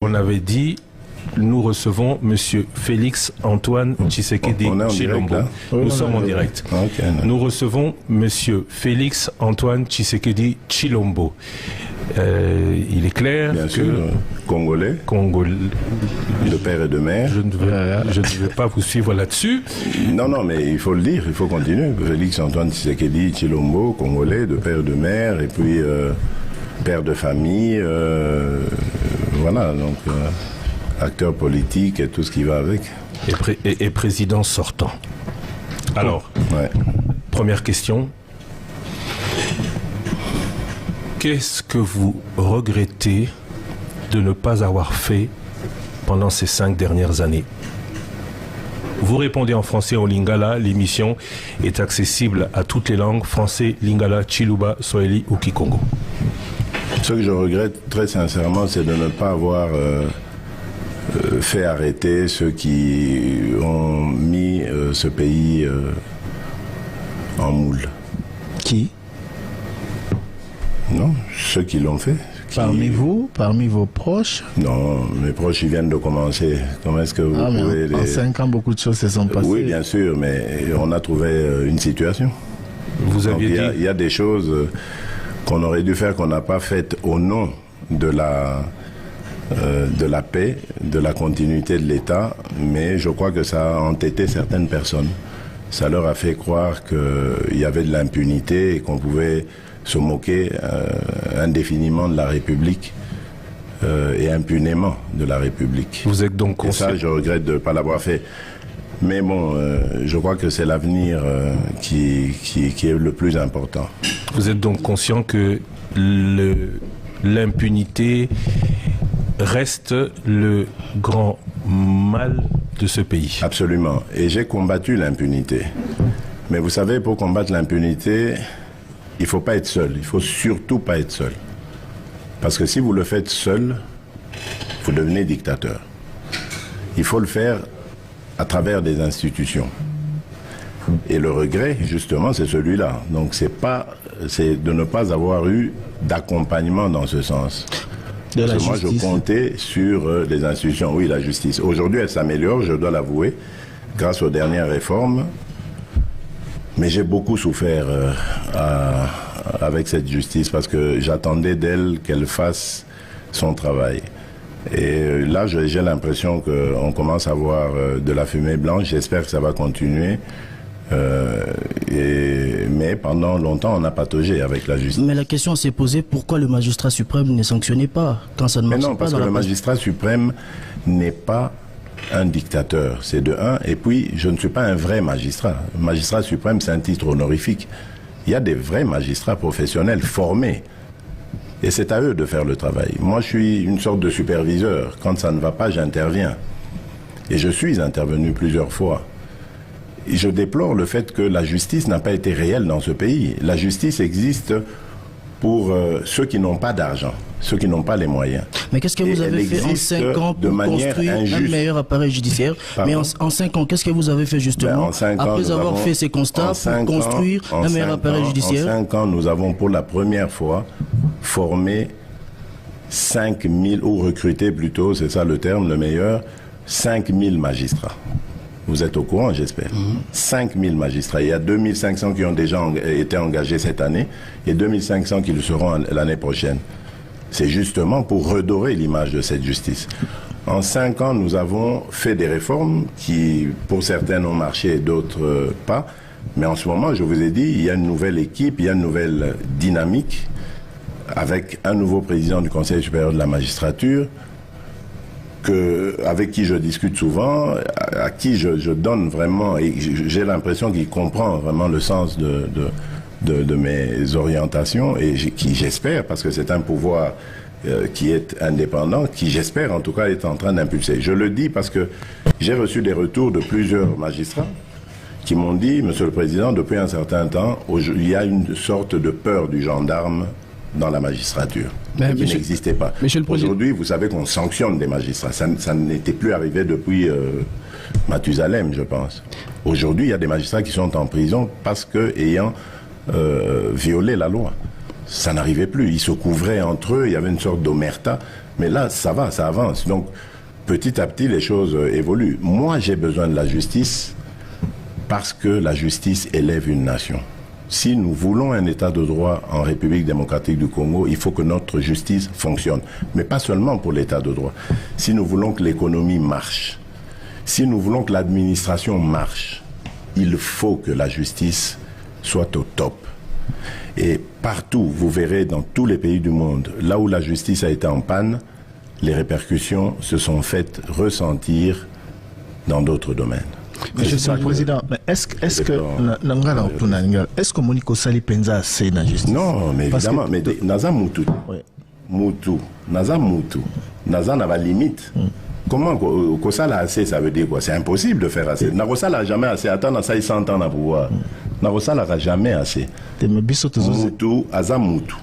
On avait dit, nous recevons Monsieur Félix Antoine Tshisekedi Tshilombo. Nous sommes en direct. Okay, nous recevons Monsieur Félix Antoine Tshisekedi Tshilombo. Il est clair bien que sûr, Congolais, de père et de mère. Je ne vais pas vous suivre là-dessus. Non, mais il faut le dire, il faut continuer. Félix Antoine Tshisekedi Tshilombo, Congolais, de père et de mère, et puis père de famille, voilà, donc acteur politique et tout ce qui va avec. Et président sortant. Alors, ouais. Première question. Qu'est-ce que vous regrettez de ne pas avoir fait pendant ces 5 dernières années? Vous répondez en français au Lingala. L'émission est accessible à toutes les langues, français, Lingala, Chiluba, Swahili ou Kikongo. Ce que je regrette très sincèrement, c'est de ne pas avoir fait arrêter ceux qui ont mis ce pays en moule. Qui? Non, ceux qui l'ont fait. Parmi vous, parmi vos proches? Non, mes proches, ils viennent de commencer. Comment est-ce que vous pouvez... En 5 ans, beaucoup de choses se sont passées. Oui, bien sûr, mais on a trouvé une situation. Vous aviez dit... Il y a des choses qu'on aurait dû faire, qu'on n'a pas faites au nom de la paix, de la continuité de l'État, mais je crois que ça a entêté certaines personnes. Ça leur a fait croire qu'il y avait de l'impunité et qu'on pouvait se moquer indéfiniment de la République et impunément de la République. Vous êtes donc conscient... Et ça, je regrette de ne pas l'avoir fait. Mais bon, je crois que c'est l'avenir qui est le plus important. Vous êtes donc conscient que l'impunité reste le grand mal de ce pays? Absolument. Et j'ai combattu l'impunité. Mais vous savez, pour combattre l'impunité, il ne faut pas être seul. Il ne faut surtout pas être seul. Parce que si vous le faites seul, vous devenez dictateur. Il faut le faire à travers des institutions. Et le regret, justement, c'est celui-là. Donc, c'est de ne pas avoir eu d'accompagnement dans ce sens. Parce que moi, je comptais sur les institutions. Oui, la justice. Aujourd'hui, elle s'améliore, je dois l'avouer, grâce aux dernières réformes. Mais j'ai beaucoup souffert avec cette justice parce que j'attendais d'elle qu'elle fasse son travail. Et là, j'ai l'impression qu'on commence à voir de la fumée blanche. J'espère que ça va continuer. Mais pendant longtemps, on a pataugé avec la justice. Mais la question s'est posée, pourquoi le magistrat suprême ne sanctionnait pas quand ça ne marche pas? Mais non, parce que le magistrat suprême n'est pas un dictateur, c'est de un. Et puis, je ne suis pas un vrai magistrat. Magistrat suprême, c'est un titre honorifique. Il y a des vrais magistrats professionnels formés. Et c'est à eux de faire le travail. Moi, je suis une sorte de superviseur. Quand ça ne va pas, j'interviens. Et je suis intervenu plusieurs fois. Et je déplore le fait que la justice n'a pas été réelle dans ce pays. La justice existe pour ceux qui n'ont pas d'argent, ceux qui n'ont pas les moyens. Mais qu'est-ce que vous avez fait en 5 ans pour construire un meilleur appareil judiciaire? Mais en 5 ans, qu'est-ce que vous avez fait justement après avoir fait ces constats pour construire un meilleur appareil judiciaire? En 5 ans, nous avons pour la première fois formé 5000, ou recruté plutôt, c'est ça le terme, le meilleur, 5000 magistrats. Vous êtes au courant, j'espère. 5000 magistrats. Il y a 2500 qui ont déjà été engagés cette année et 2500 qui le seront l'année prochaine. C'est justement pour redorer l'image de cette justice. En 5 ans, nous avons fait des réformes qui, pour certaines, ont marché et d'autres pas. Mais en ce moment, je vous ai dit, il y a une nouvelle équipe, il y a une nouvelle dynamique avec un nouveau président du Conseil supérieur de la magistrature, avec qui je discute souvent, à qui je donne vraiment, et j'ai l'impression qu'il comprend vraiment le sens de mes orientations, et qui j'espère, parce que c'est un pouvoir qui est indépendant, qui j'espère en tout cas est en train d'impulser. Je le dis parce que j'ai reçu des retours de plusieurs magistrats qui m'ont dit, Monsieur le Président, depuis un certain temps, il y a une sorte de peur du gendarme dans la magistrature, qui n'existait pas. Aujourd'hui, vous savez qu'on sanctionne des magistrats. Ça n'était plus arrivé depuis Mathusalem, je pense. Aujourd'hui, il y a des magistrats qui sont en prison parce qu'ayant violé la loi. ça n'arrivait plus. Ils se couvraient entre eux, il y avait une sorte d'omerta. Mais là, ça va, ça avance. Donc, petit à petit, les choses évoluent. Moi, j'ai besoin de la justice parce que la justice élève une nation. Si nous voulons un état de droit en République démocratique du Congo, il faut que notre justice fonctionne. Mais pas seulement pour l'état de droit. Si nous voulons que l'économie marche, si nous voulons que l'administration marche, il faut que la justice soit au top. Et partout, vous verrez dans tous les pays du monde, là où la justice a été en panne, les répercussions se sont faites ressentir dans d'autres domaines. Monsieur le Président, est-ce que Monico Sali Penza c'est la justice? Non, mais évidemment, mais Naza Moutou. Moutou. Naza Moutou. Naza n'a pas de limite. Comment Kosala assez, ça veut dire quoi? C'est impossible de faire assez. Narosala n'a jamais assez. Attends, ça, il 100 ans à pouvoir. Narosala n'a jamais assez. Moutou, Aza Moutou.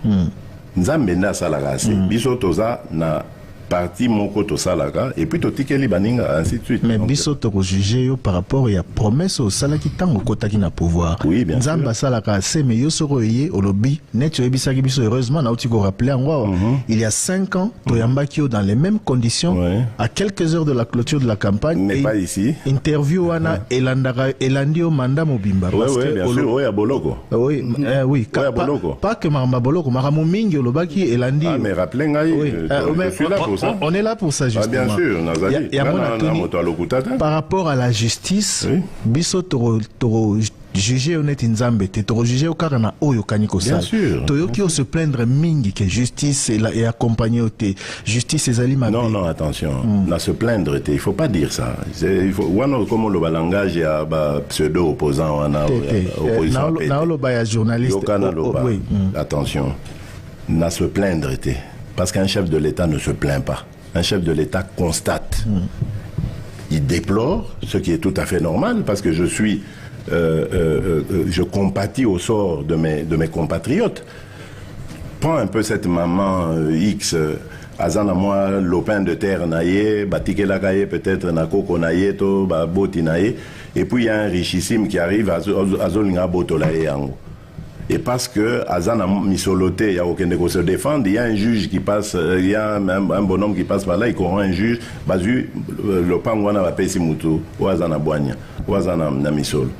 Nzambena Salaka assez. Bisotoza na parti moko to salaka et puis to tikeli baninga ainsi de suite. Mais biso to juger par rapport à promesse au salaki tango kotaki na pouvoir. Oui, bien sûr. Nzamba salaka c'est mais yo soro yé au lobby net yo ebisaki biso heureusement na utiko rappeler en il y a 5 ans to yambaki dans les mêmes conditions à quelques heures de la clôture de la campagne. Mais pas ici. Interview wana elandio manda mobimba parce que bien sûr oui à Boloko. Oui oui pas que maramba Boloko maramo mingi au lobaki elandi. Ah mais rappelez ngai je suis là pour on est là pour ça justement. Ah, bien sûr, par rapport à la justice, biso toro juger honnête nzambe te toro juger au karana oyo kaniko ça. Bien sûr. Toyoki se plaindre mingi que justice est accompagnée au té. Justice est ali mabe. Non attention, na se plaindre té, il faut pas dire ça. Il faut wana comme le langage ya ba pseudo opposant wana opposition. Na lo ba ya journaliste. Oui. Attention. Na se plaindre té. Parce qu'un chef de l'État ne se plaint pas. Un chef de l'État constate. Il déplore, ce qui est tout à fait normal, parce que je suis... je compatis au sort de mes compatriotes. Prends un peu cette maman X, Azana moi, lopin de terre naïe, batike la caille peut-être na koko naïe, to boti naïe, et puis il y a un richissime qui arrive à Zolinga Botolaye yango. Et parce que Azana Misoloté, il n'y a aucun qui se défendre, il y a un juge qui passe, il y a un bonhomme qui passe par là, il corrompt un juge, le pangwana va payer Simutu, ou Azana Boigna, ou Azana Namisol.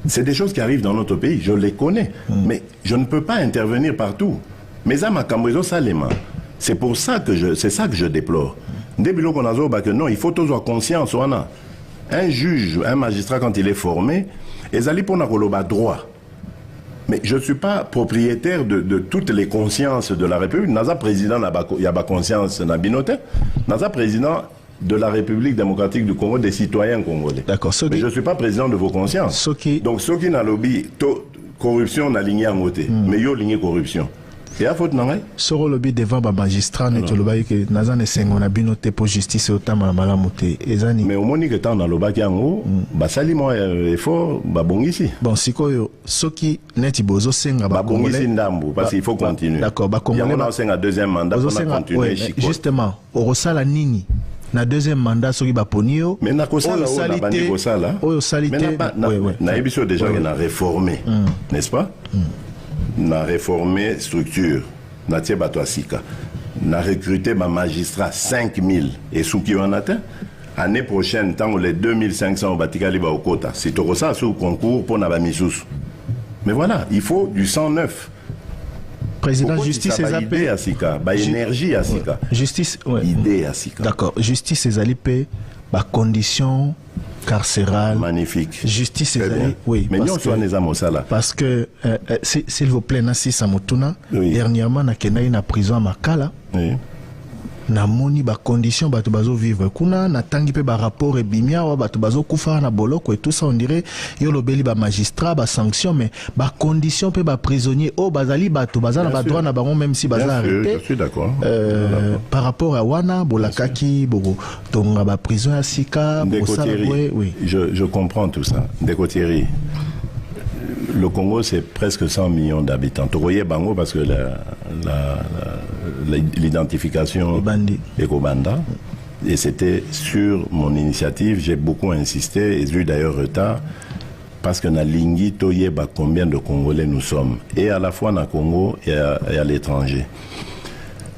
C'est des choses qui arrivent dans notre pays, je les connais, mais je ne peux pas intervenir partout. Mais ça m'a cambré salema. C'est pour ça que c'est ça que je déplore. Début qu'on a que non, il faut tous avoir conscience, un juge, un magistrat quand il est formé, ils allaient pour la droit. Mais je ne suis pas propriétaire de toutes les consciences de la République. Naza président, il y a pas conscience na binote. Naza président de la République démocratique du Congo, des citoyens congolais. D'accord. Mais je ne suis pas président de vos consciences. Donc, ceux qui n'ont lobby, corruption n'a ligné en côté. Mais ils ont ligné corruption. Et à faute, non? Sur le lobby devant le magistrat, nous avons dit que nous avons une binote pour justice et autant de malamoté. Mais au moment où nous dans le bac en haut, sali moi effort, bon ici. Bon, si quoi, ceux qui n'étaient pas senga, bon ici ndambu, parce qu'il faut continuer. D'accord, il y a un deuxième mandat pour continuer. Justement, au Rosala Nini. Na deuxième mandat soki baponio mais na kosala na bandi kosala oyo salité na ebiso déjà na réformer n'est-ce pas na réformer structure na tie bato asika na recruter ba magistrat 5000 et souki on atteint année prochaine tant les 2500 batikali ba okota c'est to ça sous concours pour na ba misusu mais voilà il faut du 109. Président justice et idée à Sika, énergie à Sika. Justice idée à Sika. D'accord, justice et alipé ba conditions carcérales. Magnifique. Justice et ali oui. Mais nous sommes les amosala. Parce que s'il vous plaît Nassi Samotuna dernièrement na kenai na prison à Makala. Oui. Na moni ba condition bato bazo vivre kuna na tangi pe ba rapport et bimia wa bato bazo kufa na boloko et tout ça on dirait yo lobeli ba magistrat ba sanction mais ba condition pe ba prisonnier o bazali bato bazana ba droit na bango même si baza arrêté. Je suis d'accord. Par rapport à wana bolakaki bogo tonga ba prison à Sika oui. Je comprends tout ça. Décotieri. Le Congo, c'est presque 100 millions d'habitants. Toroye Bango, parce que l'identification est Kobanda. Et c'était sur mon initiative, j'ai beaucoup insisté, et j'ai eu d'ailleurs retard. parce que na lingi toyeba combien de Congolais nous sommes, et à la fois na Congo et à l'étranger.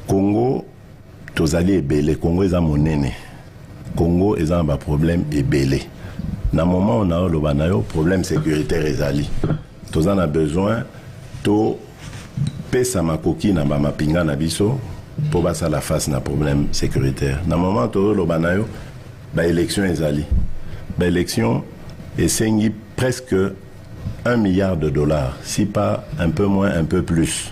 Congo, tozali ebele, Congo est monene. Congo est un problème ebele. Na moment on a le problème sécuritaire ezali. Tous en a besoin to pesa makoki na ba mapinga na biso pour basa la face na problème sécuritaire. Na moment to le banayo ba élection ezali. Ba élection esengi presque $1 milliard, si pas un peu moins, un peu plus.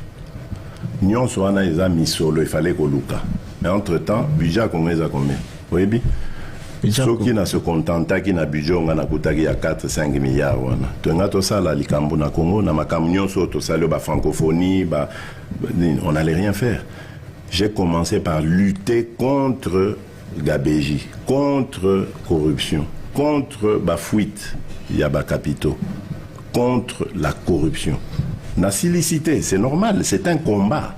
Nyon soana eza misolo, il fallait qu'on luka. Mais entre-temps, budget combien ça combien? Oui, bien. Ceux qui ne se contentent qui n'a budget on a coûté à 4-5 milliards wana. Tenga to ça la likambo na Congo na makamnyon so to ça le ba francophonie ba on n'allait rien faire. J'ai commencé par lutter contre Gabéji, contre corruption, contre ba fuite yaba capitaux, contre la corruption. La silicité, c'est normal, c'est un combat.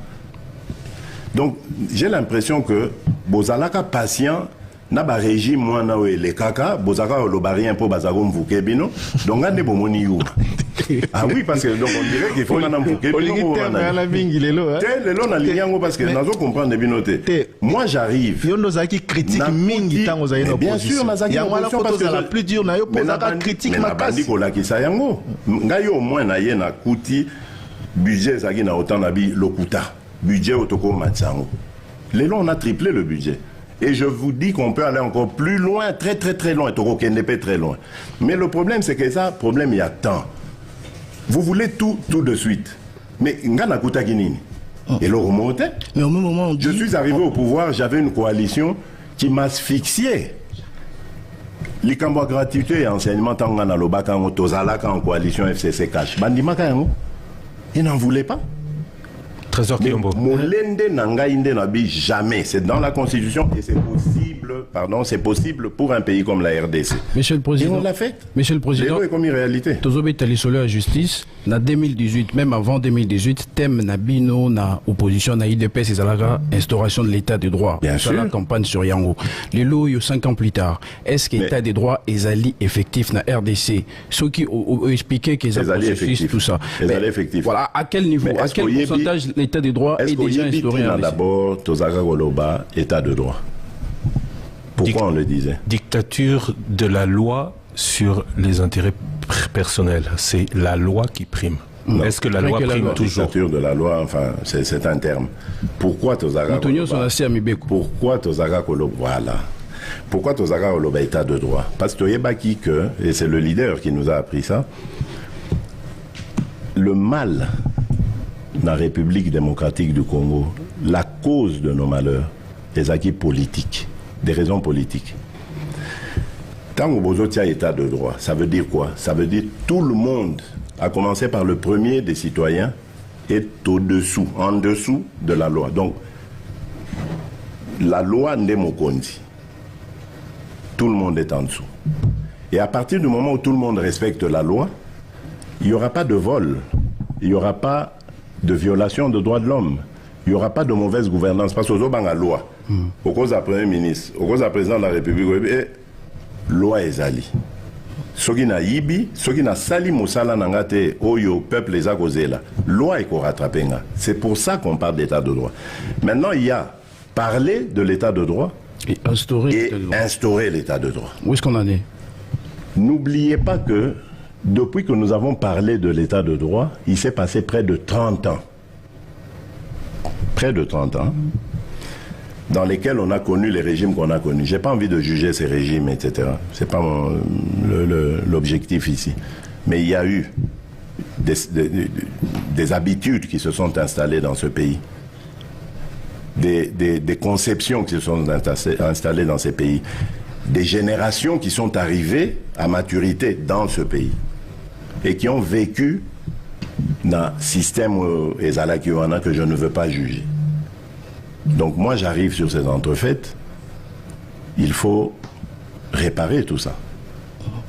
Donc j'ai l'impression que bozalaka patient na ba régime moi na les kaka bozaka lo barien pour bazako mvuke bino donc ande bomoni you. Ah oui parce que donc on dirait qu'il faut na mvuke bino la mingi lelo hein lelo na liango parce que nazo comprendre bino te. Moi j'arrive yo nozaki critique mingi tango za ino bien sûr nazaki opposition parce que la plus dur na yo posaka critique makasi ko la kisa yango ngai au moins na ye na kuti budget zaki na autant na bi lokuta budget otoko matsango lelo on a triplé le budget. Et je vous dis qu'on peut aller encore plus loin, très très très loin, très loin. Mais le problème, c'est que ça, problème, il y a tant. Vous voulez tout de suite. Mais ngana kuta kinini. Et le remonté. Mais au même moment, je suis arrivé au pouvoir, j'avais une coalition qui m'asphyxiait. Likambo gratuité et enseignement tangana lobaka tozalaka en coalition FCC cash. Bandimaka yango. Ils n'en voulaient pas. Trésor Kilombo. Jamais. C'est dans la Constitution et c'est possible, c'est possible pour un pays comme la RDC. Monsieur le Président. Et on l'a fait. Monsieur le Président. C'est comme une réalité. Tozobe Talisolo à justice. En 2018, même avant 2018, thème Nabino, na opposition, na IDPS, c'est la instauration de l'état des droits. Bien sûr. La campagne sur Yango. Les lots, 5 ans plus tard. Est-ce que l'état des droits est allié effectif na RDC? Ceux qui ont expliqué qu'ils ont processus, tout ça. Voilà. À quel niveau? À quel pourcentage l'état des droits est déjà instauré? D'abord, Tozaka Goloba, état de droit. Pourquoi on le disait? Dictature de la loi sur les intérêts personnels. C'est la loi qui prime. Est-ce que la loi prime toujours? Dictature de la loi, enfin, c'est un terme. Pourquoi Tozaka Goloba? Pourquoi Tozaka Goloba? Voilà. Pourquoi Tozaka Goloba état de droit? Parce que Toyebaki que, et c'est le leader qui nous a appris ça, le mal dans la République démocratique du Congo, la cause de nos malheurs, des acquis politiques, des raisons politiques. Tant que vous avez état de droit, ça veut dire quoi? Ça veut dire tout le monde, à commencer par le premier des citoyens, est au-dessous, en dessous de la loi. Donc, la loi Ndemokondi, tout le monde est en dessous. Et à partir du moment où tout le monde respecte la loi, il n'y aura pas de vol, il n'y aura pas de violation de droits de l'homme. Il n'y aura pas de mauvaise gouvernance. Parce que vous avez la loi. Au cause du Premier ministre, au cause du Président de la République, loi est ali. Ce qui n'a yibi, ce qui n'a sali moussala nangate, oyo, peuple les a causés là. Loi est qu'on rattrape. C'est pour ça qu'on parle d'état de droit. Maintenant, il y a parler de l'état de droit et instaurer l'état de droit. Où est-ce qu'on en est? N'oubliez pas que depuis que nous avons parlé de l'état de droit, il s'est passé près de 30 ans. Près de 30 ans, dans lesquels on a connu les régimes qu'on a connus. Je n'ai pas envie de juger ces régimes, etc. Ce n'est pas l'objectif ici. Mais il y a eu des habitudes qui se sont installées dans ce pays. Des conceptions qui se sont installées dans ces pays. Des générations qui sont arrivées à maturité dans ce pays. Et qui ont vécu dans un système que je ne veux pas juger. Donc moi j'arrive sur ces entrefaites, il faut réparer tout ça.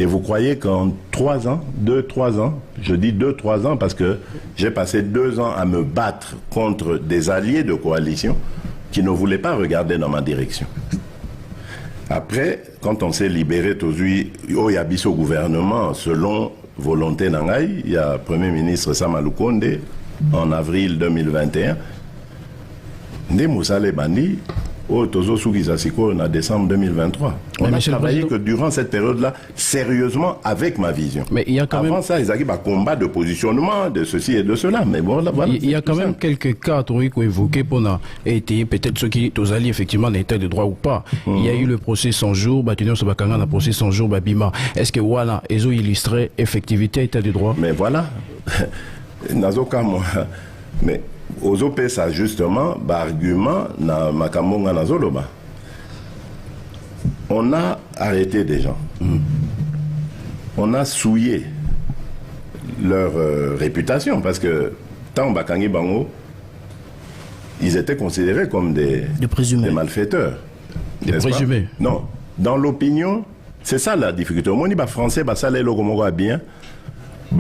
Et vous croyez qu'en 3 ans, 2-3 ans, je dis 2-3 ans parce que j'ai passé 2 ans à me battre contre des alliés de coalition qui ne voulaient pas regarder dans ma direction. Après, quand on s'est libéré, il y a au gouvernement selon volonté nangai, il y a Premier ministre Sama Lukonde en avril 2021. Ndé Moussale Bandi, au Tozo Soukizasiko en décembre 2023. On a travaillé que durant cette période-là, sérieusement, avec ma vision. Mais il y a quand Avant même... ça, ils arrivent à combat de positionnement, de ceci et de cela. Mais bon, là, voilà. Il y a quand même quelques cas qu'on évoqué pendant été peut-être ceux qui aux alliés effectivement l'état de droit ou pas. Il y a eu le procès 100 jours, Batunio Sobakanga le procès 100 jours, Babima. Est-ce que voilà, ils ont illustré effectivité état de droit? Mais voilà. Nazoka moi. Mais aux OP, ça justement, argument, na makamonga nazoloba. On a arrêté des gens. On a souillé leur réputation parce que tant Bakangi Bango, ils étaient considérés comme des malfaiteurs. Des présumés. Non. Dans l'opinion, c'est ça la difficulté. Au moins, les Français, ça les logomoga bien.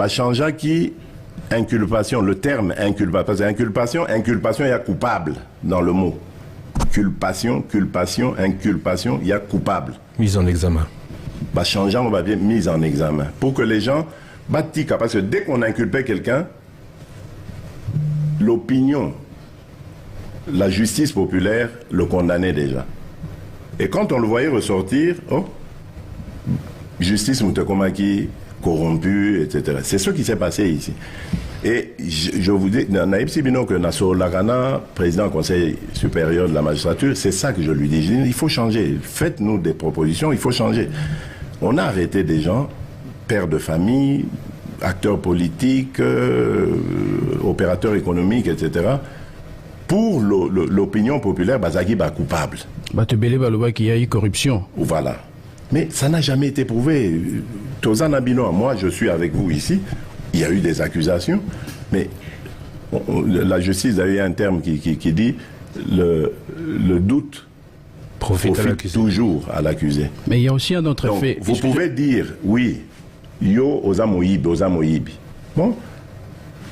Changea qui inculpation, le terme inculpation, parce que inculpation, il y a coupable dans le mot. Culpation, inculpation, il y a coupable. Mise en examen. Changeant, on va bien mise en examen. Pour que les gens battent, parce que dès qu'on inculpait quelqu'un, l'opinion, la justice populaire le condamnait déjà. Et quand on le voyait ressortir, oh, justice Moutekomaki, corrompu, etc. C'est ce qui s'est passé ici. Et je vous dis, Naïb Sibino, que Nassau Lagana, président du Conseil supérieur de la magistrature, c'est ça que je lui dis. Je dis, il faut changer. Faites-nous des propositions, il faut changer. On a arrêté des gens, pères de famille, acteurs politiques, opérateurs économiques, etc. Pour l'opinion populaire, Bazaki est coupable. Qu'il y a eu corruption. Voilà. Mais ça n'a jamais été prouvé. Tozana Bino, moi je suis avec vous ici, il y a eu des accusations, mais la justice a eu un terme qui dit le doute profite toujours à l'accusé. Mais il y a aussi un autre fait. Vous pouvez dire, oui, yo oza moyibi. Bon,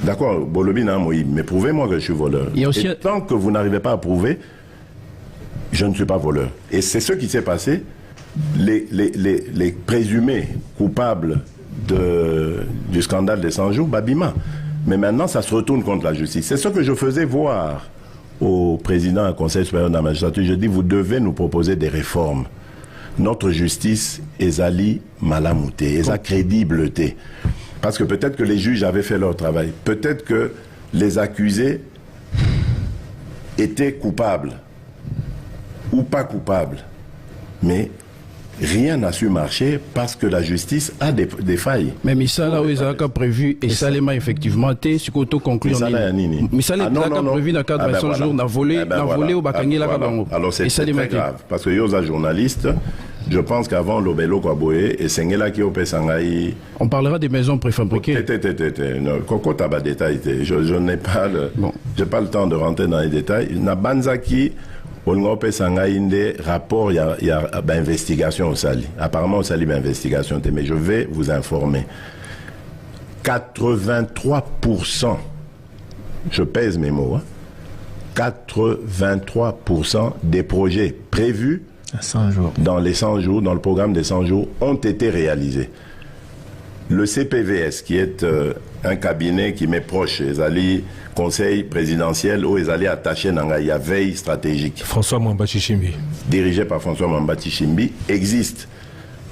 d'accord, Bolobi n'a moyibi, mais prouvez-moi que je suis voleur. Et tant que vous n'arrivez pas à prouver, je ne suis pas voleur. Et c'est ce qui s'est passé. Les présumés coupables du scandale des 100 jours, Babima. Mais maintenant, ça se retourne contre la justice. C'est ce que je faisais voir au président du Conseil supérieur de la magistrature. Je dis, vous devez nous proposer des réformes. Notre justice est allée malamouté, est crédibilité. Parce que peut-être que les juges avaient fait leur travail. Peut-être que les accusés étaient coupables ou pas coupables. Mais rien n'a su marcher parce que la justice a des failles. Mais Misala, où ils ont prévu, et ça l'a effectivement été, ce qu'on conclut. Misala, ils ont prévu dans le cadre de 100 jours, n'a volé au Bakangi la Kabango. Alors c'est très grave, parce que les journalistes, je pense qu'avant l'Obelo Kwaboé et Sengela qui opé Sangaï. On parlera des maisons préfabriquées. Coco Taba détail, je n'ai pas le temps de rentrer dans les détails. Nabanzaki. On a un rapport, il y a investigation au Sali. Apparemment, au Sali, investigation, mais je vais vous informer. 83%, je pèse mes mots, 83% des projets prévus dans les 100 jours, dans le programme des 100 jours, ont été réalisés. Le CPVS, qui est un cabinet qui m'est proche, les alliés conseil présidentiel où ils allaient attacher Nangaya veille stratégique. François Mwamba-Chichimbi. Dirigé par François Mwamba-Chichimbi, existe.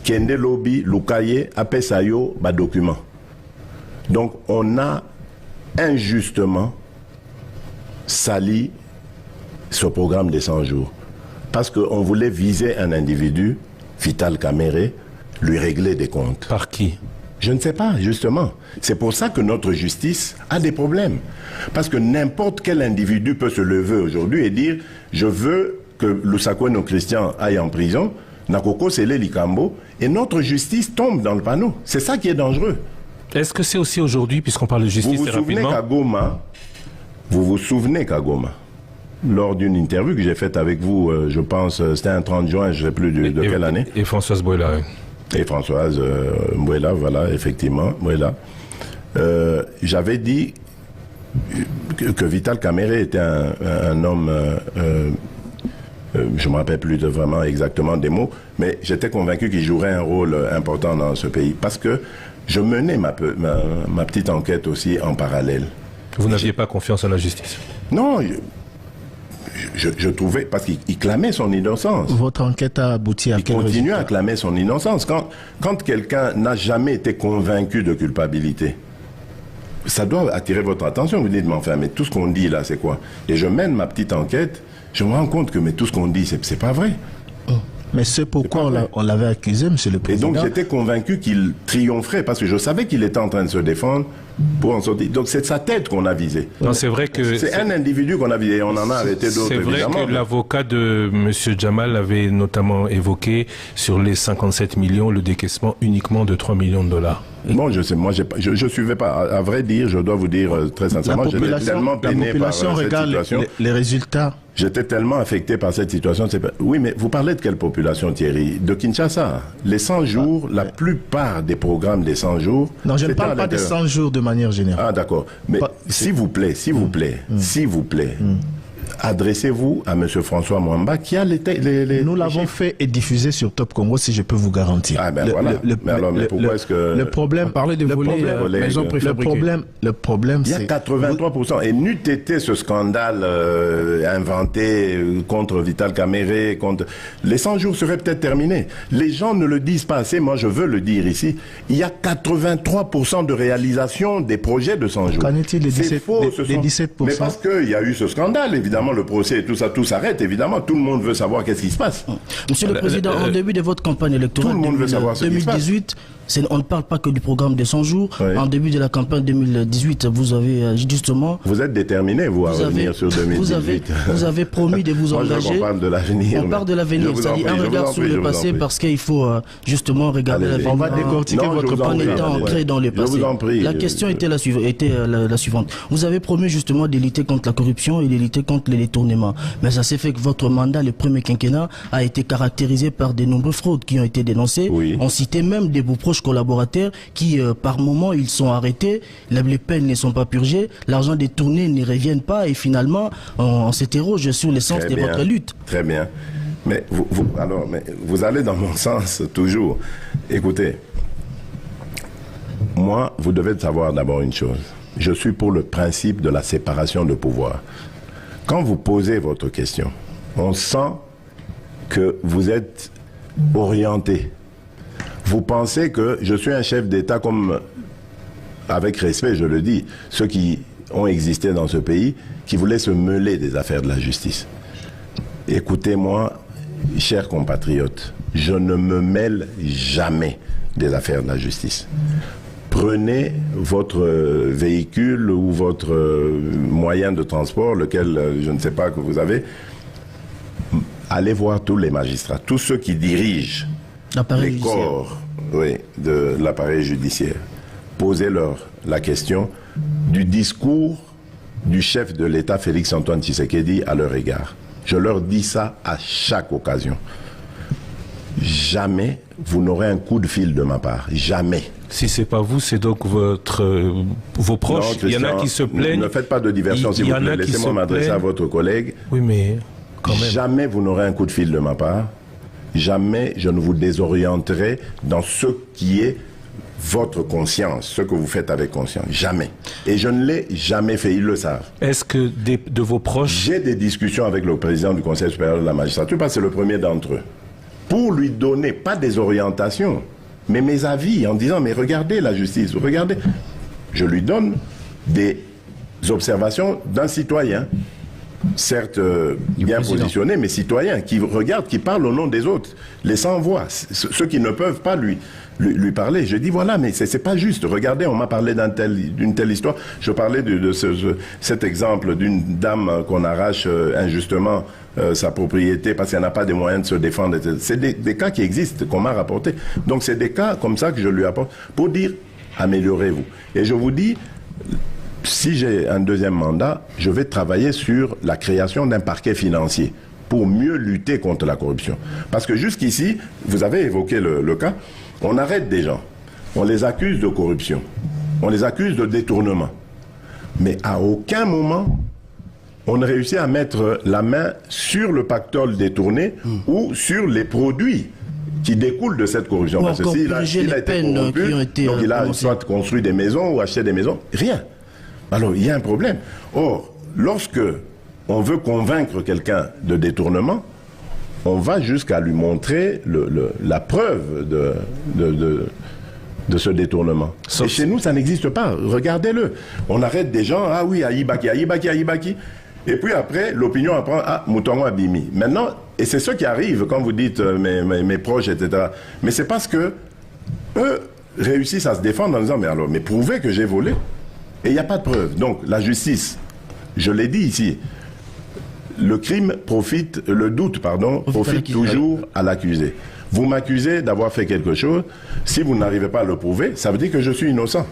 Kende Lobby, Lukaye, Apesayo, document. Donc on a injustement sali ce programme des 100 jours. Parce qu'on voulait viser un individu, Vital Kamere, lui régler des comptes. Par qui? Je ne sais pas, justement. C'est pour ça que notre justice a des problèmes. Parce que n'importe quel individu peut se lever aujourd'hui et dire « Je veux que Lusakoueno Christian aille en prison, Nakoko Sele Likambo, et notre justice tombe dans le panneau. » C'est ça qui est dangereux. Est-ce que c'est aussi aujourd'hui, puisqu'on parle de justice très rapidement... Vous vous souvenez qu'à Goma, lors d'une interview que j'ai faite avec vous, je pense, c'était un 30 juin, je ne sais plus de quelle année. Et Françoise Bouela. Et Françoise Bouela, voilà, effectivement, Bouela. J'avais dit que Vital Kamere était un homme je ne me rappelle plus vraiment exactement des mots, mais j'étais convaincu qu'il jouerait un rôle important dans ce pays. Parce que je menais ma petite enquête aussi en parallèle. Vous n'aviez pas confiance en la justice? Non, je trouvais, parce qu'il clamait son innocence. Votre enquête a abouti à quel résultat? Il continue à clamer son innocence. Quand quelqu'un n'a jamais été convaincu de culpabilité, ça doit attirer votre attention. Vous dites, mais enfin, mais tout ce qu'on dit là, c'est quoi? Et je mène ma petite enquête, je me rends compte que mais tout ce qu'on dit, c'est pas vrai. Mais c'est pourquoi on l'avait accusé, monsieur le Président. Et donc j'étais convaincu qu'il triompherait, parce que je savais qu'il était en train de se défendre pour en sortir. Donc c'est sa tête qu'on a visée. Non, c'est vrai que... C'est un individu qu'on a visé, et on en a arrêté d'autres, C'est vrai que l'avocat de monsieur Jamal avait notamment évoqué sur les 57 millions le décaissement uniquement de 3 millions de dollars. Bon, je sais, moi je suivais pas. À vrai dire, je dois vous dire très sincèrement, j'étais tellement peiné par cette situation. Les résultats. J'étais tellement affecté par cette situation. Oui, mais vous parlez de quelle population, Thierry? De Kinshasa. Les 100 jours, la plupart des programmes des 100 jours... Non, je ne parle pas des 100 jours de manière générale. Ah, d'accord. Mais s'il vous plaît, adressez-vous à M. François Mwamba qui a les Nous l'avons fait et diffusé sur Top Congo, si je peux vous garantir. Ah ben voilà. Mais pourquoi est-ce que... Le problème... Parler de voler maison préfabriquée. Le problème, c'est... Il y a 83%. Et n'eût été ce scandale inventé contre Vital Kamere, contre... Les 100 jours seraient peut-être terminés. Les gens ne le disent pas assez. Moi, je veux le dire ici. Il y a 83% de réalisation des projets de 100 jours. Qu'en est-il des 17%? Mais parce qu'il y a eu ce scandale, évidemment, le procès et tout ça, tout s'arrête, évidemment. Tout le monde veut savoir qu'est-ce qui se passe. Monsieur le Président, en début de votre campagne électorale, tout le monde veut savoir ce 2018, on ne parle pas que du programme des 100 jours. Oui. En début de la campagne 2018, vous avez justement... Vous êtes déterminé, vous, à revenir sur 2018. Vous avez promis de vous engager. On parle de l'avenir. On parle de l'avenir, c'est-à-dire un regard sur le passé, parce qu'il faut justement regarder l'avenir. On va décortiquer votre plan étant ancré dans le passé. La question était la suivante. Vous avez promis justement de lutter contre la corruption et de lutter contre les détournements. Mais ça s'est fait que votre mandat, le premier quinquennat, a été caractérisé par de nombreuses fraudes qui ont été dénoncées. Oui. On citait même des vos proches collaborateurs qui, par moment, ils sont arrêtés, les peines ne sont pas purgées, l'argent détourné ne revient pas et finalement, on s'interroge sur l'essence de votre lutte. Très bien. Mais vous allez dans mon sens toujours. Écoutez, moi, vous devez savoir d'abord une chose. Je suis pour le principe de la séparation de pouvoir. Quand vous posez votre question, on sent que vous êtes orienté. Vous pensez que je suis un chef d'État comme, avec respect, je le dis, ceux qui ont existé dans ce pays, qui voulaient se mêler des affaires de la justice. Écoutez-moi, chers compatriotes, je ne me mêle jamais des affaires de la justice. Prenez votre véhicule ou votre moyen de transport, lequel je ne sais pas que vous avez, allez voir tous les magistrats, tous ceux qui dirigent les corps de l'appareil judiciaire. Posez-leur la question du discours du chef de l'État, Félix-Antoine Tshisekedi, à leur égard. Je leur dis ça à chaque occasion. Jamais vous n'aurez un coup de fil de ma part. Jamais. Si c'est pas vous, c'est donc vos proches. Non, il y en a qui se plaignent. Ne faites pas de diversion, s'il vous plaît. Laissez-moi m'adresser à votre collègue. Oui, mais quand même. Jamais vous n'aurez un coup de fil de ma part. Jamais je ne vous désorienterai dans ce qui est votre conscience, ce que vous faites avec conscience. Jamais. Et je ne l'ai jamais fait, ils le savent. Est-ce que de vos proches... J'ai des discussions avec le président du Conseil supérieur de la magistrature, parce que c'est le premier d'entre eux, pour lui donner, pas des orientations, mais mes avis, en disant, mais regardez la justice, regardez. Je lui donne des observations d'un citoyen, certes bien positionné, mais citoyen, qui regarde, qui parle au nom des autres, les sans-voix, ceux qui ne peuvent pas lui parler. Je dis, voilà, mais c'est pas juste. Regardez, on m'a parlé d'une telle histoire. Je parlais de cet exemple d'une dame qu'on arrache injustement sa propriété parce qu'elle n'a pas des moyens de se défendre. C'est des cas qui existent, qu'on m'a rapporté. Donc c'est des cas comme ça que je lui apporte pour dire, améliorez-vous. Et je vous dis, si j'ai un deuxième mandat, je vais travailler sur la création d'un parquet financier pour mieux lutter contre la corruption. Parce que jusqu'ici, vous avez évoqué le cas, on arrête des gens, on les accuse de corruption, on les accuse de détournement. Mais à aucun moment, on réussit à mettre la main sur le pactole détourné ou sur les produits qui découlent de cette corruption. Parce que s'il a été corrompu, donc il a soit construit des maisons ou acheté des maisons, rien. Alors il y a un problème. Or, lorsque on veut convaincre quelqu'un de détournement, on va jusqu'à lui montrer la preuve de ce détournement. Et chez nous, ça n'existe pas. Regardez-le. On arrête des gens, ah oui, Aïbaki. Et puis après, l'opinion apprend, ah, Moutongo Abimi. Maintenant, et c'est ce qui arrive quand vous dites mes proches, etc. Mais c'est parce que eux réussissent à se défendre en disant, mais prouvez que j'ai volé. Et il n'y a pas de preuve. Donc, la justice, je l'ai dit ici, le doute profite toujours à l'accusé. Vous m'accusez d'avoir fait quelque chose, si vous n'arrivez pas à le prouver, ça veut dire que je suis innocent.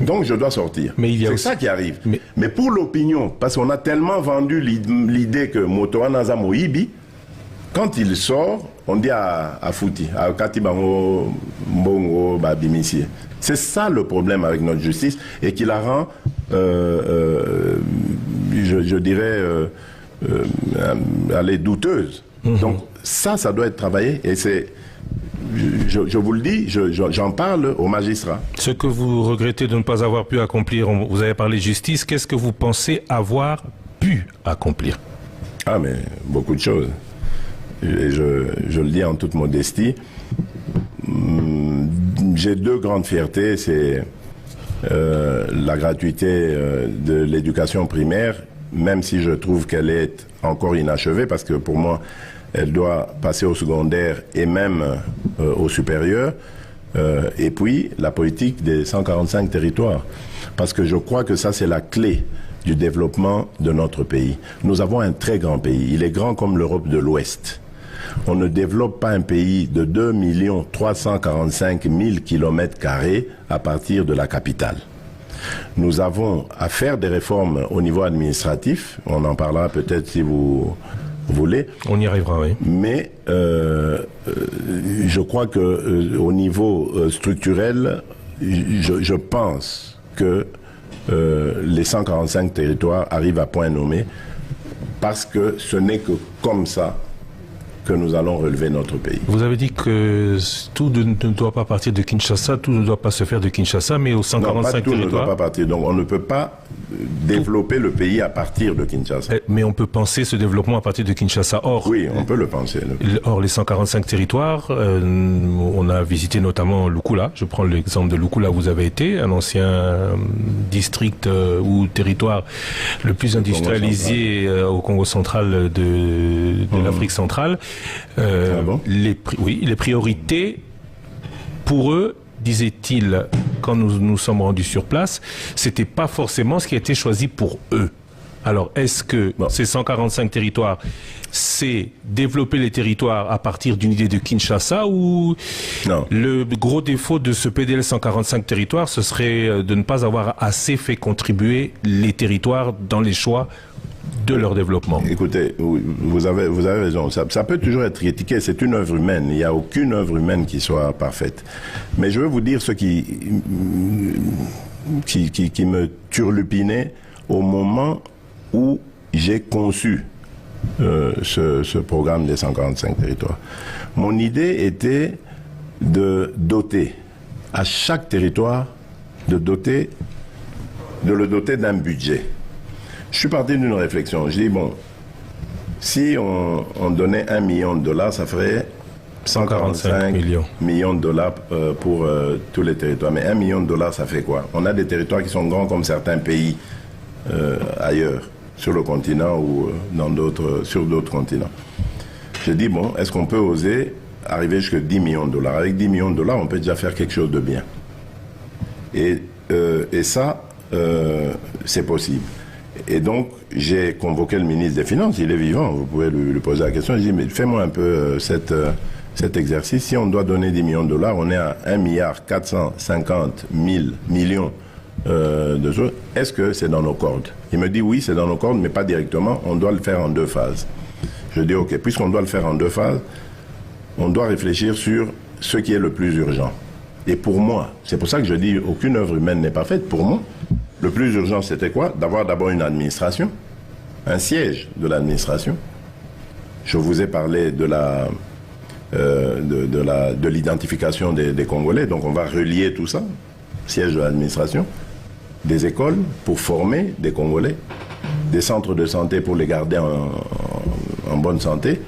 Donc je dois sortir. C'est ça qui arrive. Mais pour l'opinion, parce qu'on a tellement vendu l'idée que Motoa Naza Moïbi, quand il sort, on dit à Fouti, à Katibango Mbongo Babimisie. C'est ça le problème avec notre justice et qui la rend, je dirais, elle est douteuse. Donc ça doit être travaillé et c'est, je vous le dis, j'en parle aux magistrats. Ce que vous regrettez de ne pas avoir pu accomplir, vous avez parlé de justice, qu'est-ce que vous pensez avoir pu accomplir? Ah mais beaucoup de choses. Et je le dis en toute modestie. J'ai deux grandes fiertés, c'est la gratuité de l'éducation primaire, même si je trouve qu'elle est encore inachevée, parce que pour moi, elle doit passer au secondaire et même au supérieur. Et puis, la politique des 145 territoires. Parce que je crois que ça, c'est la clé du développement de notre pays. Nous avons un très grand pays. Il est grand comme l'Europe de l'Ouest. On ne développe pas un pays de 2 345 000 km² à partir de la capitale. Nous avons à faire des réformes au niveau administratif. On en parlera peut-être si vous voulez. On y arrivera, oui. Mais je crois que au niveau structurel, je pense que les 145 territoires arrivent à point nommé parce que ce n'est que comme ça que nous allons relever notre pays. Vous avez dit que tout ne doit pas partir de Kinshasa, tout ne doit pas se faire de Kinshasa, mais aux 145 territoires... Non, pas tout ne doit pas partir. Donc on ne peut pas développer le pays à partir de Kinshasa. Mais on peut penser ce développement à partir de Kinshasa. Or, oui, on peut le penser. Or, les 145 territoires, on a visité notamment Lukula. Je prends l'exemple de Lukula où vous avez été, un ancien district ou territoire le plus industrialisé au Congo central de l'Afrique centrale. Ah bon? Les priorités pour eux, disait-il, quand nous sommes rendus sur place, c'était pas forcément ce qui a été choisi pour eux. Alors, est-ce que ces 145 territoires, c'est développer les territoires à partir d'une idée de Kinshasa ou non. Le gros défaut de ce PDL 145 territoires, ce serait de ne pas avoir assez fait contribuer les territoires dans les choix de leur développement? Écoutez, vous avez raison. Ça peut toujours être critiqué. C'est une œuvre humaine. Il n'y a aucune œuvre humaine qui soit parfaite. Mais je veux vous dire ce qui me turlupinait au moment où j'ai conçu ce programme des 145 territoires. Mon idée était de doter à chaque territoire, de le doter d'un budget. Je suis parti d'une réflexion. Je dis, bon, si on donnait $1 million, ça ferait 145 millions de dollars pour tous les territoires. Mais $1 million, ça fait quoi? On a des territoires qui sont grands comme certains pays ailleurs, sur le continent ou sur d'autres continents. Je dis, bon, est-ce qu'on peut oser arriver jusqu'à $10 millions? Avec $10 millions, on peut déjà faire quelque chose de bien. Et ça, c'est possible. Et donc, j'ai convoqué le ministre des Finances, il est vivant, vous pouvez lui poser la question. J'ai dit, mais fais-moi un peu cet exercice. Si on doit donner $10 millions, on est à 1,450 millions de choses. Est-ce que c'est dans nos cordes? Il me dit, oui, c'est dans nos cordes, mais pas directement. On doit le faire en 2 phases. Je dis, ok, puisqu'on doit le faire en 2 phases, on doit réfléchir sur ce qui est le plus urgent. Et pour moi, c'est pour ça que je dis, aucune œuvre humaine n'est parfaite. Pour moi, le plus urgent, c'était quoi? D'avoir d'abord une administration un siège de l'administration. Je vous ai parlé de l'identification des Congolais, donc on va relier tout ça, siège de l'administration, des écoles pour former des Congolais, des centres de santé pour les garder en bonne santé,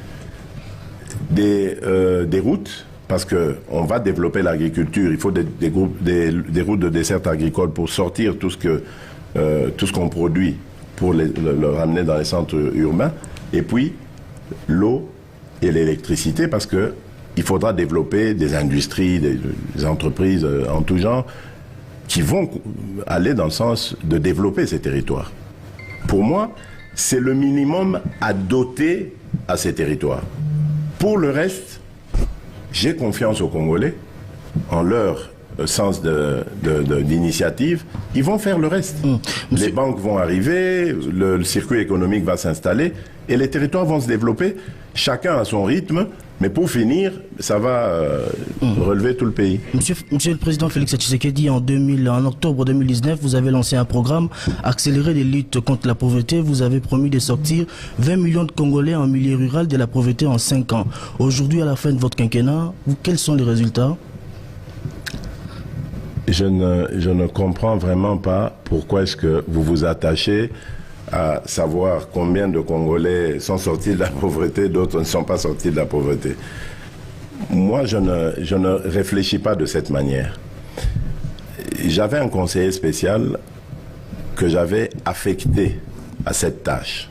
des routes, parce qu'on va développer l'agriculture, il faut des routes de desserte agricole pour sortir tout ce qu'on produit, pour le ramener dans les centres urbains, et puis l'eau et l'électricité, parce qu'il faudra développer des industries, des entreprises en tout genre, qui vont aller dans le sens de développer ces territoires. Pour moi, c'est le minimum à doter à ces territoires. Pour le reste, j'ai confiance aux Congolais, en leur sens d'initiative, ils vont faire le reste. Les banques vont arriver, le circuit économique va s'installer et les territoires vont se développer, chacun à son rythme, mais pour finir, ça va relever tout le pays. Monsieur le Président Félix Tshisekedi, en octobre 2019, vous avez lancé un programme accéléré de lutte contre la pauvreté. Vous avez promis de sortir 20 millions de Congolais en milieu rural de la pauvreté en 5 ans. Aujourd'hui, à la fin de votre quinquennat, quels sont les résultats ? Je ne comprends vraiment pas pourquoi est-ce que vous vous attachez à savoir combien de Congolais sont sortis de la pauvreté, d'autres ne sont pas sortis de la pauvreté. Moi, je ne réfléchis pas de cette manière. J'avais un conseiller spécial que j'avais affecté à cette tâche,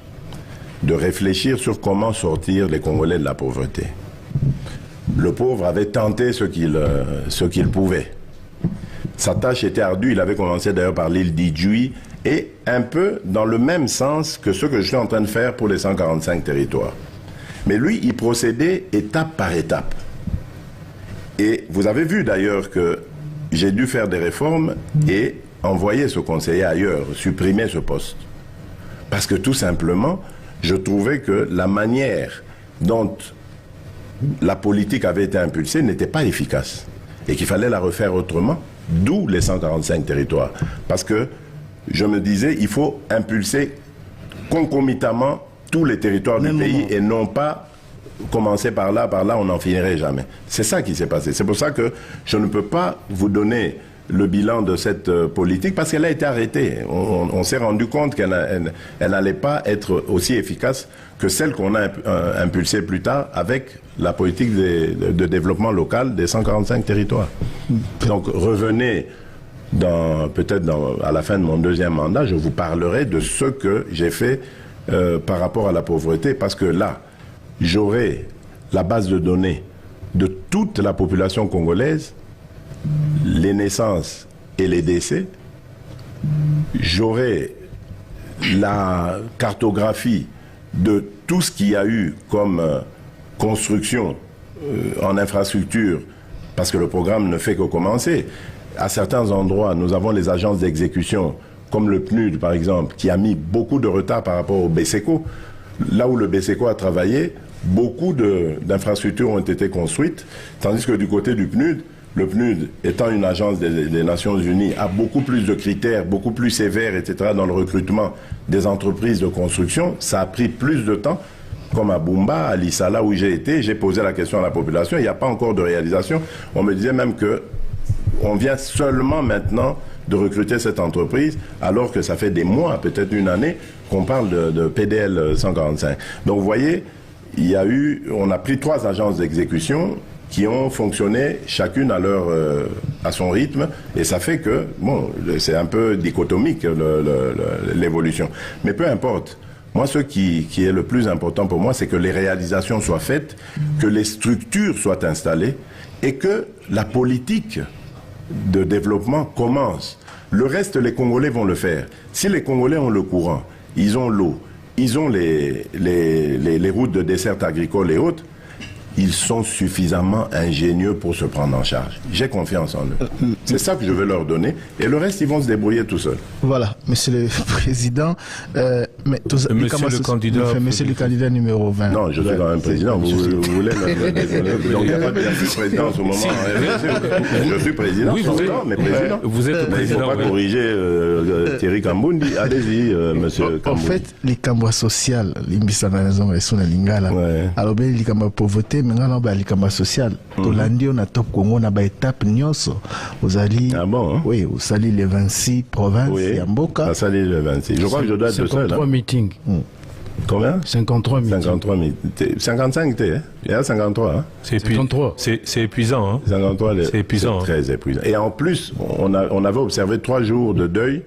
de réfléchir sur comment sortir les Congolais de la pauvreté. Le pauvre avait tenté ce qu'il pouvait. Sa tâche était ardue, il avait commencé d'ailleurs par l'île d'Idjoui, et un peu dans le même sens que ce que je suis en train de faire pour les 145 territoires. Mais lui, il procédait étape par étape. Et vous avez vu d'ailleurs que j'ai dû faire des réformes et envoyer ce conseiller ailleurs, supprimer ce poste. Parce que tout simplement, je trouvais que la manière dont la politique avait été impulsée n'était pas efficace et qu'il fallait la refaire autrement, d'où les 145 territoires. Parce que je me disais, il faut impulser concomitamment tous les territoires du pays et non pas commencer par là, on n'en finirait jamais. C'est ça qui s'est passé. C'est pour ça que je ne peux pas vous donner le bilan de cette politique parce qu'elle a été arrêtée. On s'est rendu compte qu'elle n'allait pas être aussi efficace que celle qu'on a impulsée plus tard avec la politique de développement local des 145 territoires. Donc revenez peut-être à la fin de mon deuxième mandat, je vous parlerai de ce que j'ai fait par rapport à la pauvreté, parce que là, j'aurai la base de données de toute la population congolaise, les naissances et les décès, j'aurai la cartographie de tout ce qu'il y a eu comme construction en infrastructure, parce que le programme ne fait que commencer. À certains endroits, nous avons les agences d'exécution, comme le PNUD par exemple, qui a mis beaucoup de retard par rapport au BESECO. Là où le BESECO a travaillé, beaucoup d'infrastructures ont été construites, tandis que du côté du PNUD, le PNUD étant une agence des Nations Unies, a beaucoup plus de critères, beaucoup plus sévères, etc. dans le recrutement des entreprises de construction. Ça a pris plus de temps, comme à Bumba, à Lissala où j'ai été, j'ai posé la question à la population, il n'y a pas encore de réalisation. On me disait même que on vient seulement maintenant de recruter cette entreprise, alors que ça fait des mois, peut-être une année, qu'on parle de PDL 145. Donc vous voyez, on a pris 3 agences d'exécution qui ont fonctionné chacune à son rythme, et ça fait que, bon, c'est un peu dichotomique l'évolution. Mais peu importe. Moi, ce qui est le plus important pour moi, c'est que les réalisations soient faites, que les structures soient installées, et que la politique de développement commence. Le reste, les Congolais vont le faire. Si les Congolais ont le courant, ils ont l'eau, ils ont les routes de desserte agricole et autres, ils sont suffisamment ingénieux pour se prendre en charge. J'ai confiance en eux. C'est ça que je veux leur donner. Et le reste, ils vont se débrouiller tout seuls. Voilà. Monsieur le Président, monsieur le candidat. Monsieur le candidat numéro 20. Non, je suis quand même président. Vous voulez donc il n'y a pas de président en ce moment. Je suis président. Oui, mais président. Vous êtes président. Il ne faut pas corriger Thierry Kambundi. Allez-y, monsieur Kambundi. En fait, les cambouis social, les mbisanaison et son lingala. Alors ben les cambouis pauvreté, maintenant ben les cambouis social. Tolandi on a top Congo na ba étape nyonso. Vous allez. Ah bon? Oui, vous allez les 26 provinces et Mboka. Ça allez les 26. Je crois que je dois être le seul. 53 meetings. Combien? 53 meetings. 53 meetings. 55 t'es, hein? Il y a 53, hein? C'est épuisant, hein? 53, c'est épuisant. C'est très épuisant. Et en plus, on avait observé 3 jours de deuil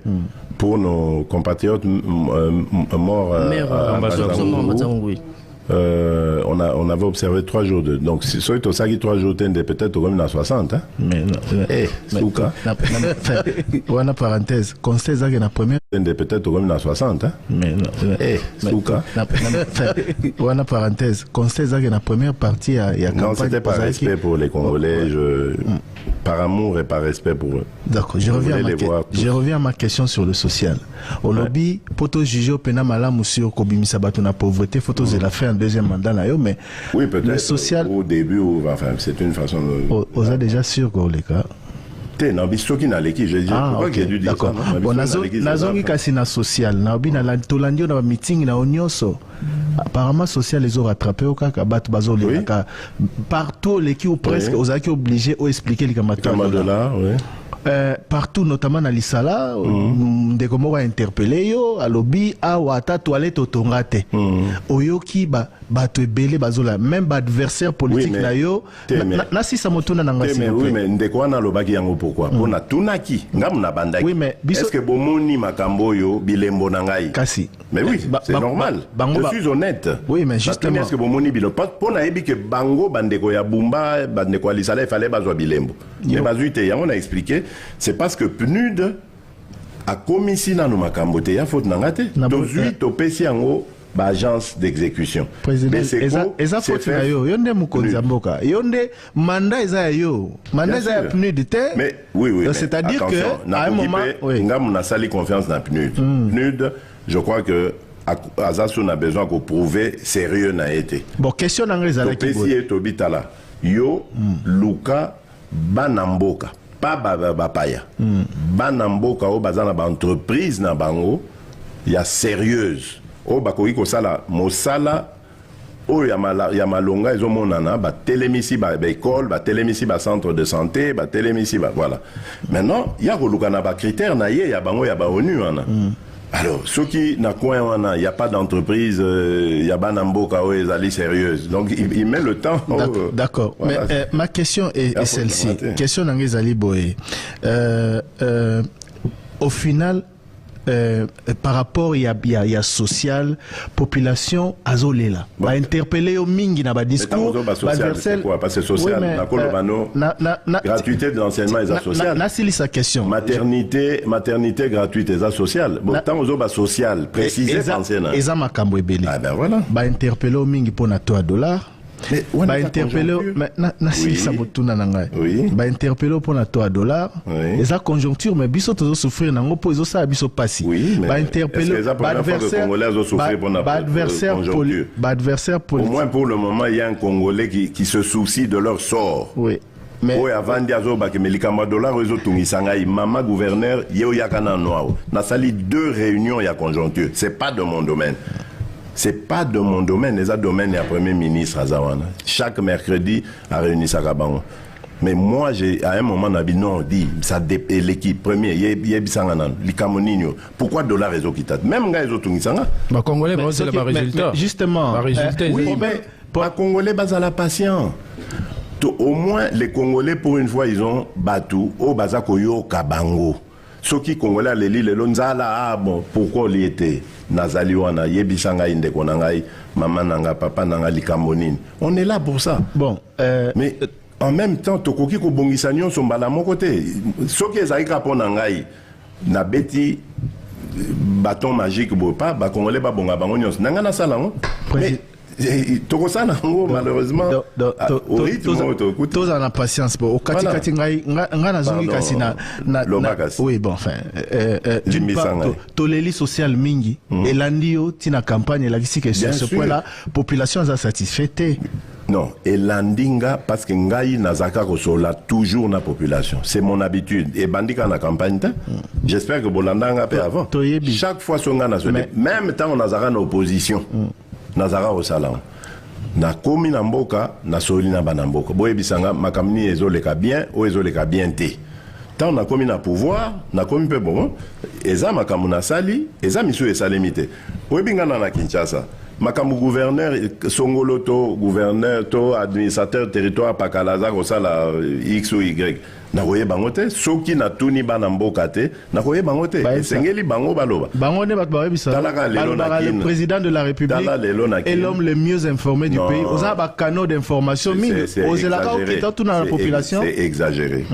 pour nos compatriotes morts à Mazamou. On avait observé 3 jours de. Donc, si c'est au Sagi 3 jours, peut-être au à 60. Hein? Mais Souka. On a parenthèse. Conseil Zag la première. Peut-être au à 60. Hein? Mais Souka. On a parenthèse. Conseil Zag la première partie. Non, c'était par respect pour les Congolais. Par amour et par respect pour eux. D'accord. Je reviens à ma question sur le social. Au lobby, poto juger au pena malamu sur Kobimisa Batuna pauvreté, photos de la fin deuxième mandat là, mais oui, peut-être le social au début, enfin, c'est une façon de. Vous êtes déjà sûr que les cas. D'accord. Bon, nazongi kasi na social, na obi na tolandi na meeting na onyoso. Apparemment social les ont rattrapé au cas bat bazo les cas partout les qui ou presque aux acquis obligés à expliquer les camarades. Partout, notamment dans l'Isala, des Comores a interpellé yo, à lobby, à Wata, toilette, au tongate. Oyoki, te belé, bazola, même adversaire politique, na yo, na si ça motuna na ngasi. Oui, mais ndekwa na lobaki yango pourquoi? On a tunaki, ngam na bandaki. Oui, mais est-ce que bomoni makambo yo, bilembo na ngai? Kasi. Mais oui, c'est normal. Je suis honnête. Oui, mais justement. Est-ce que bomoni bilembo? Pour na ebi que bango, bandeko ya bumba, bandeko l'Isala, il fallait bazoa bilembo. Mais bazuite, on a expliqué. C'est parce que PNUD a commis si dans nos makambote, il y a faute n'angate. Donc, 8 au PCANGO, agence d'exécution. Mais c'est quoi? Eza faute na yo. Yonde mukonza mboka. Yonde mandat eza yo. Mandat eza PNUD te. Mais oui. C'est-à-dire que à un moment, on a sali confiance dans PNUD. PNUD, je crois que Azasu a besoin de prouver sérieux n'a été. Bon, question d'anglais à la PCA Tobitala. Yo, Luka, Banamboka. Pas Bapaya. Banamboka o bazana ba entreprise na bango ya sérieuse. O bakoki ko sala mosala o ya malonga ezo monana ba telemisi ba école, ba telemisi ba centre de santé, ba telemisi ba voilà. Maintenant, il y a kolukana ba critères na ye ya bango ya ba ONU ana. Alors, ceux qui n'a coin, il n'y a pas d'entreprise, il y a Banamboka ou les sérieuse. Donc, il met le temps. D'accord. Voilà. Mais ma question est celle-ci. Question d'Angezali Boé. Au final, par rapport il y a social population azolela ba interpeller au mingi na ba discours parce que social na kolobano gratuité de l'enseignement et social na sili sa question maternité gratuite et social bon tant aux ba social préciser enseignant eza makambo ebele ah ben voilà ba interpeller au mingi pona $3 mais ba interpeller na sili sa botuna na ngai ba interpeller pona $3 eza conjoncture mais biso tozo souffrir nango po ezo sa biso pasi ba interpeller ba adversaire politique au moins pour le moment il y a un Congolais qui se soucie de leur sort mais avant d'azo ba ke melikama dollar ezo tungisanga mama gouverneur yeo yakana noa na sali 2 réunions ya conjoncture c'est pas de mon domaine. C'est pas de mon domaine, les domaines du Premier ministre Azawana. Chaque mercredi, a réuni Sakabango. Mais moi, à un moment, on dit, ça dépend l'équipe première, pourquoi dollar réseau qui t'a même gars réseau tungisanga. Bah Congolais, c'est le résultat. Justement, oui, mais pas Congolais, bas à la patience. Au moins, les Congolais, pour une fois, ils ont battu au Bazakoyo Kabango. Ceux qui Congolais, les lits, les lonzala, bon, pourquoi il était Nazali wana yebisanga inde konangai maman nanga papa nanga likambonin. On est là pour ça. Bon, mais en même temps tokoki ko bongisa nyonso mbala mon côté. Soki ezalika pona ngai na beti bâton magique bo pas ba Congolais ba bonga bango nyonso. Nanga na sala ngo. Mais Tokosa nango malheureusement au rythme tous en patience au kati ngai nazongi kasi na oui bon enfin toleli social mingi elandi yo tina campagne la kisi que sur ce point là population za satisfaite. Non, et landinga parce que ngai nazaka kosola toujours na population. C'est mon habitude. Et bandika na campagne, j'espère que bolandanga pe avant. Chaque fois songa na sonné, même temps on azara na opposition. Nazara au salon. Na komi na mboka, na soli na banamboka. Boye bisanga makamni ezoleka bien, o ezoleka bien te. Tant on a commis na pouvoir, na commis peu bon, eza makamuna sali, eza misu esalemite. Boye bingana na Kinshasa. Makamu gouverneur, Songolo to gouverneur to administrateur territoire Pakalaza kosala X ou Y. Na koye bangote, soki na tuni bana mboka te, na koye bangote. Sengeli bango baloba. Bango ne bat bawe bisa. Le président de la République est l'homme le mieux informé du pays. Oza ba canaux d'information mine. Ozelaka okita tout dans la population. C'est exagéré.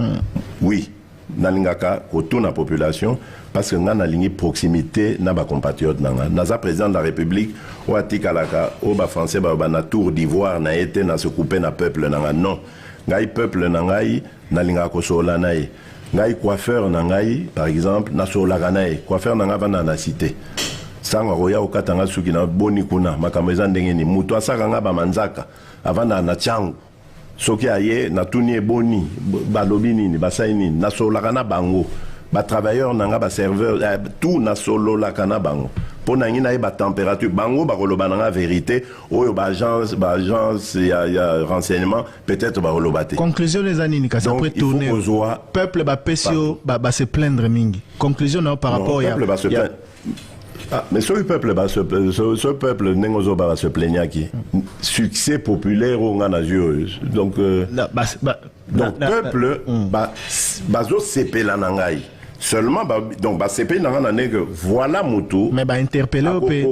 Oui. Nalingaka koto na population parce que nga na ligne proximité na ba compatriotes nanga naza président de la République o atikalaka o ba français ba na tour d'ivoire na été na se couper na peuple nanga non ngai peuple nangai nalinga ko sola nai ngai coiffeur nangai par exemple na sola nai coiffeur nanga bana na cité sanga roya o katanga suki na boni kuna makameza ndenge ni muto asaka nga ba manzaka avana na changu soki aye na tuni eboni balobi nini basai nini na solaka na bango ba travailleur nanga ba serveur tout na solo la kana bango pona ngina e ba température bango ba koloba nanga vérité oyo ba agence ya renseignement peut-être ba kolobate conclusion les années kasi après tourner peuple ba pesio ba se plaindre mingi conclusion non par rapport ya peuple ba se plaindre. Ah, mais ce peuple va se plaindre qui succès populaire au Ganazio. Donc peuple bazo CP la nangai. Seulement donc CP nangai que voilà moto. Mais ba interpeller au pays.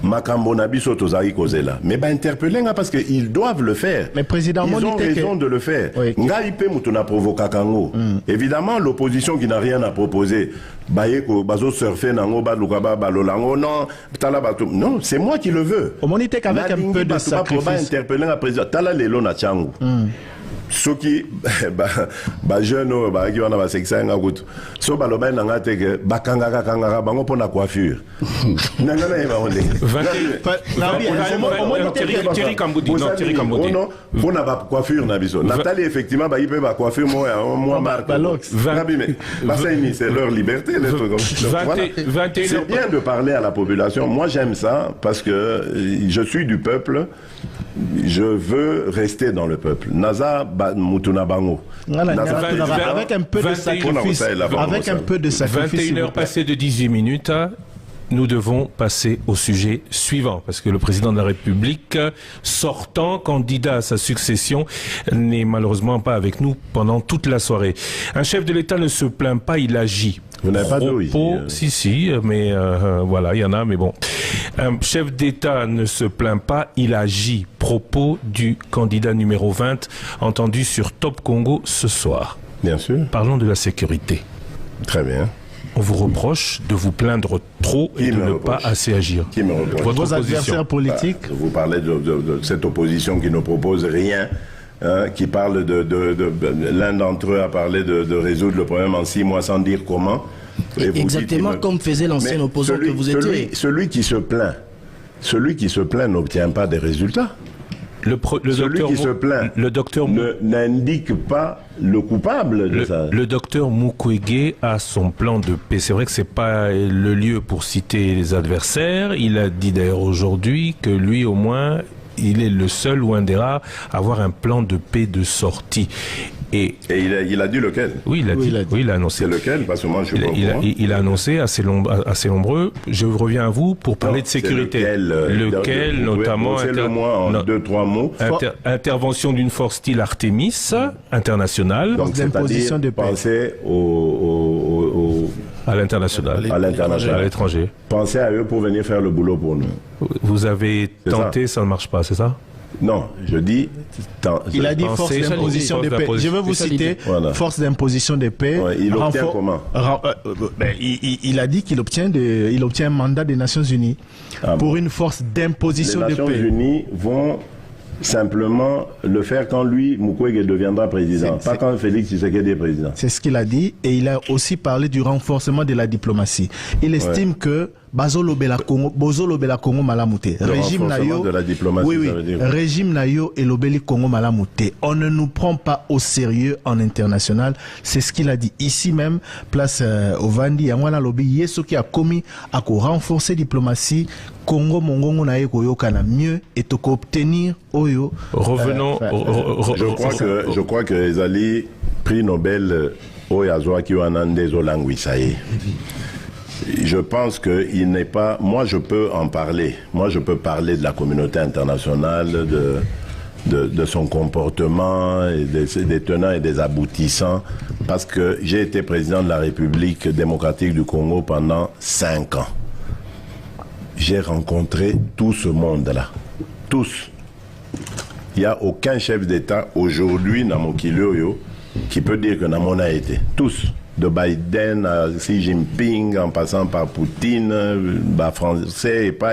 Makambo na biso tozaki kozela mais ba interpeller parce que ils doivent le faire. Mais président ils ont raison de le faire. Ngai pe mutu na provoka kango. Évidemment l'opposition qui n'a rien à proposer bayeko bazo surfer nango ba lukaba balolango non tala bato non c'est moi qui le veux. Au monité qu'avec un peu de sacrifice ba interpeller la président tala lelo na changu. Ceux qui jeune qui on a sexe nga kutu so baloba na ngate ke bakanga bango pona coiffure nanga na ba onde Thierry Kamboudi non pona ba coiffure na biso Nathalie effectivement ba ipe ba coiffure moi marque c'est leur liberté c'est bien de parler à la population. Moi j'aime ça parce que je suis du peuple. Je veux rester dans le peuple. Naza Mutuna Bango. Avec un peu de sacrifice. Avec un peu de sacrifice. 21h passées de 18 minutes. Nous devons passer au sujet suivant, parce que le président de la République, sortant candidat à sa succession, n'est malheureusement pas avec nous pendant toute la soirée. Un chef de l'État ne se plaint pas, il agit. Vous n'avez pas d'eau ici. Si, mais voilà, il y en a, mais bon. Un chef d'État ne se plaint pas, il agit. Propos du candidat numéro 20, entendu sur Top Congo ce soir. Bien sûr. Parlons de la sécurité. Très bien. On vous reproche de vous plaindre trop et de ne pas assez agir. Qui me reproche? Vos adversaires politiques? Vous parlez de cette opposition qui ne propose rien, qui parle l'un d'entre eux a parlé de résoudre le problème en 6 mois sans dire comment. Exactement comme faisait l'ancien opposant que vous étiez. Celui qui se plaint n'obtient pas des résultats. Celui qui se plaint n'indique pas le coupable de ça. Le docteur Mukwege a son plan de paix. C'est vrai que c'est pas le lieu pour citer les adversaires. Il a dit d'ailleurs aujourd'hui que lui au moins, il est le seul ou un des rares à avoir un plan de paix de sortie. Et il a dit lequel? Oui, il a annoncé. C'est lequel? Parce que moi, je suis pas au courant. Il a annoncé assez nombreux. Je reviens à vous pour parler de sécurité. Lequel notamment. C'est le moi en 2-3 mots. Intervention d'une force style Artemis internationale. Donc, c'est-à-dire de penser à l'international. À l'étranger. Pensez à eux pour venir faire le boulot pour nous. Vous avez tenté, ça ne marche pas, c'est ça? Non, je dis... Il a dit force d'imposition de paix. Je vais vous citer force d'imposition de paix. Ouais, il obtient comment? Il a dit qu'il obtient un mandat des Nations Unies pour une force d'imposition de paix. Les Nations Unies vont simplement le faire quand lui, Mukwege, deviendra président, pas quand Félix Tshisekedi est président. C'est ce qu'il a dit, et il a aussi parlé du renforcement de la diplomatie. Il estime que Bazolobela Congo Malamute, régime Nayo, de la diplomatie, régime Nayo et Lobeli Congo Malamute. On ne nous prend pas au sérieux en international. C'est ce qu'il a dit ici même, place Ovandi, Yangwana Lobi, Yeso qui a commis à renforcer la diplomatie. Congo Mongongo Naye Koyokana mieux et to obtenir Oyo. Revenons. Je crois que Ezali, prix Nobel Oyazoa qui Wanande Zolanguisaye. Je pense qu'il n'est pas... Moi, je peux en parler. Moi, je peux parler de la communauté internationale, de son comportement, et des tenants et des aboutissants, parce que j'ai été président de la République démocratique du Congo pendant 5 ans. J'ai rencontré tout ce monde-là. Tous. Il n'y a aucun chef d'État aujourd'hui, dans mon Kilioyo, qui peut dire que Namon a été. Tous. De Biden à Xi Jinping, en passant par Poutine, Français et pas.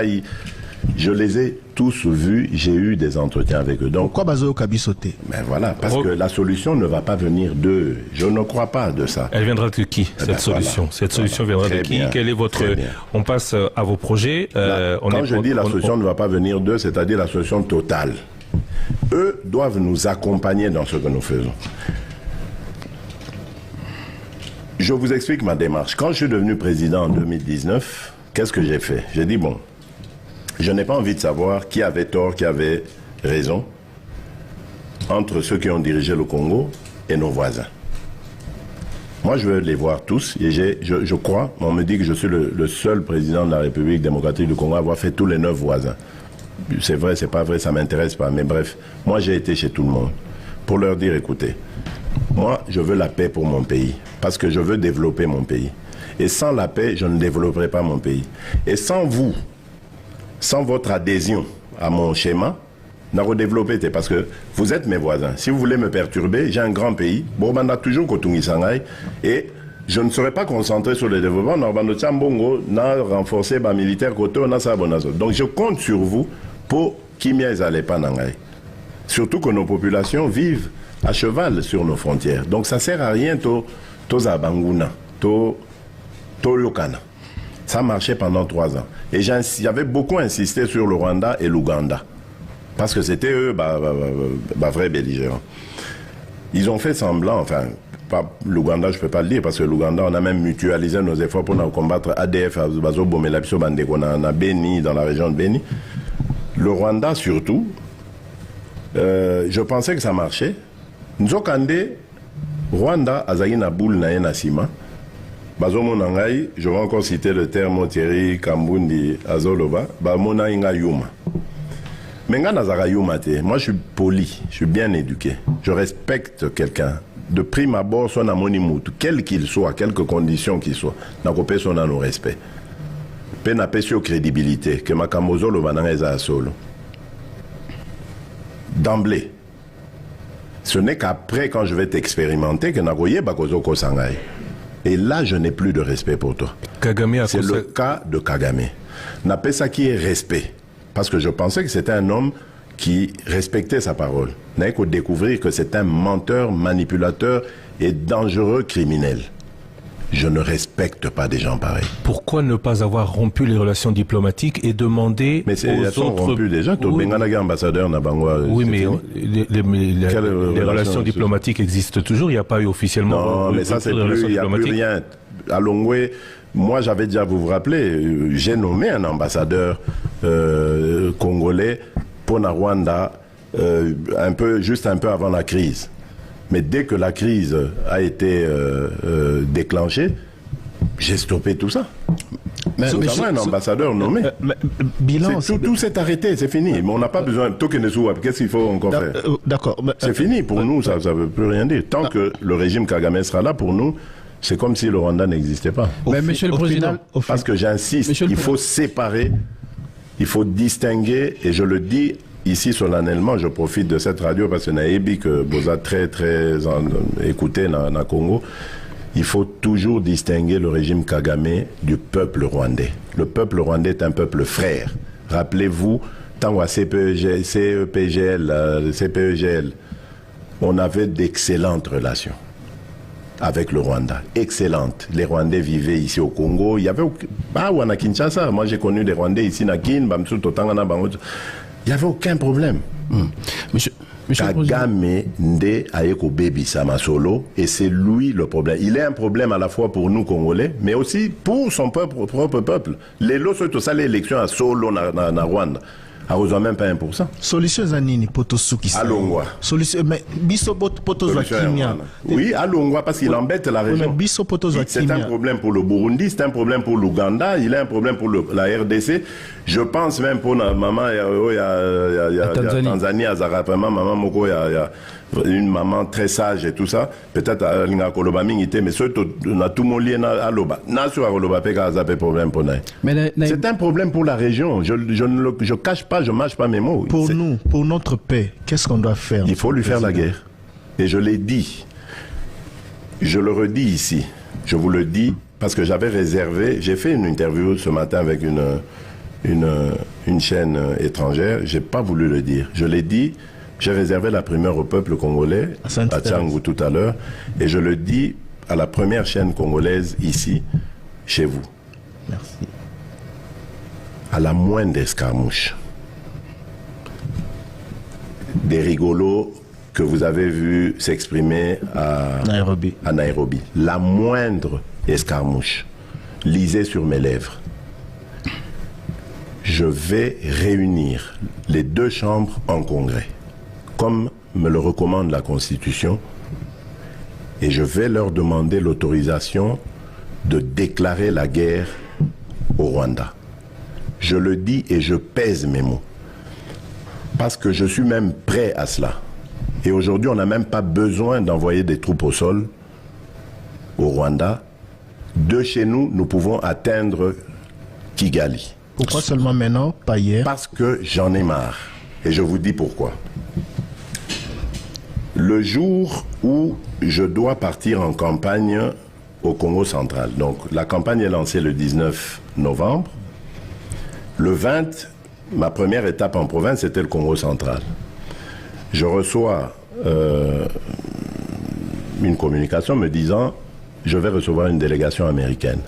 Je les ai tous vus, j'ai eu des entretiens avec eux. Donc, pourquoi Bazo Kabisoté? Ben voilà, parce que la solution ne va pas venir d'eux. Je ne crois pas de ça. Elle viendra de qui, cette solution? Cette solution viendra de qui? Quel est votre... On passe à vos projets. Quand je dis la solution ne va pas venir d'eux, c'est-à-dire la solution totale. Eux doivent nous accompagner dans ce que nous faisons. Je vous explique ma démarche. Quand je suis devenu président en 2019, qu'est-ce que j'ai fait? J'ai dit, bon, je n'ai pas envie de savoir qui avait tort, qui avait raison entre ceux qui ont dirigé le Congo et nos voisins. Moi, je veux les voir tous et je crois, on me dit que je suis le seul président de la République démocratique du Congo à avoir fait tous les 9 voisins. C'est vrai, c'est pas vrai, ça m'intéresse pas, mais bref, moi j'ai été chez tout le monde pour leur dire, écoutez, moi, je veux la paix pour mon pays, parce que je veux développer mon pays. Et sans la paix, je ne développerai pas mon pays. Et sans vous, sans votre adhésion à mon schéma, n'a redéveloppé, parce que vous êtes mes voisins. Si vous voulez me perturber, j'ai un grand pays, Bobanda toujours Kotungi Sanghaï, et je ne serai pas concentré sur le développement. Narbando Tchambongo n'a renforcé ma militaire côté, on a ça. Donc je compte sur vous pour qu'il n'y ait pas Nangaï. Surtout que nos populations vivent à cheval sur nos frontières. Donc ça ne sert à rien, Zabanguna, Lokana. Ça marchait pendant 3 ans. Et j'avais beaucoup insisté sur le Rwanda et l'Ouganda. Parce que c'était eux, vrais belligérants. Ils ont fait semblant, enfin, pas l'Ouganda, je ne peux pas le dire, parce que l'Ouganda, on a même mutualisé nos efforts pour combattre ADF, à Beni, dans la région de Beni. Le Rwanda, surtout, je pensais que ça marchait. Nzokande, Rwanda, Azagina Boul Naena Sima, Bazomo Nangai, je vais encore citer le terme Thierry Kambundi Azoloba, Bamona Inga Yuma. Menga Nazara Yuma te, moi je suis poli, je suis bien éduqué, je respecte quelqu'un. De prime abord, son amonimout, quel qu'il soit, quelque condition qu'il soit, n'a pas son nos respect. Pe n'a pas sur crédibilité, que ma Kamozolo Bananga solo. D'emblée. Ce n'est qu'après, quand je vais t'expérimenter, que Nagoye Bakozoko Sangai. Et là, je n'ai plus de respect pour toi. C'est le cas de Kagame. N'a pas ça qui est respect. Parce que je pensais que c'était un homme qui respectait sa parole. N'a qu'à découvrir que c'est un menteur, manipulateur et dangereux criminel. Je ne respecte pas des gens pareils. Pourquoi ne pas avoir rompu les relations diplomatiques et demander mais elles sont rompues déjà. Oui, ambassadeur Nabangwa. Oui, mais les relations diplomatiques existent toujours. Il n'y a pas eu officiellement. Non, mais ça c'est plus. Il n'y a plus rien. À Longwe, moi j'avais déjà, vous vous rappelez, j'ai nommé un ambassadeur congolais pour la Rwanda juste un peu avant la crise. Mais dès que la crise a été déclenchée, j'ai stoppé tout ça. Mais un ambassadeur nommé. Tout s'est arrêté, c'est fini. Mais on n'a pas besoin de qu'est-ce qu'il faut encore faire? D'accord. C'est fini pour nous, ça ne veut plus rien dire. Tant que le régime Kagame sera là pour nous, c'est comme si le Rwanda n'existait pas. Mais Monsieur le Président, parce que j'insiste, il faut séparer, il faut distinguer, et je le dis ici solennellement, je profite de cette radio parce que Naïbi, que vous avez très écouté dans le Congo, il faut toujours distinguer le régime Kagame du peuple rwandais. Le peuple rwandais est un peuple frère. Rappelez-vous, tant à CPGL, on avait d'excellentes relations avec le Rwanda. Excellentes. Les Rwandais vivaient ici au Congo. Il y avait... à Kinshasa, moi j'ai connu des Rwandais ici à Kin, Bamsou, Totangana, Bamoutou. Il n'y avait aucun problème. Monsieur Kagame Nde Ayeko Baby Samasolo, et c'est lui le problème. Il est un problème à la fois pour nous Congolais, mais aussi pour son propre peuple. Les lots sont tous les élections à Solo, na Rwanda. A même pas 1%. Solution Zanini, Potosuki. Alongwa. Solution, mais Biso Potozakimia. Oui, Alongwa, parce qu'il embête la région. C'est un problème pour le Burundi, c'est un problème pour l'Ouganda, il est un problème pour la RDC. Je pense même pour maman, il y a Tanzanie, Azarapama, maman Moko, il y a une maman très sage et tout ça. Peut-être à Linga Koloba Mingité, mais surtout, on a tout mon lien à Loba. Nasu à Koloba, problème pour nous. C'est un problème pour la région. Je cache pas, je mâche pas mes mots. Pour nous, pour notre paix, qu'est-ce qu'on doit faire? Il faut lui faire la guerre. Et je l'ai dit. Je le redis ici. Je vous le dis parce que j'avais réservé. J'ai fait une interview ce matin avec une chaîne étrangère. J'ai pas voulu le dire. Je l'ai dit. J'ai réservé la primeur au peuple congolais, à Tchangou tout à l'heure, et je le dis à la première chaîne congolaise ici, chez vous. Merci. À la moindre escarmouche, des rigolos que vous avez vus s'exprimer à Nairobi, la moindre escarmouche, lisez sur mes lèvres. Je vais réunir les deux chambres en congrès, comme me le recommande la Constitution, et je vais leur demander l'autorisation de déclarer la guerre au Rwanda. Je le dis et je pèse mes mots, parce que je suis même prêt à cela. Et aujourd'hui, on n'a même pas besoin d'envoyer des troupes au sol au Rwanda. De chez nous, nous pouvons atteindre Kigali. Pourquoi seulement maintenant, pas hier? Parce que j'en ai marre. Et je vous dis pourquoi. Le jour où je dois partir en campagne au Congo central, donc la campagne est lancée le 19 novembre, le 20, ma première étape en province, c'était le Congo central. Je reçois une communication me disant « Je vais recevoir une délégation américaine »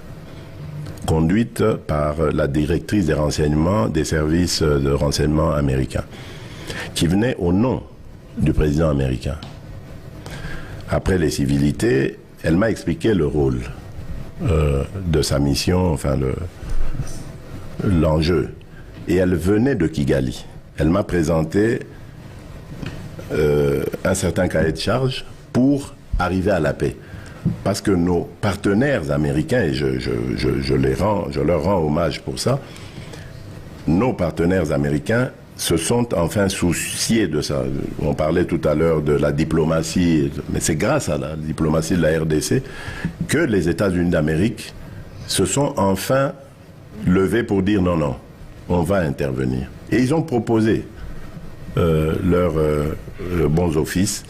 conduite par la directrice des renseignements des services de renseignement américains, qui venait au nom du président américain. Après les civilités, elle m'a expliqué le rôle de sa mission, enfin l'enjeu. Et elle venait de Kigali. Elle m'a présenté un certain cahier de charge pour arriver à la paix. Parce que nos partenaires américains, et je leur rends hommage pour ça, nos partenaires américains se sont enfin souciés de ça. On parlait tout à l'heure de la diplomatie, mais c'est grâce à la diplomatie de la RDC que les États-Unis d'Amérique se sont enfin levés pour dire non, non, on va intervenir. Et ils ont proposé leurs bons offices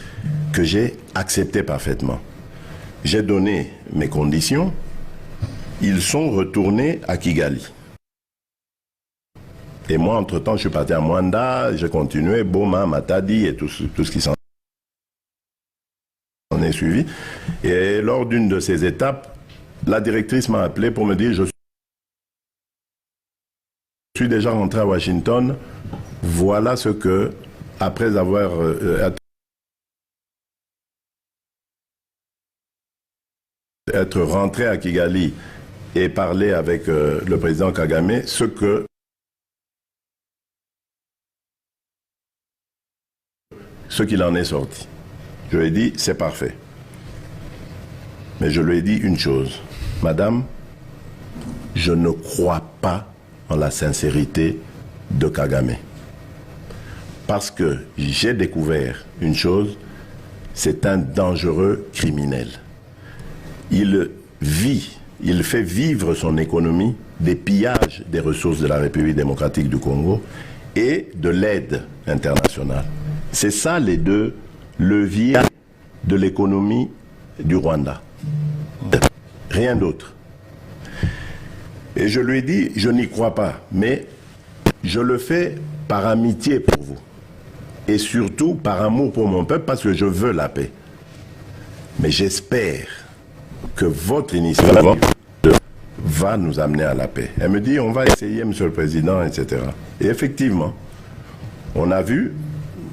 que j'ai accepté parfaitement. J'ai donné mes conditions, ils sont retournés à Kigali. Et moi, entre-temps, je suis parti à Mwanda, j'ai continué, Boma, Matadi et tout ce qui s'en est suivi. Et lors d'une de ces étapes, la directrice m'a appelé pour me dire « Je suis déjà rentré à Washington, voilà ce que, après avoir être rentré à Kigali et parler avec le président Kagame, ce qu'il en est sorti. Je lui ai dit, c'est parfait. Mais je lui ai dit une chose. Madame, je ne crois pas en la sincérité de Kagame. Parce que j'ai découvert une chose, c'est un dangereux criminel. Il fait vivre son économie des pillages des ressources de la République démocratique du Congo et de l'aide internationale. C'est ça les deux leviers de l'économie du Rwanda. Rien d'autre. Et je lui ai dit, je n'y crois pas, mais je le fais par amitié pour vous. Et surtout par amour pour mon peuple, parce que je veux la paix. Mais j'espère que votre initiative va nous amener à la paix. Elle me dit, on va essayer, Monsieur le Président, etc. Et effectivement, on a vu,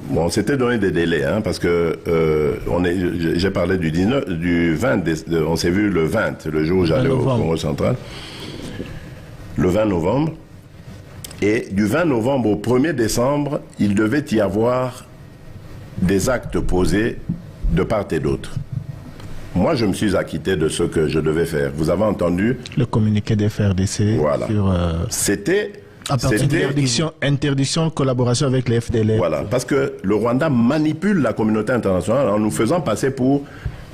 bon, on s'était donné des délais, hein, parce que j'ai parlé du 20, on s'est vu le 20, le jour où j'allais au Congo central, le 20 novembre. Et du 20 novembre au 1er décembre, il devait y avoir des actes posés de part et d'autre. Moi, je me suis acquitté de ce que je devais faire. Vous avez entendu le communiqué des FRDC. Voilà. C'était interdiction de collaboration avec les FDLR. Voilà, parce que le Rwanda manipule la communauté internationale en nous faisant passer pour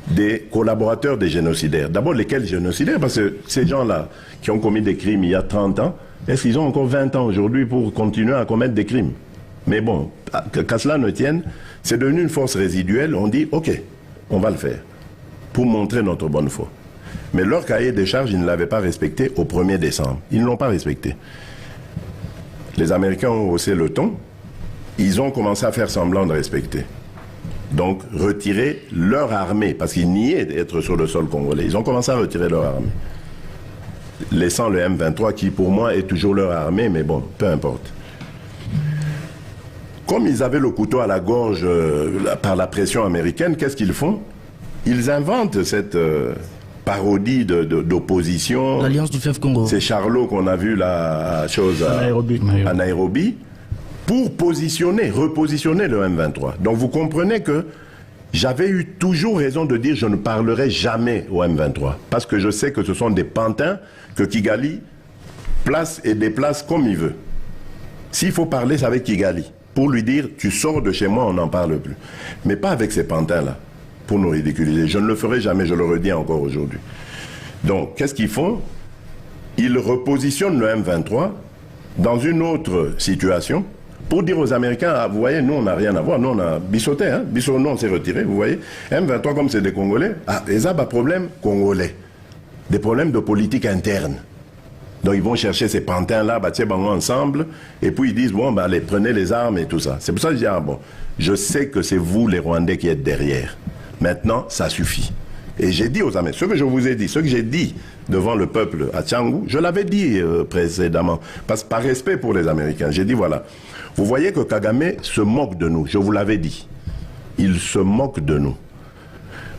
des collaborateurs des génocidaires. D'abord, lesquels génocidaires? Parce que ces gens-là qui ont commis des crimes il y a 30 ans, est-ce qu'ils ont encore 20 ans aujourd'hui pour continuer à commettre des crimes? Mais bon, qu'à cela ne tienne, c'est devenu une force résiduelle. On dit, OK, on va le faire, pour montrer notre bonne foi. Mais leur cahier des charges, ils ne l'avaient pas respecté au 1er décembre. Ils ne l'ont pas respecté. Les Américains ont haussé le ton. Ils ont commencé à faire semblant de respecter. Donc, retirer leur armée, parce qu'ils niaient d'être sur le sol congolais. Ils ont commencé à retirer leur armée. Laissant le M23, qui pour moi est toujours leur armée, mais bon, peu importe. Comme ils avaient le couteau à la gorge par la pression américaine, qu'est-ce qu'ils font? Ils inventent cette parodie d'opposition. L'Alliance du fleuve Congo. C'est Charlot qu'on a vu la chose à Nairobi, pour repositionner le M23. Donc vous comprenez que j'avais eu toujours raison de dire je ne parlerai jamais au M23. Parce que je sais que ce sont des pantins que Kigali place et déplace comme il veut. S'il faut parler, c'est avec Kigali. Pour lui dire, tu sors de chez moi, on n'en parle plus. Mais pas avec ces pantins-là, pour nous ridiculiser. Je ne le ferai jamais, je le redis encore aujourd'hui. Donc, qu'est-ce qu'ils font? Ils repositionnent le M23 dans une autre situation pour dire aux Américains, ah, vous voyez, nous, on n'a rien à voir. Nous, on a Bissauté, hein. Bissauté, nous, on s'est retiré, vous voyez. M23, comme c'est des Congolais, ah, ils ont des problèmes congolais. Des problèmes de politique interne. Donc ils vont chercher ces pantins-là, ensemble, et puis ils disent, bon, bah, allez, prenez les armes et tout ça. C'est pour ça que je dis, ah bon, je sais que c'est vous, les Rwandais, qui êtes derrière. Maintenant, ça suffit. Et j'ai dit aux Américains, ce que je vous ai dit, ce que j'ai dit devant le peuple à Tchangou, je l'avais dit précédemment, parce que par respect pour les Américains, j'ai dit, voilà, vous voyez que Kagame se moque de nous, je vous l'avais dit. Il se moque de nous.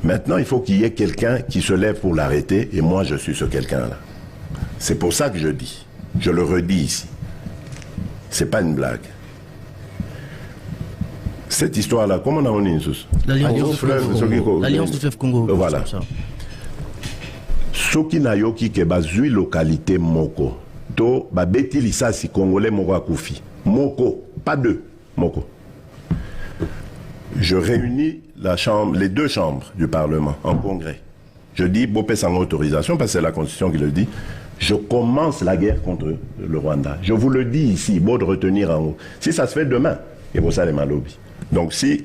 Maintenant, il faut qu'il y ait quelqu'un qui se lève pour l'arrêter, et moi, je suis ce quelqu'un-là. C'est pour ça que je dis, je le redis ici, c'est pas une blague. Cette histoire-là, comment on a dit l'Alliance du fleuve Congo. Voilà. Soki na yoki ke bazui localité moko, to babeti lisasi congolais moko akufi. Moko, pas deux, moko. Je réunis les deux chambres du Parlement en congrès. Je dis, Bopé sans autorisation, parce que c'est la Constitution qui le dit. Je commence la guerre contre le Rwanda. Je vous le dis ici, beau de retenir en haut. Si ça se fait demain, et pour ça les malobis. Donc si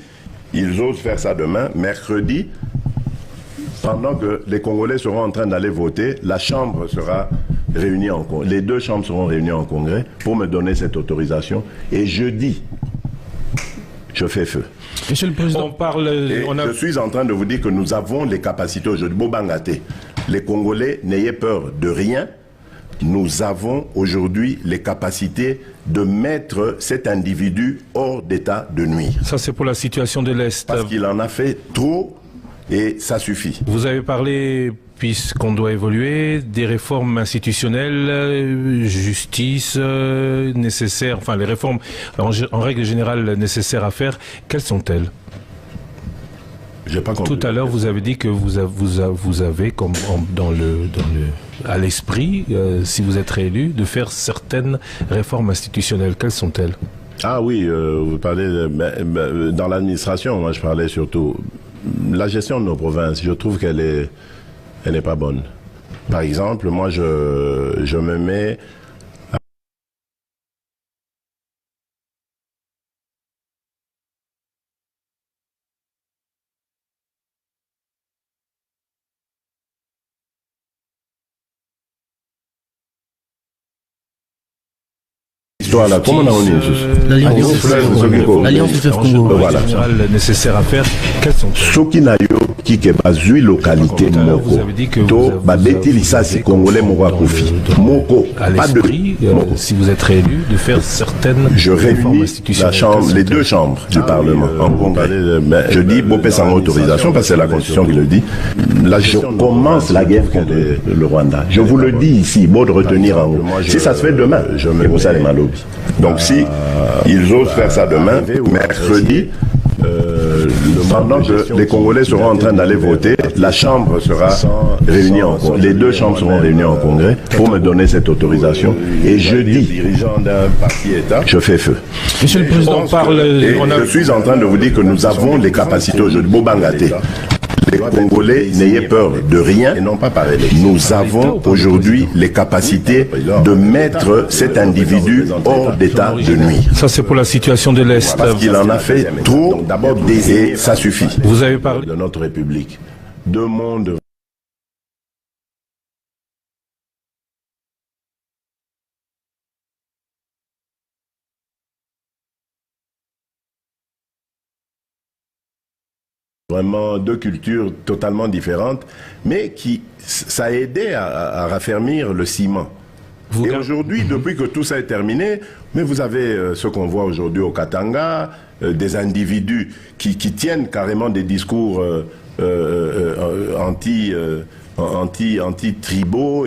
ils osent faire ça demain, mercredi, pendant que les Congolais seront en train d'aller voter, la Chambre sera réunie en congrès. Les deux chambres seront réunies en congrès pour me donner cette autorisation. Et jeudi, je fais feu. Monsieur le Président, je suis en train de vous dire que nous avons les capacités aujourd'hui. Bobangate, les Congolais, n'ayez peur de rien. Nous avons aujourd'hui les capacités de mettre cet individu hors d'état de nuire. Ça, c'est pour la situation de l'Est. Parce qu'il en a fait trop et ça suffit. Vous avez parlé, puisqu'on doit évoluer, des réformes institutionnelles, justice nécessaires, enfin les réformes en règle générale nécessaires à faire. Quelles sont-elles? Tout à l'heure, vous avez dit que vous avez comme à l'esprit, si vous êtes réélu, de faire certaines réformes institutionnelles. Quelles sont-elles? Ah oui, vous parlez dans l'administration. Moi, je parlais surtout la gestion de nos provinces. Je trouve qu'elle n'est pas bonne. Par exemple, moi, je me mets Voilà, comment on a l'Alliance du fleuve Congo. Voilà. Nécessaire à faire. Quels sont ceux qui n'ont qui est basé localité moko to babeti lisasi congolais moko akufi moko pas de si vous êtes réélu de faire certaines je réunis la chambre les deux chambres du Parlement en congrès. Je dis Bopé sans autorisation parce que c'est la Constitution qui le dit. Là je commence la guerre contre le Rwanda. Je vous le dis ici, beau de retenir en haut. Si ça se fait demain, je me vous allez mal. Donc si ils osent faire ça demain, mercredi, pendant que les Congolais seront en train d'aller voter, la Chambre sera réunie en congrès. Les deux chambres seront réunies en congrès pour me donner cette autorisation. Et jeudi, je fais feu. Monsieur le Président, je suis en train de vous dire que nous avons les capacités aujourd'hui. Bobangaté. Les Congolais, n'ayez peur de rien. Nous avons aujourd'hui les capacités de mettre cet individu hors d'état de nuire. Ça, c'est pour la situation de l'Est. Parce qu'il en a fait trop, et ça suffit. Vous avez parlé de notre République. Deux mondes. Vraiment deux cultures totalement différentes, mais ça a aidé à raffermir le ciment. Et aujourd'hui, depuis que tout ça est terminé, mais vous avez ce qu'on voit aujourd'hui au Katanga, des individus qui tiennent carrément des discours anti-tribaux.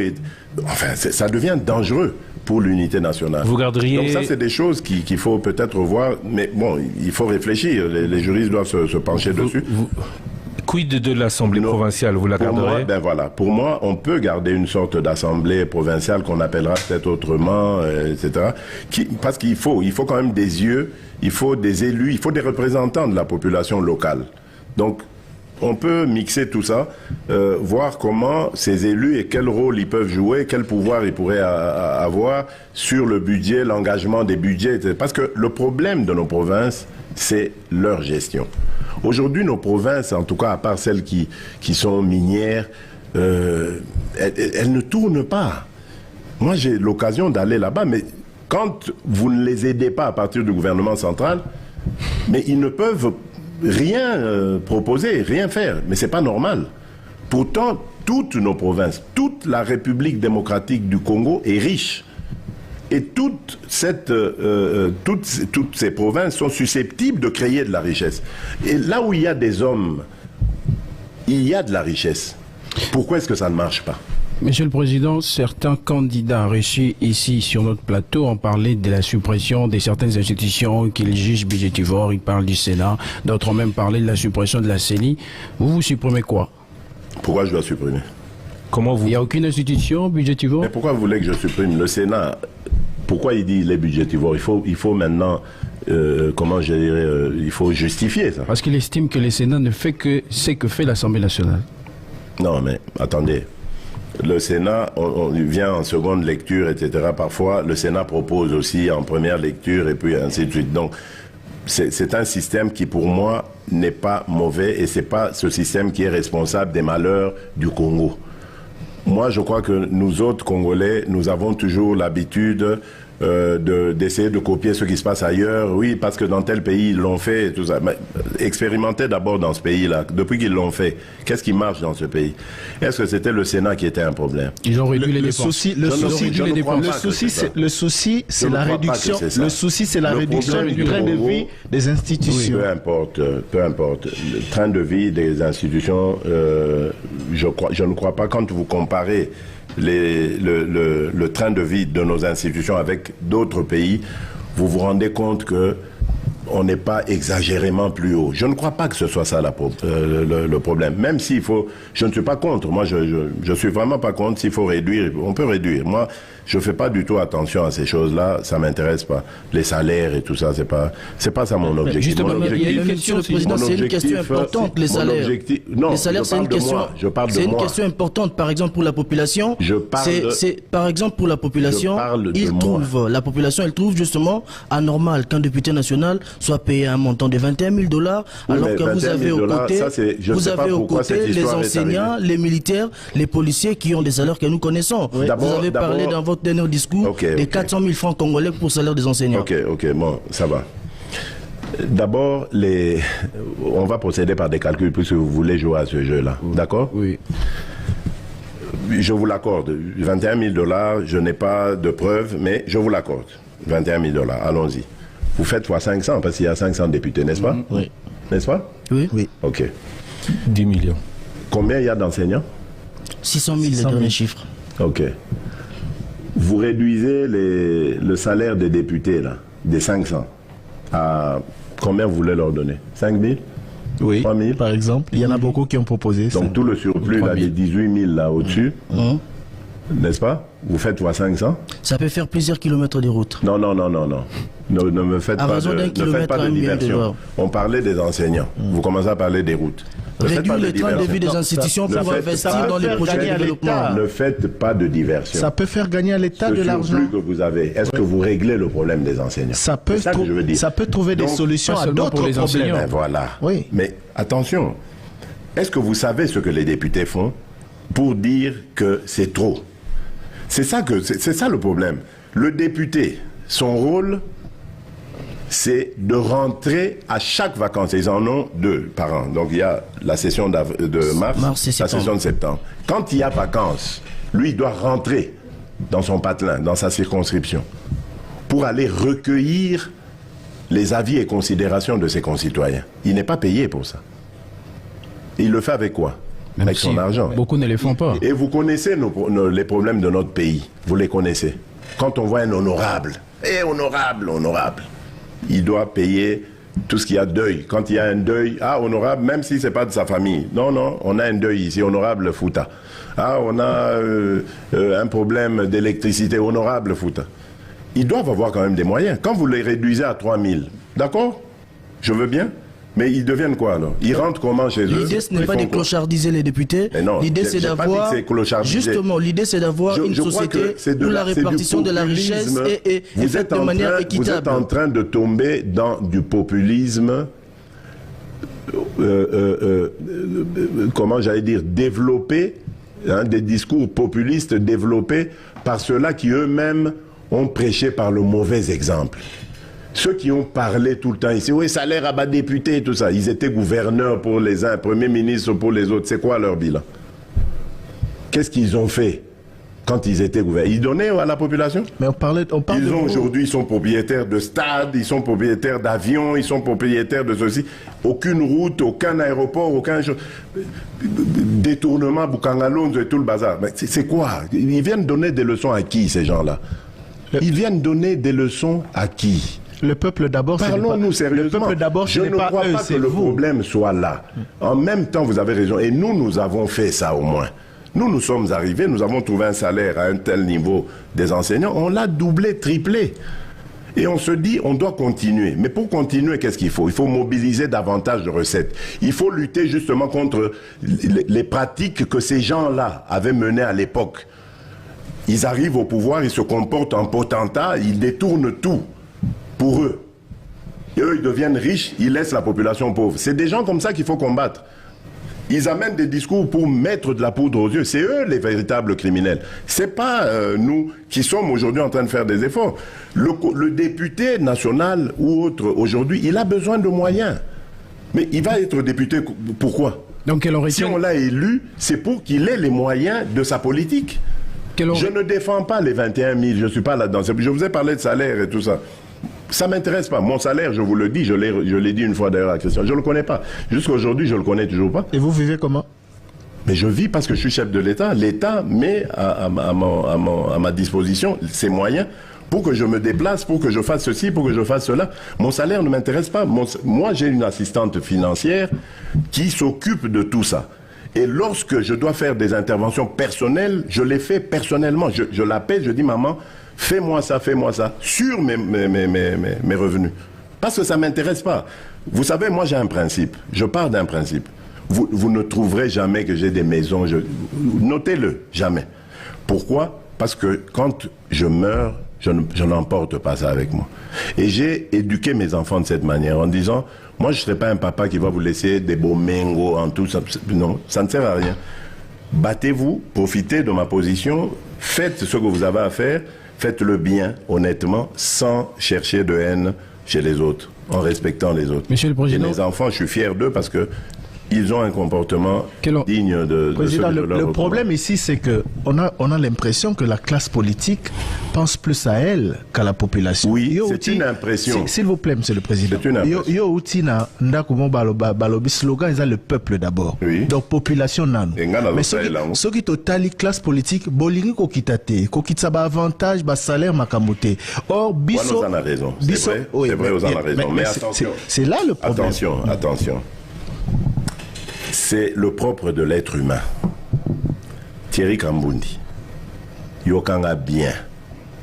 Enfin, ça devient dangereux pour l'unité nationale. Vous garderiez... Donc ça, c'est des choses qu'il faut peut-être revoir, mais bon, il faut réfléchir, les juristes doivent se pencher dessus. Quid de l'Assemblée provinciale, vous la garderez? Ben voilà, pour moi, on peut garder une sorte d'Assemblée provinciale qu'on appellera peut-être autrement, etc. Parce qu'il faut quand même des yeux, il faut des élus, il faut des représentants de la population locale. Donc, on peut mixer tout ça, voir comment ces élus et quel rôle ils peuvent jouer, quel pouvoir ils pourraient avoir sur le budget, l'engagement des budgets, etc. Parce que le problème de nos provinces, c'est leur gestion. Aujourd'hui, nos provinces, en tout cas à part celles qui sont minières, elles ne tournent pas. Moi, j'ai l'occasion d'aller là-bas, mais quand vous ne les aidez pas à partir du gouvernement central, mais ils ne peuvent rien proposer, rien faire. Mais c'est pas normal. Pourtant, toutes nos provinces, toute la République démocratique du Congo est riche. Et toutes ces provinces sont susceptibles de créer de la richesse. Et là où il y a des hommes, il y a de la richesse. Pourquoi est-ce que ça ne marche pas? Monsieur le Président, certains candidats reçus ici sur notre plateau ont parlé de la suppression de certaines institutions qu'ils jugent budgétivores. Ils parlent du Sénat. D'autres ont même parlé de la suppression de la CENI. Vous supprimez quoi? Pourquoi je dois supprimer? Comment vous... Il n'y a aucune institution budgétivore? Mais pourquoi vous voulez que je supprime le Sénat? Pourquoi il dit les budgétivores? Il faut maintenant... comment je dirais, il faut justifier ça. Parce qu'il estime que le Sénat ne fait que ce que fait l'Assemblée nationale. Non, mais attendez. Le Sénat, on vient en seconde lecture, etc. Parfois, le Sénat propose aussi en première lecture et puis ainsi de suite. Donc, c'est un système qui, pour moi, n'est pas mauvais et c'est pas ce système qui est responsable des malheurs du Congo. Moi, je crois que nous autres Congolais, nous avons toujours l'habitude d'essayer de copier ce qui se passe ailleurs. Oui, parce que dans tel pays, ils l'ont fait, tout ça. Mais expérimentez d'abord dans ce pays-là. Depuis qu'ils l'ont fait, qu'est-ce qui marche dans ce pays? Est-ce que c'était le Sénat qui était un problème? Ils ont réduit les dépenses. Le souci, c'est la réduction. Le souci, c'est la réduction du train de vie des institutions. Peu importe. Le train de vie des institutions, je ne crois pas, quand vous comparez le train de vie de nos institutions avec d'autres pays, vous vous rendez compte que on n'est pas exagérément plus haut. Je ne crois pas que ce soit ça le problème. Même s'il faut... Je ne suis pas contre. Moi, je suis vraiment pas contre. S'il faut réduire, on peut réduire. Moi, je ne fais pas du tout attention à ces choses-là. Ça ne m'intéresse pas. Les salaires et tout ça, c'est pas ça mon objectif. Justement, il y a une question, le Président, c'est une question importante, les salaires. Non, les salaires, c'est une question... C'est une question importante, par exemple, pour la population. Par exemple, pour la population, la population, elle trouve justement anormal qu'un député national soit payé un montant de 21 000 $, alors que vous avez au côté les enseignants, les militaires, les policiers qui ont des salaires que nous connaissons. Vous avez parlé dans votre dernier discours des 400 000 francs congolais pour le salaire des enseignants. Ok, bon, ça va. D'abord, on va procéder par des calculs puisque vous voulez jouer à ce jeu-là. D'accord? Oui. Je vous l'accorde. 21 000 $, je n'ai pas de preuves, mais je vous l'accorde. 21 000 $, allons-y. Vous faites fois 500 parce qu'il y a 500 députés, n'est-ce pas? Oui. N'est-ce pas? Oui. Ok. 10 millions. Combien il y a d'enseignants? 600 000, les derniers chiffres. Ok. Vous réduisez le salaire des députés, là, des 500, à combien vous voulez leur donner? 5 000? Oui, 3 000? par exemple. Il y en a beaucoup qui ont proposé. Donc tout le surplus, là, les 18 000 là au-dessus, n'est-ce pas? Vous faites fois 500? Ça peut faire plusieurs kilomètres de route. Non. Ne me faites pas de diversion. On parlait des enseignants. Vous commencez à parler des routes. Réduire le train de vie des institutions pour investir dans les projets de développement. Ne faites pas de diversion. Ça peut faire gagner à l'État de l'argent. Ce surplus que vous avez, est-ce que vous réglez le problème des enseignants? Ça peut trouver des solutions à d'autres problèmes. Ben voilà. Oui. Mais attention, est-ce que vous savez ce que les députés font pour dire que c'est trop? C'est ça le problème. Le député, son rôle, c'est de rentrer à chaque vacances. Ils en ont 2 par an. Donc il y a la session de mars et la session de septembre. Quand il y a vacances, lui, il doit rentrer dans son patelin, dans sa circonscription, pour aller recueillir les avis et considérations de ses concitoyens. Il n'est pas payé pour ça. Il le fait avec quoi? Avec son argent. Beaucoup ne les font pas. Et vous connaissez les problèmes de notre pays. Vous les connaissez. Quand on voit un honorable, honorable, il doit payer tout ce qu'il y a deuil. Quand il y a un deuil, honorable, même si ce n'est pas de sa famille. Non, on a un deuil ici, honorable Fouta. On a un problème d'électricité, honorable Fouta. Ils doivent avoir quand même des moyens. Quand vous les réduisez à 3 000, d'accord? Je veux bien. Mais ils deviennent quoi alors? Ils rentrent comment chez eux? L'idée ce n'est pas de clochardiser les députés. L'idée c'est d'avoir justement une société où la répartition de la richesse est faite de manière équitable. Vous êtes en train de tomber dans du populisme, comment j'allais dire, développé, des discours populistes développés par ceux-là qui eux-mêmes ont prêché par le mauvais exemple. Ceux qui ont parlé tout le temps ici, oui, salaire à bas député et tout ça, ils étaient gouverneurs pour les uns, premiers ministres pour les autres. C'est quoi leur bilan? Qu'est-ce qu'ils ont fait quand ils étaient gouverneurs? Ils donnaient à la population? Mais aujourd'hui, ils sont propriétaires de stades, ils sont propriétaires d'avions, ils sont propriétaires de ceci. Aucune route, aucun aéroport, aucun détournement, Boukangalonzo et tout le bazar. Mais c'est quoi? Ils viennent donner des leçons à qui, ces gens-là? Ils viennent donner des leçons à qui? Le peuple d'abord, parlons-nous sérieusement. Je ne crois pas que le problème soit là. En même temps, vous avez raison. Et nous avons fait ça au moins. Nous sommes arrivés, nous avons trouvé un salaire à un tel niveau des enseignants. On l'a doublé, triplé. Et on se dit, on doit continuer. Mais pour continuer, qu'est-ce qu'il faut? Il faut mobiliser davantage de recettes. Il faut lutter justement contre les pratiques que ces gens-là avaient menées à l'époque. Ils arrivent au pouvoir, ils se comportent en potentats, ils détournent tout pour eux. Et eux, ils deviennent riches, ils laissent la population pauvre. C'est des gens comme ça qu'il faut combattre. Ils amènent des discours pour mettre de la poudre aux yeux. C'est eux les véritables criminels. C'est pas nous qui sommes aujourd'hui en train de faire des efforts. Le député national ou autre aujourd'hui, il a besoin de moyens. Mais il va être député pourquoi? Donc, si on l'a élu, c'est pour qu'il ait les moyens de sa politique. Je ne défends pas les 21 000, je ne suis pas là-dedans. Je vous ai parlé de salaire et tout ça. Ça ne m'intéresse pas. Mon salaire, je vous le dis, je l'ai dit une fois d'ailleurs à Christian, je ne le connais pas. Jusqu'à aujourd'hui, je ne le connais toujours pas. Et vous vivez comment? Mais je vis parce que je suis chef de l'État. L'État met à ma disposition ses moyens pour que je me déplace, pour que je fasse ceci, pour que je fasse cela. Mon salaire ne m'intéresse pas. Moi, j'ai une assistante financière qui s'occupe de tout ça. Et lorsque je dois faire des interventions personnelles, je les fais personnellement. Je l'appelle, je dis, maman, fais-moi ça, sur mes revenus. Parce que ça ne m'intéresse pas. Vous savez, moi j'ai un principe. Je pars d'un principe. Vous ne trouverez jamais que j'ai des maisons. Notez-le, jamais. Pourquoi? Parce que quand je meurs, Je n'emporte pas ça avec moi. Et j'ai éduqué mes enfants de cette manière, en disant, moi je ne serai pas un papa qui va vous laisser des beaux méngos en tout ça. Non, ça ne sert à rien. Battez-vous, profitez de ma position, faites ce que vous avez à faire, faites-le bien, honnêtement, sans chercher de haine chez les autres, en respectant les autres. Monsieur le Président. Et mes enfants, je suis fier d'eux parce que ils ont un comportement digne de Président, le problème ici, c'est que on a l'impression que la classe politique pense plus à elle qu'à la population. Oui, c'est une impression. S'il vous plaît, Monsieur le Président. C'est une impression. Slogan, ils ont le peuple d'abord. Oui. Donc, population nan. Mais ceux qui totali classe politique, bolingi kokitate, kokitsaba avantage, ba salaire makamote. Or, biso. Vous en avez raison. C'est vrai, vous en avez raison. Mais attention. C'est là le problème. Attention. C'est le propre de l'être humain. Thierry Kambundi, Yokanga bien.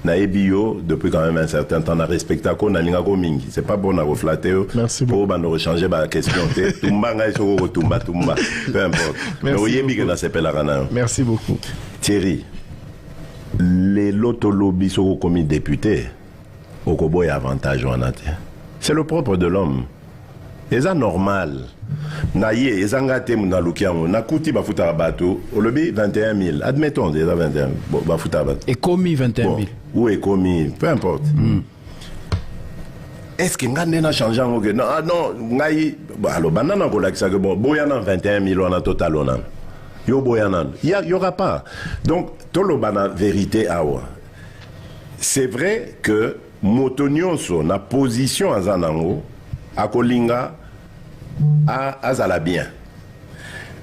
Naebio, depuis quand même un certain temps, na respecté ko na linga ko mingi. C'est pas bon à reflater. Merci beaucoup. Pour nous changer la question. Tumba tumba. Peu importe. Merci beaucoup. Thierry, les lotolobis sont commis députés. Au Koboy avantage ou c'est le propre de l'homme. Et ça normal. Naye, et zangate muna lukiango, nakuti bafuta bateau, au lobby 21 000. Admettons déjà 21 000. Bon, bafuta bateau. Et commis 21 000. Ou est commis, peu importe. Est-ce que ngane na changé en non, ngaï, alors banana ko lakisa que bon, boyana 21 000 on a total on a. Yo boyana. Il y aura pas. Donc, tolo bana vérité awa. C'est vrai que motonionso na position à Zanango, à Kolinga, à Azalabien.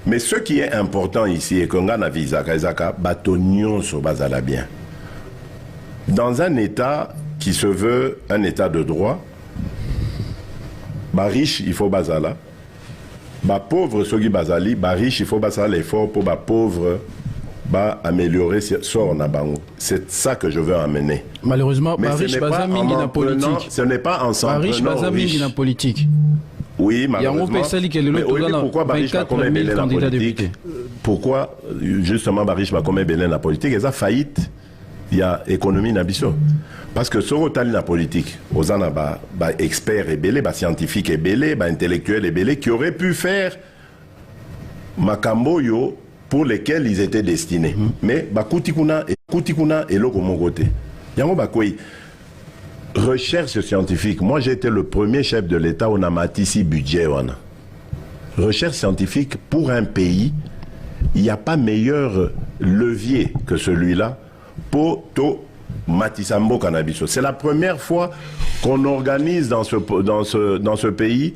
Mais ce qui est important ici, est qu'on a visa Kaizaka, batonion sur Bazalabien. Dans un État qui se veut un État de droit, bah riche, il faut Bazala. Bah pauvre, ceux qui Bazali, bah riche, il faut Bazala l'effort pour bah pauvre, bah améliorer sort Nabango. C'est ça que je veux amener. Malheureusement, bah riche, Bazaming dans politique. Ce n'est pas ensemble. Bah riche, Bazaming dans politique. Oui, malheureusement. Pourquoi Barish va comme Bélé la politique? Pourquoi justement Barish va comme Bélé la politique? Et ça faillite, il y a économie nabiso. Parce que sur la politique, aux experts et Bélé, scientifiques et Bélé, intellectuels et Bélé, qui auraient pu faire Makamboyo pour lesquels ils étaient destinés. Mais Kutikuna et Lokomogote. Yango Bakoi. Recherche scientifique. Moi, j'ai été le premier chef de l'État au Namatisi budget. Recherche scientifique pour un pays, il n'y a pas meilleur levier que celui-là pour to Matisambo Cannabiso. C'est la première fois qu'on organise dans ce pays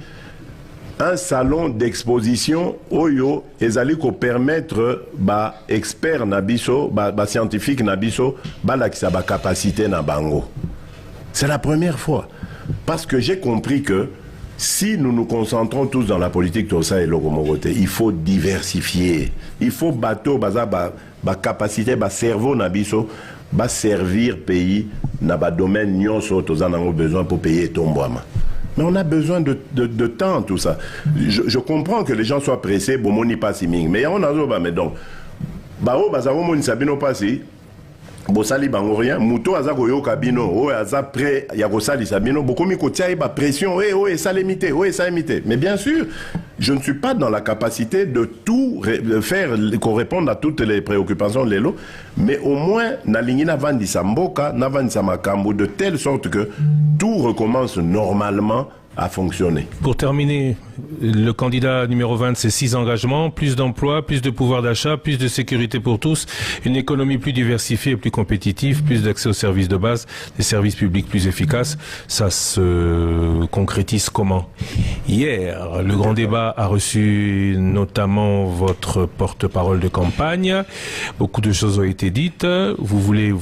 un salon d'exposition Oyo ezaliko permettre ba expert nabiso, ba scientifique nabiso, ba la ki sa ba capacité na bango. C'est la première fois. Parce que j'ai compris que si nous nous concentrons tous dans la politique Tosa et Logomogote, il faut diversifier. Il faut bateau, ba capacité, ba cerveau nabiso, ba servir pays, na ba domaine nyonso Tosa nango besoin pour payer Tombouama. Mais on a besoin de temps, tout ça. Je comprends que les gens soient pressés, bon, mon n'y pas si ming. Mais on a zoba, mais donc, bao, bazaro, mon sabino passé. Bosali bango rien, muto azako yo kabino, o aza prêt, yakosali sabino, beaucoup mi kotia ba pression, ça limité, ça limité. Mais bien sûr, je ne suis pas dans la capacité de tout faire, qu'on réponde à toutes les préoccupations de l'élo, mais au moins, na lingina vandi samboka, na vandi samakambo, de telle sorte que tout recommence normalement à fonctionner. Pour terminer, le candidat numéro 20, c'est 6 engagements, plus d'emplois, plus de pouvoir d'achat, plus de sécurité pour tous, une économie plus diversifiée et plus compétitive, plus d'accès aux services de base, des services publics plus efficaces. Ça se concrétise comment? Hier, le grand débat a reçu notamment votre porte-parole de campagne. Beaucoup de choses ont été dites. Vous voulez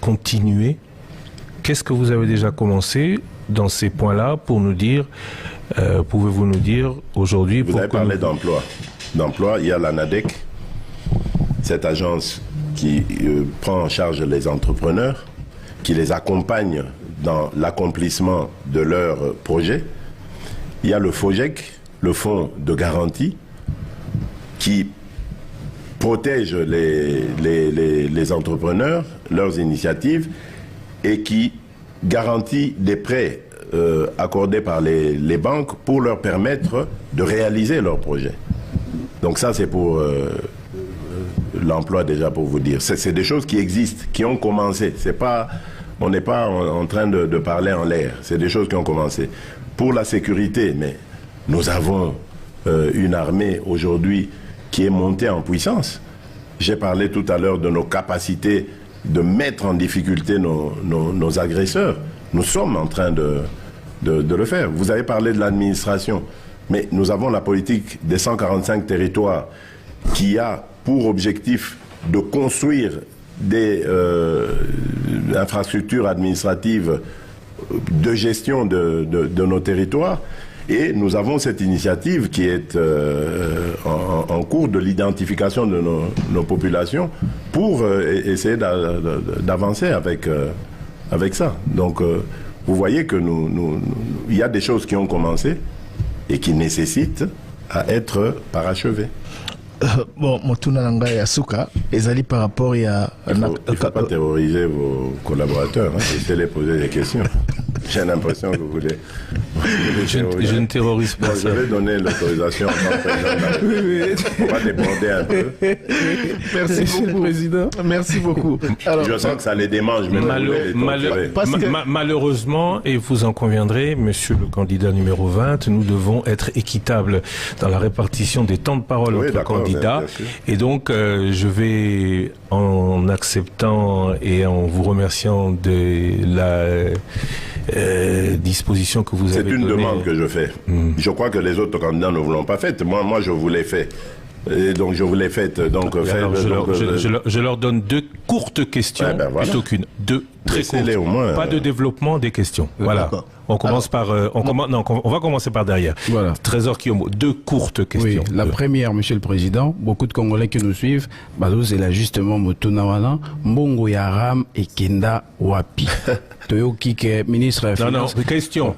continuer? Qu'est-ce que vous avez déjà commencé dans ces points-là pour nous dire, pouvez-vous nous dire aujourd'hui... Vous avez parlé d'emploi. D'emploi, il y a l'ANADEC, cette agence qui prend en charge les entrepreneurs, qui les accompagne dans l'accomplissement de leurs projets. Il y a le FOGEC, le fonds de garantie, qui protège les entrepreneurs, leurs initiatives. et qui garantit des prêts accordés par les banques pour leur permettre de réaliser leurs projets. Donc ça, c'est pour l'emploi déjà, pour vous dire. C'est des choses qui existent, qui ont commencé. On n'est pas en train de parler en l'air. C'est des choses qui ont commencé. Pour la sécurité, mais nous avons une armée aujourd'hui qui est montée en puissance. J'ai parlé tout à l'heure de nos capacités de mettre en difficulté nos agresseurs. Nous sommes en train de le faire. Vous avez parlé de l'administration, mais nous avons la politique des 145 territoires qui a pour objectif de construire des infrastructures administratives de gestion de nos territoires. Et nous avons cette initiative qui est en cours de l'identification de nos populations pour essayer d'avancer avec ça. Donc, vous voyez que il y a des choses qui ont commencé et qui nécessitent à être parachevées. Bon, Motuna Nanga et Asuka, ezali par rapport à... Il ne faut pas terroriser vos collaborateurs, hein, laissez les poser des questions. J'ai l'impression que vous voulez... Je ne terrorise pas. Bon, je vais donner l'autorisation en tant que président. On va déborder un peu. Merci beaucoup, président. Merci beaucoup. Alors, je sens que ça les démange. Malheureusement, et vous en conviendrez, monsieur le candidat numéro 20, nous devons être équitables dans la répartition des temps de parole entre candidats. Et donc, je vais, en acceptant et en vous remerciant de la disposition que vous avez donnée. C'est une demande que je fais. Je crois que les autres candidats ne vous l'ont pas faite. Moi, je vous l'ai fait. Et donc, je vous l'ai faite. Donc, je leur donne 2 courtes questions plutôt qu'une. 2 très courtes. Au moins, pas de développement des questions. Voilà. On commence on va commencer par derrière. Voilà. Trésor Kiomo, 2 courtes questions. Oui, la première, monsieur le président, beaucoup de Congolais qui nous suivent, c'est là justement Motonawana, Mbongo Yaram et Kenda Wapi. Toyoki, ministre des Finances. Non, question.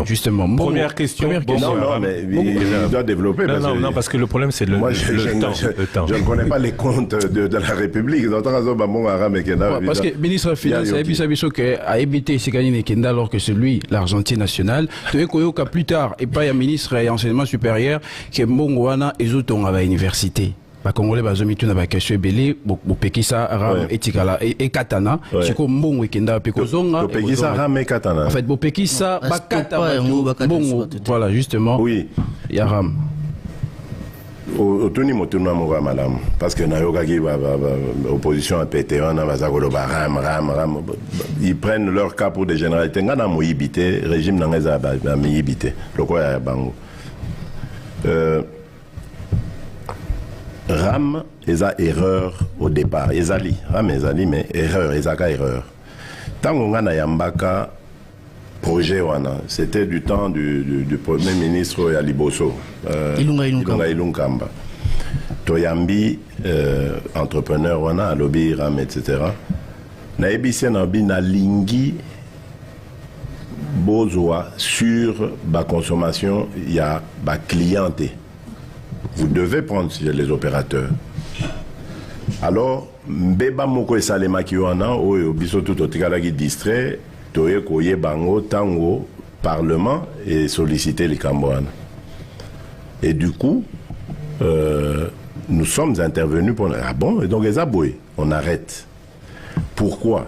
Justement. Première question. Non, mais il doit développer. Non, parce que le problème, c'est le temps. Je ne connais pas les comptes de la République. Parce que ministre des Finances a évité Sekani Kenda alors que c'est lui, l'Argentine nationale. Toyoka plus tard, et pas un ministre et enseignement supérieur, qui est Mbongo Wana et Zoton à l'université. Les Congolais bazomitu na bakesho ebele bopekisa ram etikala et katana siko mbongo ekenda pekozonga bopekisa ram et katana en fait bopekisa bakata mbongo voilà justement oui ya ram otuni motuna mo malamu parce que nayoka ki opposition a pété wana bazakolo ba ram ils prennent leur cas pour des généralités ngana moyibité régime nangeza ba moyibité loko ya bango Ram eza erreur au départ. Ezali, Ram ezali, mais erreur, ezaka erreur. Tango ngana yambaka projet wana, c'était du temps du premier ministre Yaliboso, Ilunga Ilunkamba. Toyambi, entrepreneur wana, alobi Ram, etc. Na ebise nabi na lingi bozwa sur ba consommation ya ba clienté. Vous devez prendre les opérateurs. Alors, mbeba moko esalema ki wana oyo biso tout otikala ki distrait toye koye bango tango parlement et solliciter les Cambouanes. Et du coup, nous sommes intervenus pour ah bon et donc les aboués, on arrête. Pourquoi?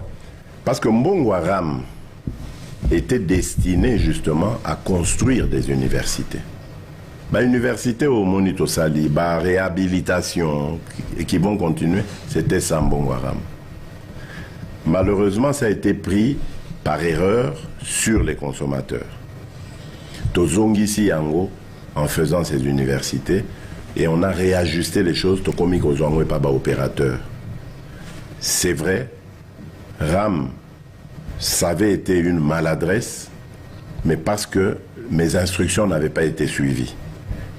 Parce que Mbongo Ram était destiné justement à construire des universités. Université au Monito Sali, réhabilitation qui vont continuer, c'était Sambongo Ram. Malheureusement, ça a été pris par erreur sur les consommateurs. Tozongisi Yango en faisant ces universités et on a réajusté les choses. Tokomiko Zongwe Paba opérateur. C'est vrai, Ram, ça avait été une maladresse, mais parce que mes instructions n'avaient pas été suivies.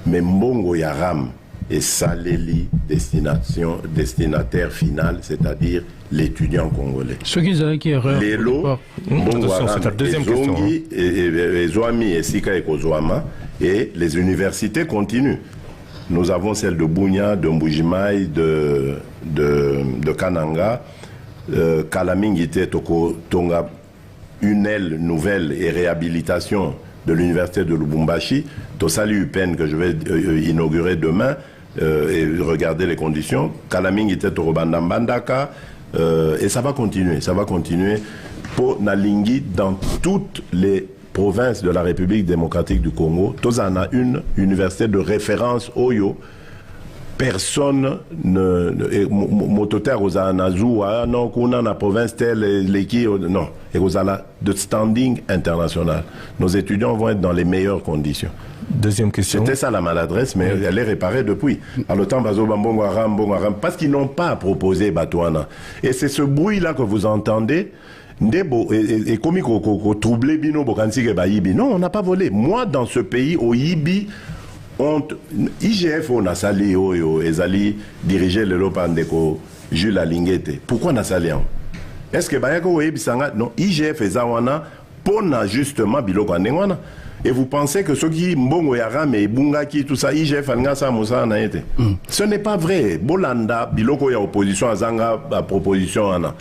Mais Mbongo Yaram et Saleli, destinataire final, c'est-à-dire l'étudiant congolais. Ce qu'ils ont qui erreur. Les lots, Mbongo Yaram, et Zoami et Sika et Kozouama, et les universités continuent. Nous avons celle de Bunia, de Mbujimai, de Kananga, Kalamingite Toko Tonga, une aile nouvelle et réhabilitation de l'université de Lubumbashi, Tosali UPEN que je vais inaugurer demain, et regarder les conditions, Kalamingite Toko Bandambandaka, et ça va continuer pour Nalingi dans toutes les provinces de la République démocratique du Congo. Tozana une université de référence Oyo. Personne ne mototaire aux Anazoua, non, qu'on a la province telle, l'équipe, non, et aux de standing international. Nos étudiants vont être dans les meilleures conditions. Deuxième question. C'était ça la maladresse, mais elle est réparée depuis. Alors, le temps, parce qu'ils n'ont pas proposé Batouana. Et c'est ce bruit-là que vous entendez. Et comme il troublé Bino Bokansi et Bayibi. Non, on n'a pas volé. Moi, dans ce pays, au Yibi, IGF, on a salé, Ezali, dirigé le Lopandeko, Jules Alingete. Pourquoi on a salé? Est-ce que Bayako Ebisanga, non, IGF et Zawana, pour justement Biloko Anengwana. Et vous pensez que ceux qui Mbongo Yaram et Bungaki, tout ça, IGF, Angasa, Moussa, en a été. Ce n'est pas vrai. Bolanda, Biloko ya opposition à Zanga, à proposition Anna,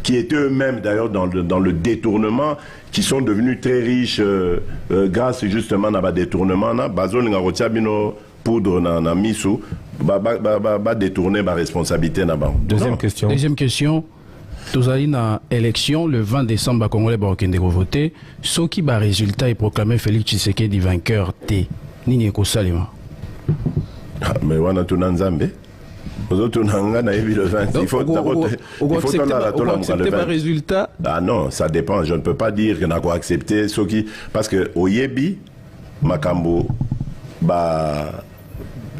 qui étaient eux-mêmes d'ailleurs dans le détournement, qui sont devenus très riches grâce justement à un détournement. Bazol Ngarotia Bino poudre na misu, ba détourner ma responsabilité na ba. Deuxième question. Deuxième question. Tous allez dans l'élection le 20 décembre, Congolais Baokende voter. Ce qui va résultat est proclamé Félix Tshisekedi vainqueur T. Nini Eko Salima. Mais wana tunanzambe. Il faut accepter le résultat. Ah non, ça dépend. Je ne peux pas dire qu'on a accepté ce qui. Parce que au Yebi, Makambo,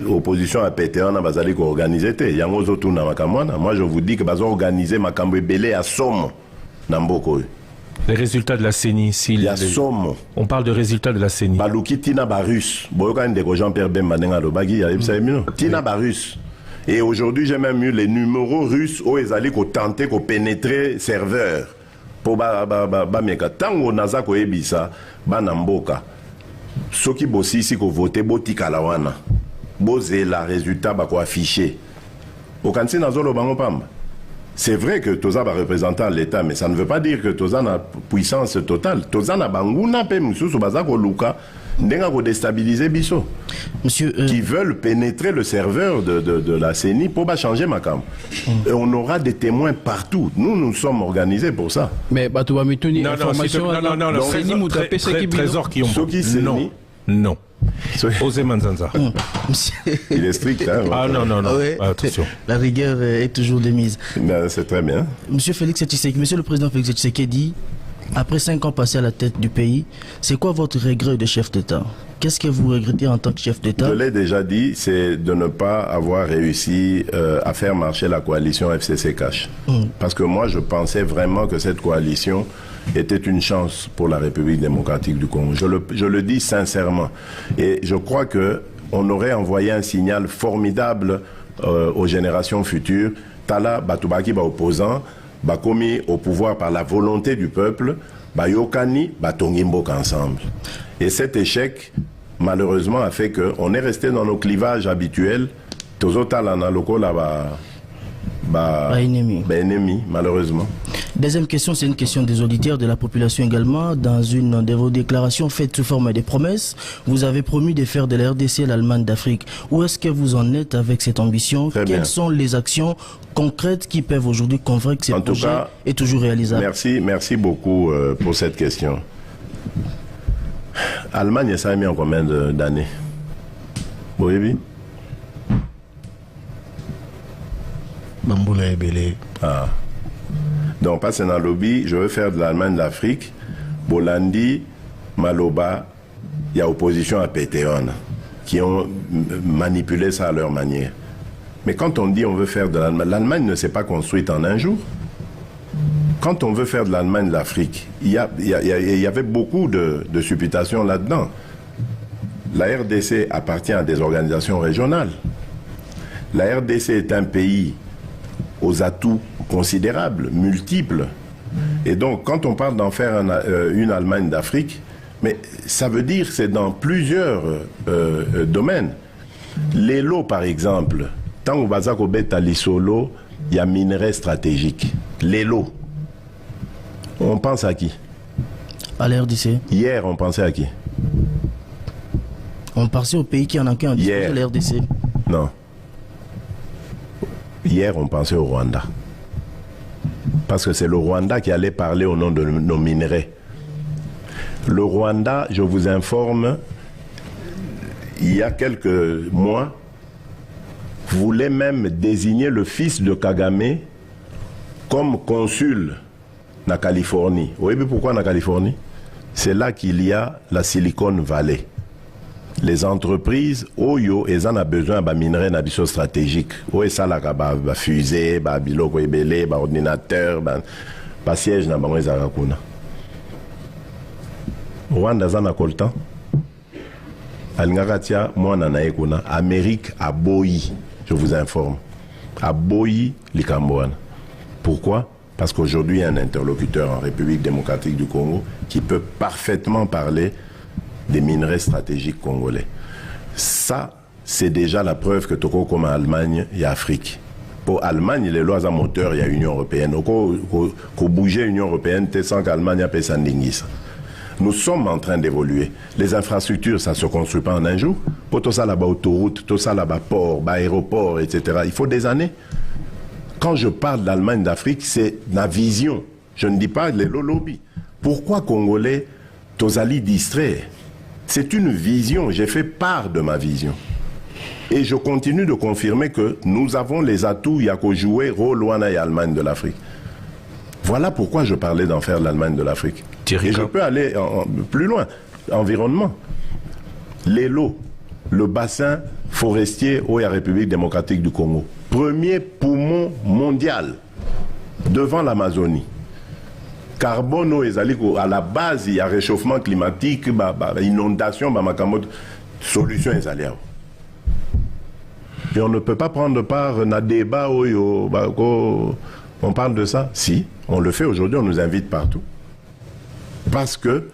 l'opposition a pété, on a organisé. Moi, je vous dis que ont organisé Makambo et Belé à Somme. Les résultats de la CENI, s'il y a Somme. On parle de résultats de la CENI. Balouki Tina Barus. Jean-Pierre Bemba Lobagi, Tina Barus. Et aujourd'hui, j'ai même eu les numéros russes où ils allaient tenter de pénétrer serveur. Pour tant qu'on a ça, ebisa, banamboka. Ceux qui bossent ici, qui votent, botika la wana. Bosé la résultat, bako affiché. Au Kansi Nazolo Bangopam. C'est vrai que Toza va représenter l'État, mais ça ne veut pas dire que Toza a puissance totale. Toza na banguna pe mususu bazako luka. Déstabiliser Bisso. Monsieur, qui veulent pénétrer le serveur de la CENI pour changer ma cam. Et on aura des témoins partout. Nous sommes organisés pour ça. Mais tu vas me tenir l'information. Non, Trésor qui ont. Non. Osé Manzanza. Il est strict, hein. Ah non. Ouais. Attention. La rigueur est toujours de mise. C'est très bien. Monsieur le président Félix Tshisekedi, après 5 ans passés à la tête du pays, c'est quoi votre regret de chef d'État? Qu'est-ce que vous regrettez en tant que chef d'État? Je l'ai déjà dit, c'est de ne pas avoir réussi à faire marcher la coalition FCC-Cash. Parce que moi, je pensais vraiment que cette coalition était une chance pour la République démocratique du Congo. Je le dis sincèrement. Et je crois qu'on aurait envoyé un signal formidable aux générations futures. Tala Batoubaki, opposant, commis au pouvoir par la volonté du peuple, Yokani, Tongimbo ensemble. Et cet échec, malheureusement, a fait qu'on est resté dans nos clivages habituels. Tozotalana loko là ennemi, malheureusement. Deuxième question, c'est une question des auditeurs, de la population également. Dans une de vos déclarations faites sous forme de promesses, vous avez promis de faire de la RDC l'Allemagne d'Afrique. Où est-ce que vous en êtes avec cette ambition? Quelles sont les actions concrètes qui peuvent aujourd'hui convaincre que ce projet est toujours réalisable? Merci beaucoup pour cette question. Allemagne, ça a mis en combien d'années? Oui. Bamboula et Belé. Ah. Donc, pas dans le lobby, je veux faire de l'Allemagne d'Afrique. Bolandi, Maloba, il y a opposition à Pétéon qui ont manipulé ça à leur manière. Mais quand on dit on veut faire de l'Allemagne ne s'est pas construite en un jour. Quand on veut faire de l'Allemagne de l'Afrique, il y avait beaucoup de supputations là-dedans. La RDC appartient à des organisations régionales. La RDC est un pays aux atouts considérables, multiples. Et donc, quand on parle d'en faire une Allemagne d'Afrique, mais ça veut dire que c'est dans plusieurs domaines. Les lots, par exemple, tant au Bazako Betali Solo, il y a minerais stratégiques. Les lots. On pense à qui? À la RDC. Hier, on pensait à qui? On pensait au pays qui en a qu'un, à la RDC. Non. Hier, on pensait au Rwanda. Parce que c'est le Rwanda qui allait parler au nom de nos minerais. Le Rwanda, je vous informe, il y a quelques mois, voulait même désigner le fils de Kagame comme consul en Californie. Vous voyez pourquoi en Californie? C'est là qu'il y a la Silicon Valley. Les entreprises, Oyo, elles en ont besoin de minerais stratégiques. Oyo, ça, là, fusée, biloko ebele, ordinateur, siège, na bango ezakuna. Rwanda, ça n'a pas le temps. Alingakatia, moi, nanaye kuna. Amérique a boyi, je vous informe. A boyi, Likambouane. Pourquoi? Parce qu'aujourd'hui, il y a un interlocuteur en République démocratique du Congo qui peut parfaitement parler des minerais stratégiques congolais. Ça, c'est déjà la preuve que Toko comme Allemagne et Afrique. Pour Allemagne, les lois à moteur, il y a l'Union européenne. Qu'on bouger l'Union européenne, c'est sans qu'Allemagne ait ça. Nous sommes en train d'évoluer. Les infrastructures, ça ne se construit pas en un jour. Pour tout ça là-bas, autoroute, tout ça là-bas, port, aéroport, etc. Il faut des années. Quand je parle d'Allemagne, d'Afrique, c'est la vision. Je ne dis pas les lobbies. Pourquoi Congolais, Tozali distrait? C'est une vision. J'ai fait part de ma vision. Et je continue de confirmer que nous avons les atouts, il y a qu'à jouer rôle et Allemagne de l'Afrique. Voilà pourquoi je parlais d'en faire l'Allemagne de l'Afrique. Et je peux aller plus loin. Environnement. Les lots, le bassin forestier de la République démocratique du Congo. Premier poumon mondial devant l'Amazonie. Carbone, à la base, il y a réchauffement climatique, inondation, solution. Et on ne peut pas prendre part à un débat où on parle de ça. Si, on le fait aujourd'hui, on nous invite partout. Parce que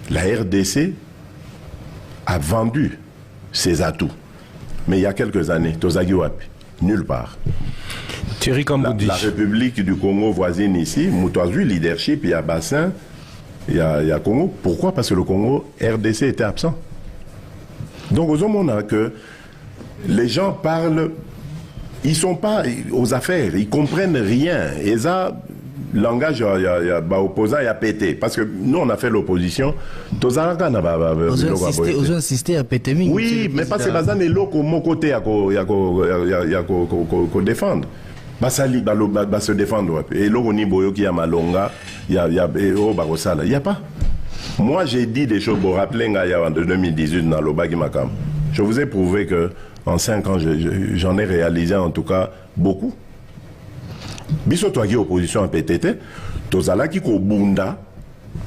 la RDC a vendu ses atouts. Mais il y a quelques années, Tozagi Wapi, nulle part. Thierry Kamboudi. La République du Congo voisine ici, Moutouazui, leadership, il y a Bassin, il y a Congo. Pourquoi? Parce que le Congo, RDC était absent. Donc, aux hommes, on a que les gens parlent, ils ne sont pas aux affaires, ils ne comprennent rien. Et ça, le langage, il y a opposant, il y a pété. Parce que nous, on a fait l'opposition. Os insister à péter. Oui, mais parce que Bazan est là, mon côté, il y a défendre. Basali, se défendre. Et là, on y a qui a Malonga, il y a Barosala. Il n'y a pas. Moi, j'ai dit des choses, vous rappelez, en 2018, dans le Bagi Makam. Je vous ai prouvé que en 5 ans, j'en ai réalisé en tout cas beaucoup. Biso toi qui opposition à PTT, tozalaki ko bunda,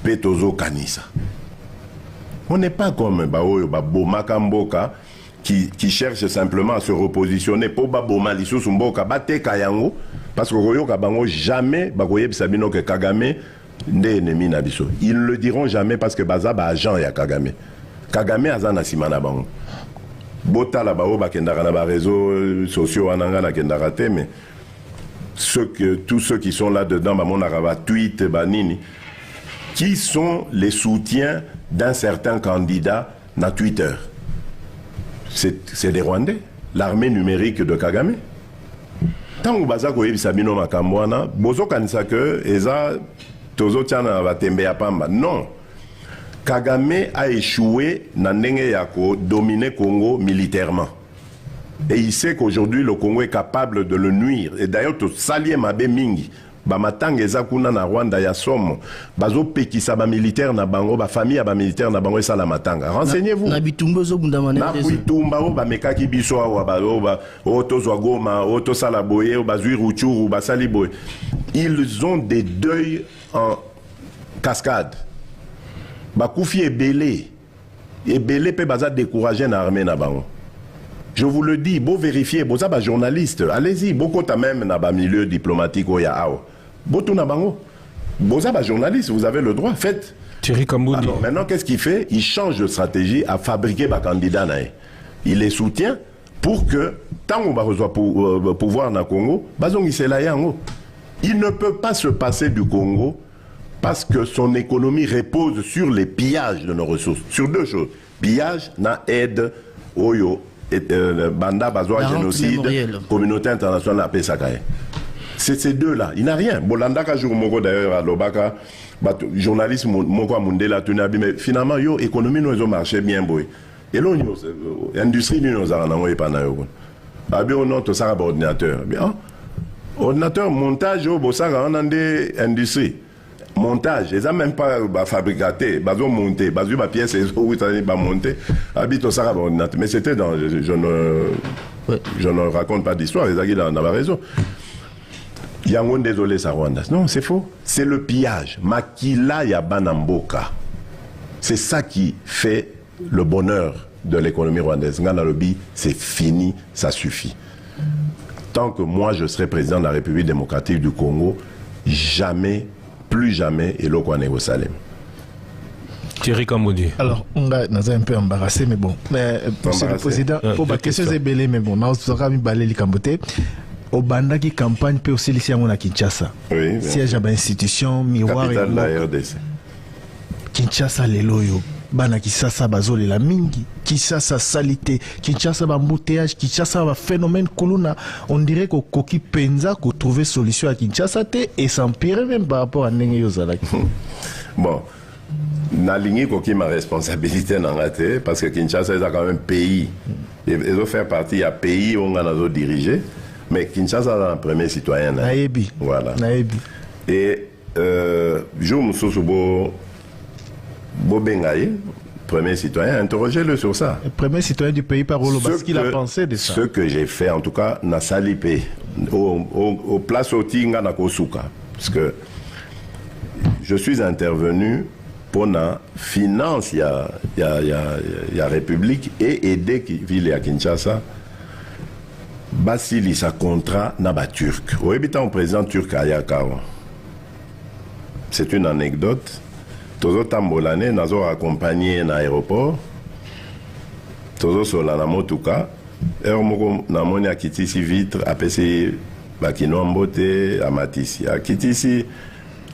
petozo kanisa. On n'est pas comme Boma Kamboka qui cherche simplement à se repositionner pour Baboma Lissou Mboka, Bate Kayango, parce que Royo Kabango jamais, Bagoye Sabino que Kagame n'est ennemi Nabiso. Ils ne le diront jamais parce que Baza ba agent ya Kagame. Kagame azana simana bango. Bota la bao bakendara na ba réseaux sociaux ananga na kendara te, mais tous ceux qui sont là-dedans, mon araba tweet, banini, qui sont les soutiens d'un certain candidat na Twitter. C'est des Rwandais, l'armée numérique de Kagame. Tant que Baza Koyebi Sabino Makambwana, Bozo Kanisake, Eza, Tozo Tiana Vatembe Apamba. Non. Kagame a échoué na ndenge yako dominer Congo militairement. Et il sait qu'aujourd'hui le Congo est capable de le nuire. Et d'ailleurs, tout salier Mabe Mingi, Bamatang Ezakuna na Rwanda ya somo, Bazo Pekisa ba militaire na bango, ba famille ba militaire na bango esa la matanga. Renseignez-vous. Na bitumba zo bundamane. Na bitumba o ba mekaki biso wa ba o to zwa goma, o to sala boye, o ba zui ruchuru, ba sali boye. Ils ont des deuils en cascade. Ba koufi ebele. Ebele pe baza décourager na armée na bango. Je vous le dis, beau vérifier, beau ça, journaliste, allez-y, beaucoup t'as même dans le milieu diplomatique au Yao. Beau tout n'a bango. Beau ça, journaliste, vous avez le droit, faites. Thierry Kamboudi. Alors maintenant, qu'est-ce qu'il fait? Il change de stratégie à fabriquer des candidats. Il les soutient pour que, tant qu'on va recevoir pouvoir dans le Congo, il ne peut pas se passer du Congo parce que son économie repose sur les pillages de nos ressources. Sur deux choses. Pillage, na aide, oyo, banda, bazoa, génocide, communauté internationale, paix sakaye. C'est ces deux-là. Il n'a rien. Bolanda, jour moko d'ailleurs, à Lobaka, journaliste, moko Mundela, Tunabi, mais finalement, yo, économie, nous ont marché bien, boy. Et là, l'industrie, nous avons eu pendant yo. Abi, on a tout ça, ordinateur. Bien, ordinateur, montage, au ça, on a des industries. Montage, ils n'ont même pas fabriqué, ils ont monté, ils ont pièce, ils ont monté. Abi, tout ça, ordinateur. Mais c'était dans. Je ne raconte pas d'histoire, les aguilles en avaient raison. Yangon désolé ça Rwanda. Non, c'est faux. C'est le pillage. Makila Yabanamboka. C'est ça qui fait le bonheur de l'économie rwandaise. Nganalobi, c'est fini, ça suffit. Tant que moi je serai président de la République démocratique du Congo, jamais, plus jamais, et l'eau Kwane Salem. Thierry Kamboudi. Alors, on a un peu embarrassé, mais bon. Monsieur le Président, pour ma question c'est belé, mais bon, on a mis balé les Kamboté. Au banda qui campagne peut aussi lycée à Kinshasa. Oui. Siège à l'institution, miroir et capitale de la RDC. Kinshasa les loyo. Bana Kinshasa bazole la mingi. Kinshasa salité. Kinshasa embouteillage. Kinshasa va phénomène kuluna. On dirait qu'au koki penza qu'on trouver solution à Kinshasa et s'empirer même par rapport à Nenge Yozalaki. Bon. Na ligne koki ma responsabilité dans la tête parce que Kinshasa est quand même pays. Ils ont fait partie il y a pays où on a dirigé. Mais Kinshasa est un premier citoyen. Naïbi. Voilà. Naïbi. Et je me suis Bengaï, premier citoyen, interrogez-le sur ça. Le premier citoyen du pays par ce qu'il a pensé de ça. Ce que j'ai fait, en tout cas, n'a salipé au place au Tinga Nakosuka. Parce que je suis intervenu pour la finance, il y a République et aider ville à Kinshasa. Basili sa contrat naba turc. Au habitant président turc Ayakawa. C'est une anecdote. Tozo tambolane nazo accompagné na aéroport. Tozo solana motuka. Moko na moni akitisi vitre apesi bakino mbote amatisi. Akitisi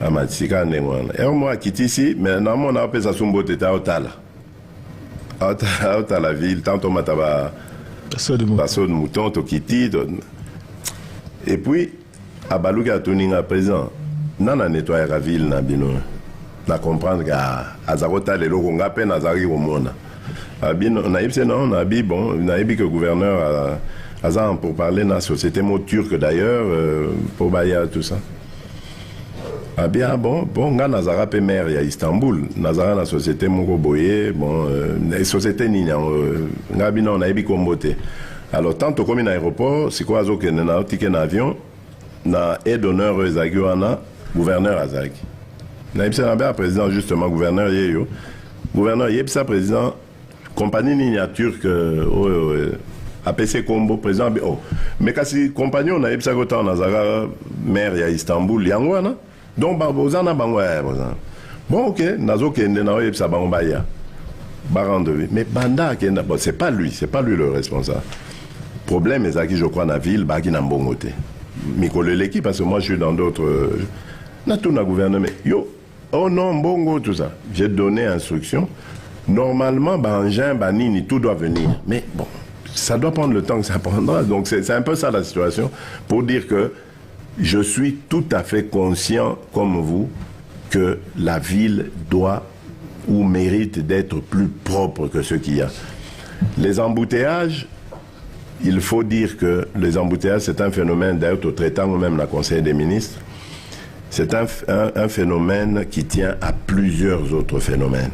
amatisi ka ndengwana. Mo akitisi mais na mona apesa sumbote ta otala. Otala ville tanto mataba Basso de mouton, Tokiti. Et puis, à Balouga Toninga présent, n'a nettoyé la ville, n'a bino. N'a comprendre qu'à Azarota, les locaux, on a peine Azari au monde. On a eu non, on a dit, bon, on a eu que le gouverneur Azar pour parler de la société mot turque d'ailleurs, pour Baya, tout ça. Ah bien, bon, Nazara pe maire à Istanbul, Nazara la société Moko Boye, bon, la société Nina, Ngabina on a ébi comboté. Alors, tant comme un aéroport, c'est quoi, que n'a un ticket d'avion, na aide d'honneur Zaguana, gouverneur Azaki. N'a eu un président justement, gouverneur Yeyo, gouverneur Yepsa président, compagnie Nina turque, APC Combo, président, oh, mais quand si compagnie on a eu ça autant Nazara maire à Istanbul, Yangwana. Donc, bon, ok, Nazo Kende na yeb sa bangaya. Mais Banda Kenda, bon, c'est pas lui le responsable. Problème est que je crois dans la ville, bagi na mbongote. Mikole l'équipe parce que moi je suis dans d'autres. Na tout na gouvernement. Yo, oh non, mbongo tout ça. J'ai donné instruction. Normalement, Bangin, Banini, tout doit venir. Mais bon, ça doit prendre le temps que ça prendra. Donc c'est un peu ça la situation pour dire que. Je suis tout à fait conscient, comme vous, que la ville doit ou mérite d'être plus propre que ce qu'il y a. Les embouteillages, il faut dire que les embouteillages, c'est un phénomène, d'ailleurs, au traitant même la Conseil des ministres, c'est un phénomène qui tient à plusieurs autres phénomènes.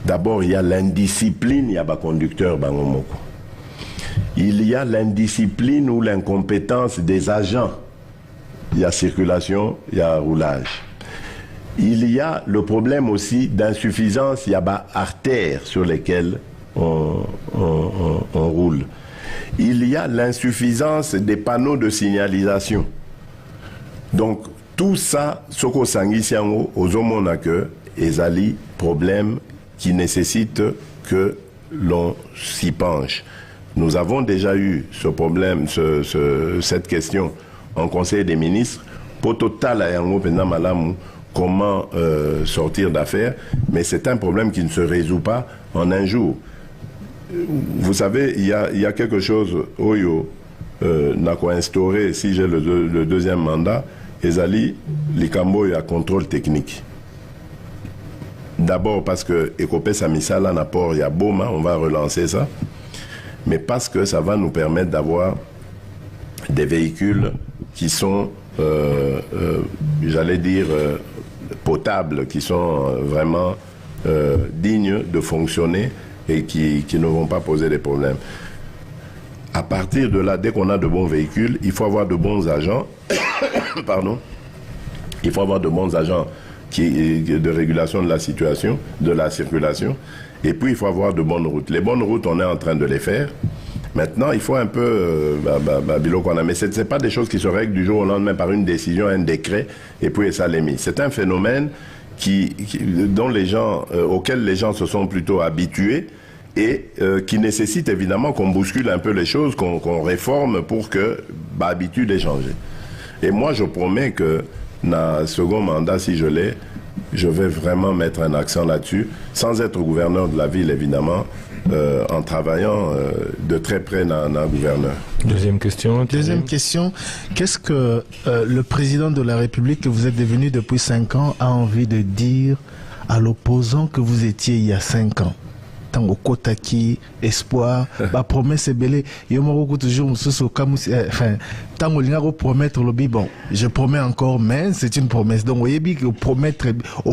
D'abord, il y a l'indiscipline, il y a conducteur, Bangomoko. Il y a l'indiscipline ou l'incompétence des agents. Il y a circulation, il y a roulage. Il y a le problème aussi d'insuffisance, il y a artères sur lesquelles on roule. Il y a l'insuffisance des panneaux de signalisation. Donc, tout ça, Soko Sangisiango, aux hommes n'a que, ezali, problème qui nécessite que l'on s'y penche. Nous avons déjà eu ce problème, cette question en Conseil des ministres. Pour total comment sortir d'affaires, mais c'est un problème qui ne se résout pas en un jour. Vous savez, il y a quelque chose, Oyo n'a qu'à instaurer, si j'ai le deuxième mandat, Ezali, Likambo, il y a contrôle technique. D'abord parce que Ekopé Samisala Napor, il y a Boma, on va relancer ça, mais parce que ça va nous permettre d'avoir des véhicules qui sont, j'allais dire, potables, qui sont vraiment dignes de fonctionner et qui ne vont pas poser des problèmes. À partir de là, dès qu'on a de bons véhicules, il faut avoir de bons agents. Pardon. Il faut avoir de bons agents de régulation de la situation, de la circulation. Et puis, il faut avoir de bonnes routes. Les bonnes routes, on est en train de les faire. Maintenant, il faut un peu... mais ce n'est pas des choses qui se règlent du jour au lendemain par une décision, un décret, et puis ça l'est mis. C'est un phénomène auquel les gens se sont plutôt habitués et qui nécessite évidemment qu'on bouscule un peu les choses, qu'on réforme pour que l'habitude ait changé. Et moi, je promets que dans le second mandat, si je l'ai, je vais vraiment mettre un accent là-dessus, sans être gouverneur de la ville, évidemment, en travaillant de très près dans le gouverneur. Deuxième question. Qu'est-ce que le président de la République que vous êtes devenu depuis 5 ans a envie de dire à l'opposant que vous étiez il y a 5 ans? Tango Kotaki, espoir, la promesse est belle. Il y a toujours tango linga promettre le bon. Je promets encore, mais c'est une promesse. Donc, vous voyez bien que au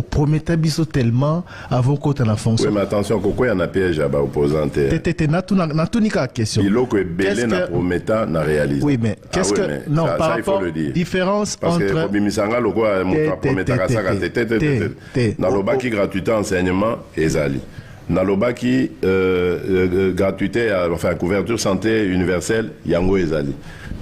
promettre biso tellement avant qu'on ait la fonction. Oui, mais attention, pourquoi il y a un piège à l'opposant? N'a tout ni qu'à question. Il faut que belé n'a promettant n'a réalisé. Oui, mais qu'est-ce que non par rapport différence parce entre parce que Bimisanga le quoi mon promettre à ça dans le bac gratuité enseignement ezali. Nalobaki gratuité, enfin couverture santé universelle, yango ezali.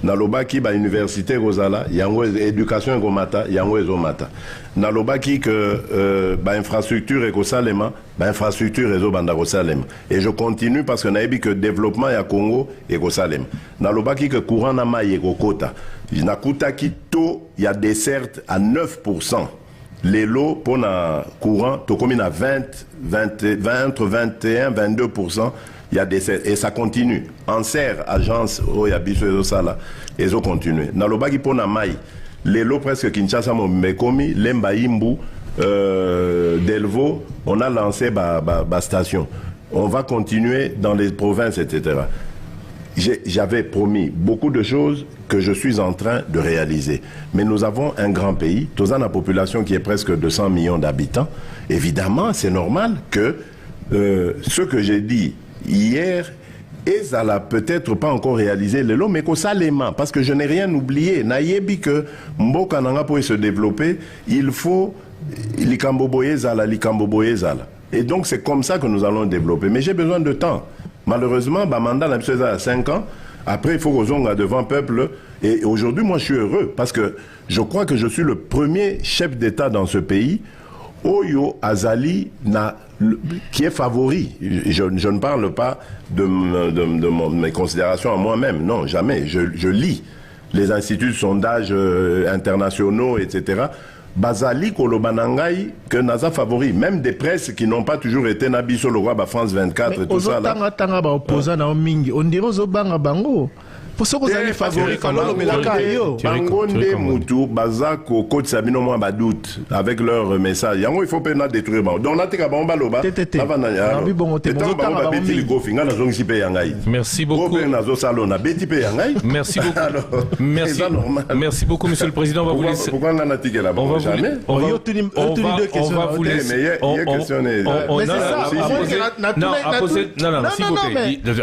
Nalobaki ba université Rosala, yango éducation gomata, yango ezomata. Nalobaki que ba infrastructure ekosalema, ba infrastructure réseau banda kosalema. Et je continue parce que naebi que développement ya Congo ekosalema. Nalobaki que courant na mai ekokota. Nakutaki to ya desserte à 9%. Les lots pour le courant, tout à entre 21 22%, il y a des et ça continue. En serre, agence, il y a biso sala et ça continue. Dans le bagi pour na mai, les lots presque Kinshasa Mekomi, Lemba Imbu, Delvaux, on a lancé ba station. On va continuer dans les provinces, etc. J'avais promis beaucoup de choses que je suis en train de réaliser. Mais nous avons un grand pays, tous en la population qui est presque 200 millions d'habitants. Évidemment, c'est normal que ce que j'ai dit hier, et ça n'a peut-être pas encore réalisé le lot, mais que ça l'aimant, parce que je n'ai rien oublié. Naïebi que Mboka Nanga pour se développer, il faut Likamboboye Zala. Et donc c'est comme ça que nous allons développer. Mais j'ai besoin de temps. Malheureusement, ma mandat a 5 ans. Après, il faut qu'on soit devant le peuple. Et aujourd'hui, moi, je suis heureux parce que je crois que je suis le premier chef d'État dans ce pays. Oyo Azali, qui est favori. Je ne parle pas de mes considérations à moi-même. Non, jamais. Je lis les instituts de sondage internationaux, etc. Bazali Kolobanangai que Naza favori, même des presses qui n'ont pas toujours été Nabiso le roi France 24 et tout ça là. On dirait aux Bango. Pour ce que vous avez favori quand on Bangonde Moutou, Bazako, Côte Sabino Moua Badout, avec leur message. Yango, il faut pas détruire. Donc, on a été bon baloba. Merci beaucoup. Merci beaucoup. Merci beaucoup, Monsieur le Président. On va vous laisser. Pourquoi on a tiqué là-bas? Jamais. On va vous laisser.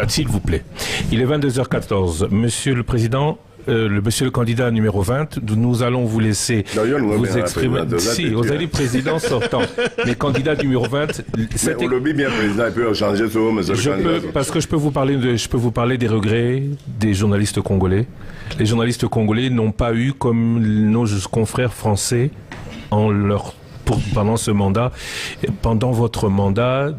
S'il vous plaît. Il est 22h14. Monsieur le Président, monsieur le candidat numéro 20, nous allons vous laisser vous exprimer. Si, vous allez président sortant, mais candidat numéro 20. Mais on le dit bien, président, il peut changer ce mot, monsieur le candidat. Parce que je peux vous parler des regrets des journalistes congolais. Les journalistes congolais n'ont pas eu, comme nos confrères français, pendant ce mandat, pendant votre mandat,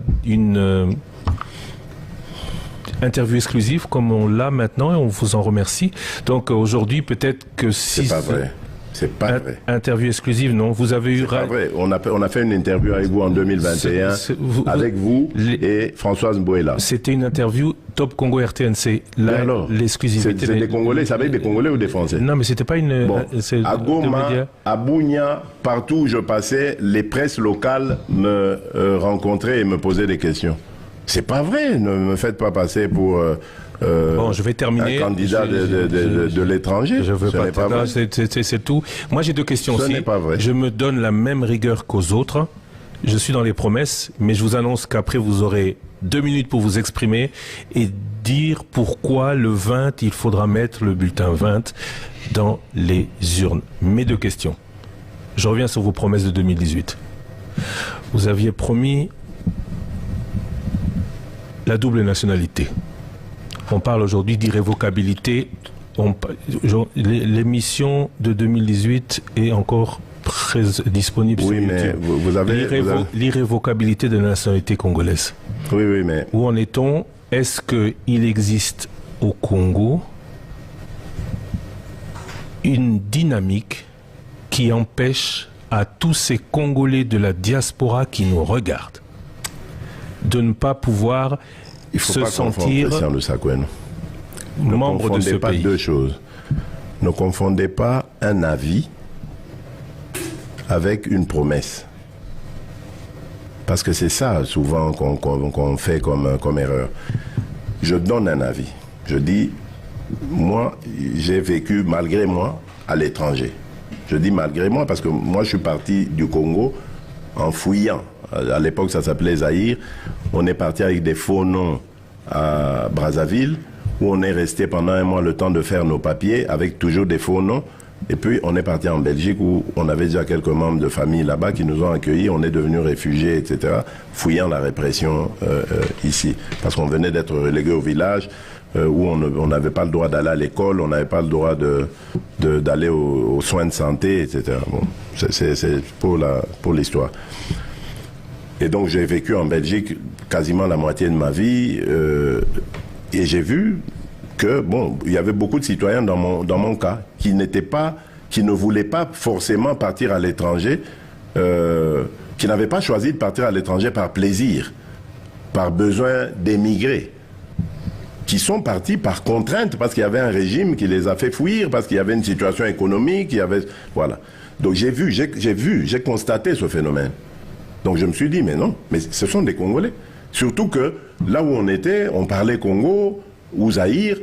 Interview exclusive comme on l'a maintenant et on vous en remercie. Donc aujourd'hui, peut-être que si... C'est pas vrai. C'est pas vrai. Interview exclusive, non. Vous avez eu... C'est pas vrai. On a fait une interview avec vous en 2021, avec vous et Françoise Mbouela. C'était une interview Top Congo RTNC. Là, l'exclusivité... C'est des Congolais, ça veut dire des Congolais ou des Français? Non, mais c'était pas une... Bon. À Goma, à Bunia, partout où je passais, les presses locales me rencontraient et me posaient des questions. C'est pas vrai. Ne me faites pas passer pour... bon, je vais terminer. Un candidat de l'étranger. Je veux pas. C'est tout. Moi, j'ai 2 questions aussi. Ce n'est pas vrai. Je me donne la même rigueur qu'aux autres. Je suis dans les promesses, mais je vous annonce qu'après, vous aurez 2 minutes pour vous exprimer et dire pourquoi le 20, il faudra mettre le bulletin 20 dans les urnes. Mes 2 questions. Je reviens sur vos promesses de 2018. Vous aviez promis la double nationalité. On parle aujourd'hui d'irrévocabilité. L'émission de 2018 est encore disponible sur YouTube. Mais vous avez... L'irrévocabilité de la nationalité congolaise. Oui, mais... Où en est-on? Est-ce qu'il existe au Congo une dynamique qui empêche à tous ces Congolais de la diaspora qui nous regardent de ne pas pouvoir se sentir membre de ce pays? Ne confondez pas 2 choses. Ne confondez pas un avis avec une promesse. Parce que c'est ça souvent qu'on fait comme erreur. Je donne un avis. Je dis, moi, j'ai vécu malgré moi à l'étranger. Je dis malgré moi parce que moi, je suis parti du Congo en fouillant. À l'époque, ça s'appelait Zaïre. On est parti avec des faux noms à Brazzaville, où on est resté pendant 1 mois le temps de faire nos papiers, avec toujours des faux noms. Et puis, on est parti en Belgique, où on avait déjà quelques membres de famille là-bas qui nous ont accueillis. On est devenus réfugiés, etc., fouillant la répression ici. Parce qu'on venait d'être relégués au village, où on n'avait pas le droit d'aller à l'école, on n'avait pas le droit d'aller aux soins de santé, etc. Bon, c'est pour l'histoire. Et donc j'ai vécu en Belgique quasiment la moitié de ma vie et j'ai vu que bon, il y avait beaucoup de citoyens dans mon cas qui ne voulaient pas forcément partir à l'étranger, qui n'avaient pas choisi de partir à l'étranger par plaisir, par besoin d'émigrer, qui sont partis par contrainte parce qu'il y avait un régime qui les a fait fuir, parce qu'il y avait une situation économique, voilà. Donc j'ai constaté ce phénomène. Donc je me suis dit, mais non, mais ce sont des Congolais. Surtout que là où on était, on parlait Congo ou Zaïre,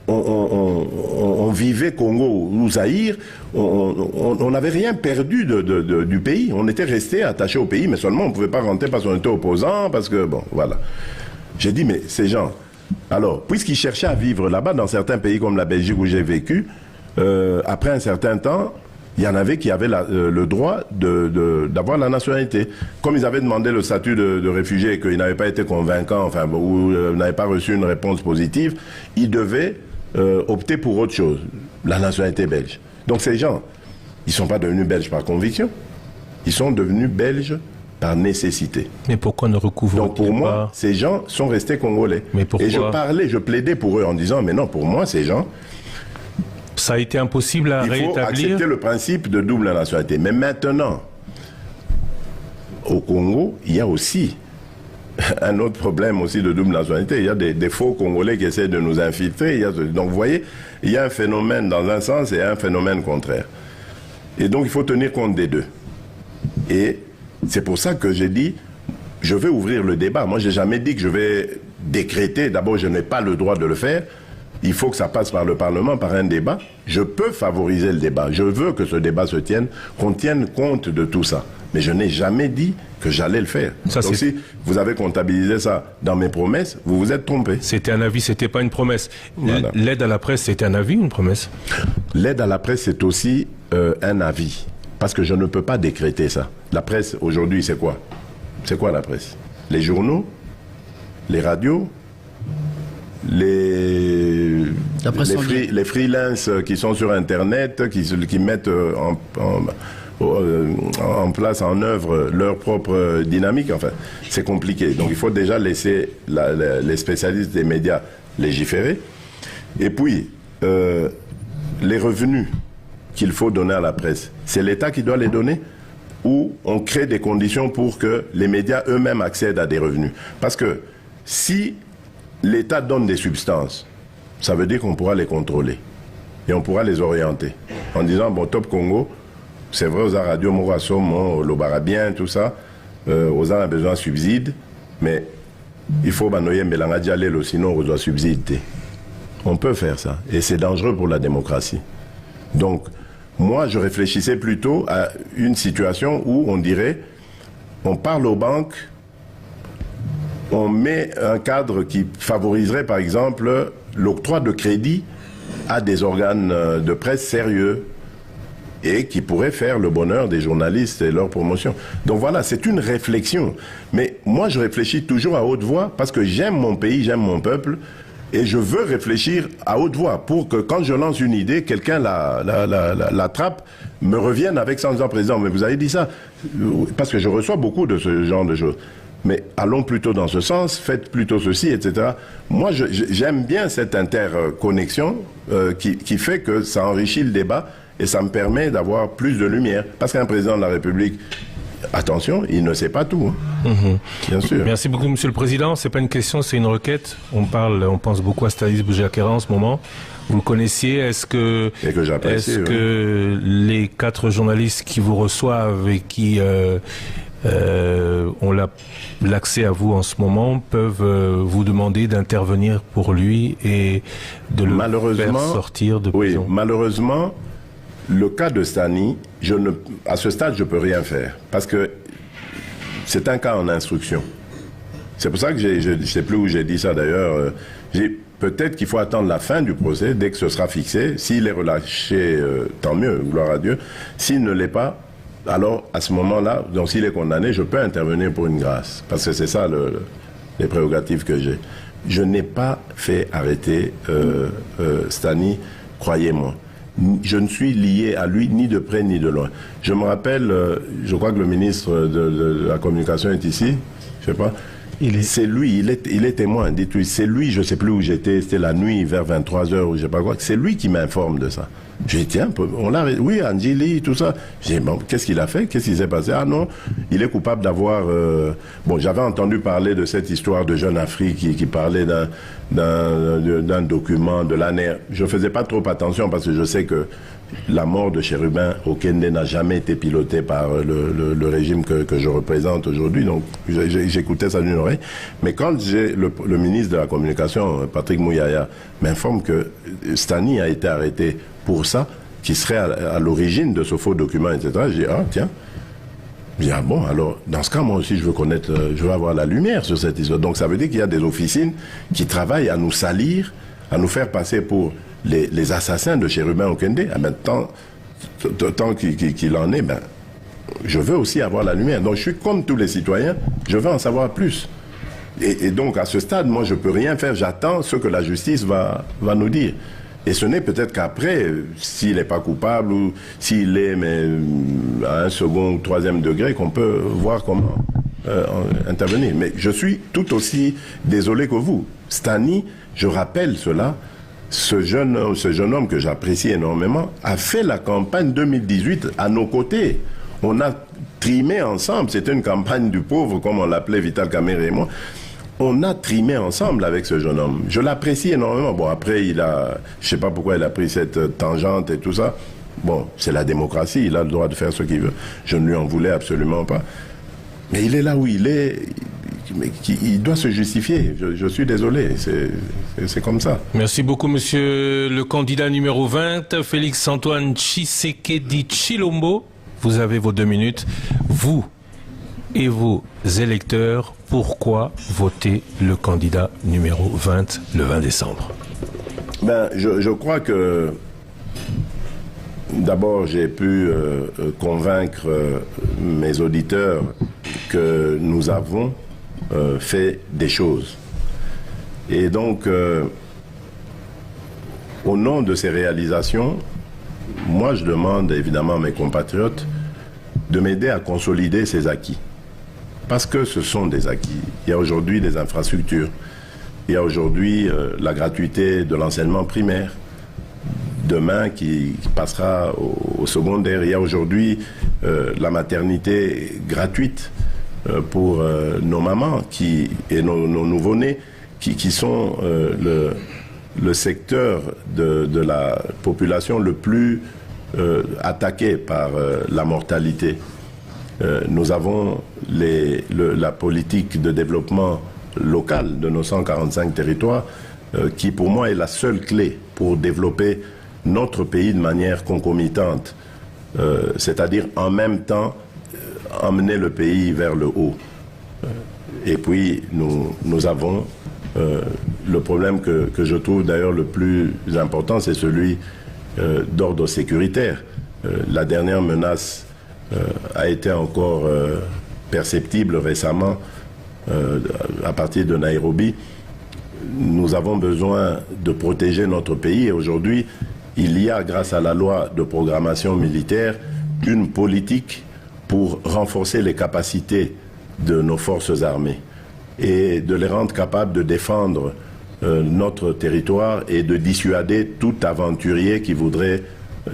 on vivait Congo ou Zaïre, on n'avait rien perdu du pays. On était resté attaché au pays, mais seulement on ne pouvait pas rentrer parce qu'on était opposants, parce que, bon, voilà. J'ai dit, mais ces gens, alors, puisqu'ils cherchaient à vivre là-bas, dans certains pays comme la Belgique où j'ai vécu, après un certain temps, il y en avait qui avaient le droit d'avoir la nationalité. Comme ils avaient demandé le statut de réfugié et qu'ils n'avaient pas été convaincants, enfin, ou n'avaient pas reçu une réponse positive, ils devaient opter pour autre chose, la nationalité belge. Donc ces gens, ils ne sont pas devenus belges par conviction, ils sont devenus belges par nécessité. Mais pourquoi ne recouvrent-ils pas? Donc pour moi, ces gens sont restés congolais. Mais pourquoi? Et je plaidais pour eux en disant, mais non, pour moi, ces gens... Ça a été impossible à rétablir. Il faut accepter le principe de double nationalité. Mais maintenant, au Congo, il y a aussi un autre problème aussi de double nationalité. Il y a des faux Congolais qui essaient de nous infiltrer. Donc vous voyez, il y a un phénomène dans un sens et un phénomène contraire. Et donc il faut tenir compte des deux. Et c'est pour ça que j'ai dit, je vais ouvrir le débat. Moi, je n'ai jamais dit que je vais décréter. D'abord, je n'ai pas le droit de le faire. Il faut que ça passe par le Parlement, par un débat. Je peux favoriser le débat. Je veux que ce débat se tienne, qu'on tienne compte de tout ça. Mais je n'ai jamais dit que j'allais le faire. Ça, donc si vous avez comptabilisé ça dans mes promesses, vous vous êtes trompé. C'était un avis, c'était pas une promesse. Voilà. L'aide à la presse, c'était un avis ou une promesse? L'aide à la presse, c'est aussi un avis. Parce que je ne peux pas décréter ça. La presse, aujourd'hui, c'est quoi? C'est quoi la presse? Les journaux? Les radios? Les freelances qui sont sur Internet, qui mettent en place, en œuvre leur propre dynamique. Enfin, c'est compliqué. Donc il faut déjà laisser les spécialistes des médias légiférer. Et puis, les revenus qu'il faut donner à la presse, c'est l'État qui doit les donner ou on crée des conditions pour que les médias eux-mêmes accèdent à des revenus. Parce que si l'État donne des substances, ça veut dire qu'on pourra les contrôler et on pourra les orienter en disant, bon, Top Congo, c'est vrai, aux radio Mourasom, l'Obarabien, tout ça, aux a besoin de subsides, mais il faut banoyer Mbelanga Dialelo, sinon on doit subsider. On peut faire ça, et c'est dangereux pour la démocratie. Donc, moi, je réfléchissais plutôt à une situation où on dirait, on parle aux banques, on met un cadre qui favoriserait, par exemple, l'octroi de crédit à des organes de presse sérieux et qui pourraient faire le bonheur des journalistes et leur promotion. Donc voilà, c'est une réflexion. Mais moi, je réfléchis toujours à haute voix parce que j'aime mon pays, j'aime mon peuple. Et je veux réfléchir à haute voix pour que quand je lance une idée, quelqu'un l'attrape, me revienne avec ça en disant, président, mais vous avez dit ça. Parce que je reçois beaucoup de ce genre de choses. Mais allons plutôt dans ce sens, faites plutôt ceci, etc. Moi, j'aime bien cette interconnexion qui fait que ça enrichit le débat et ça me permet d'avoir plus de lumière. Parce qu'un président de la République, attention, il ne sait pas tout. Bien sûr. Merci beaucoup, Monsieur le Président. C'est pas une question, c'est une requête. On pense beaucoup à Stanis Boujakera en ce moment. Vous le connaissiez. Est-ce que les 4 journalistes qui vous reçoivent et qui ont l'accès à vous en ce moment peuvent vous demander d'intervenir pour lui et de le faire sortir de prison? Oui, malheureusement, le cas de Stani, à ce stade, je ne peux rien faire. Parce que c'est un cas en instruction. C'est pour ça que je ne sais plus où j'ai dit ça d'ailleurs. Peut-être qu'il faut attendre la fin du procès, dès que ce sera fixé. S'il est relâché, tant mieux, gloire à Dieu. S'il ne l'est pas, alors à ce moment-là, donc s'il est condamné, je peux intervenir pour une grâce. Parce que c'est ça les prérogatives que j'ai. Je n'ai pas fait arrêter Stani, croyez-moi. Je ne suis lié à lui ni de près ni de loin. Je me rappelle, je crois que le ministre de la Communication est ici, je ne sais pas. C'est lui, il est témoin, dites-lui. C'est lui, je ne sais plus où j'étais, c'était la nuit vers 23h ou je ne sais pas quoi. C'est lui qui m'informe de ça. J'ai dit, tiens, oui, Angeli, tout ça. J'ai dit, bon, qu'est-ce qu'il a fait? Qu'est-ce qui s'est passé? Ah non, il est coupable d'avoir... Bon, j'avais entendu parler de cette histoire de Jeune Afrique qui parlait d'un document de l'année. Je ne faisais pas trop attention parce que je sais que la mort de Chérubin au Kende n'a jamais été pilotée par le régime que je représente aujourd'hui. Donc, j'écoutais ça d'une oreille. Mais quand le ministre de la Communication, Patrick Mouyaya, m'informe que Stani a été arrêté pour ça, qui serait à l'origine de ce faux document, etc. J'ai dit, ah tiens, bien bon, alors dans ce cas, moi aussi, je veux avoir la lumière sur cette histoire. Donc ça veut dire qu'il y a des officines qui travaillent à nous salir, à nous faire passer pour les assassins de Chérubin Okende. Ah ben, tant qu'il en est, ben, je veux aussi avoir la lumière. Donc je suis comme tous les citoyens, je veux en savoir plus. Et donc à ce stade, moi, je ne peux rien faire. J'attends ce que la justice va nous dire. Et ce n'est peut-être qu'après, s'il n'est pas coupable ou s'il est à un second ou troisième degré, qu'on peut voir comment intervenir. Mais je suis tout aussi désolé que vous. Stani, je rappelle cela, ce jeune homme que j'apprécie énormément, a fait la campagne 2018 à nos côtés. On a trimé ensemble, c'était une campagne du pauvre, comme on l'appelait Vital Kamerhe et moi. On a trimé ensemble avec ce jeune homme. Je l'apprécie énormément. Bon, après, je ne sais pas pourquoi il a pris cette tangente et tout ça. Bon, c'est la démocratie, il a le droit de faire ce qu'il veut. Je ne lui en voulais absolument pas. Mais il est là où il est. Il doit se justifier. Je suis désolé. C'est comme ça. Merci beaucoup, monsieur le candidat numéro 20, Félix-Antoine Tshisekedi Tshilombo. Vous avez vos 2 minutes. Vous et vos électeurs, pourquoi voter le candidat numéro 20 le 20 décembre? Ben, je crois que d'abord j'ai pu convaincre mes auditeurs que nous avons fait des choses. Et donc, au nom de ces réalisations, moi je demande évidemment à mes compatriotes de m'aider à consolider ces acquis. Parce que ce sont des acquis. Il y a aujourd'hui des infrastructures. Il y a aujourd'hui la gratuité de l'enseignement primaire. Demain, qui passera au secondaire. Il y a aujourd'hui la maternité gratuite pour nos mamans et nos nouveau-nés qui sont le secteur de la population le plus attaqué par la mortalité. Nous avons la politique de développement local de nos 145 territoires qui pour moi est la seule clé pour développer notre pays de manière concomitante, c'est-à-dire en même temps emmener le pays vers le haut. Et puis nous avons le problème que je trouve d'ailleurs le plus important, c'est celui d'ordre sécuritaire. La dernière menace a été encore perceptible récemment à partir de Nairobi. Nous avons besoin de protéger notre pays et aujourd'hui, il y a, grâce à la loi de programmation militaire, une politique pour renforcer les capacités de nos forces armées et de les rendre capables de défendre notre territoire et de dissuader tout aventurier qui voudrait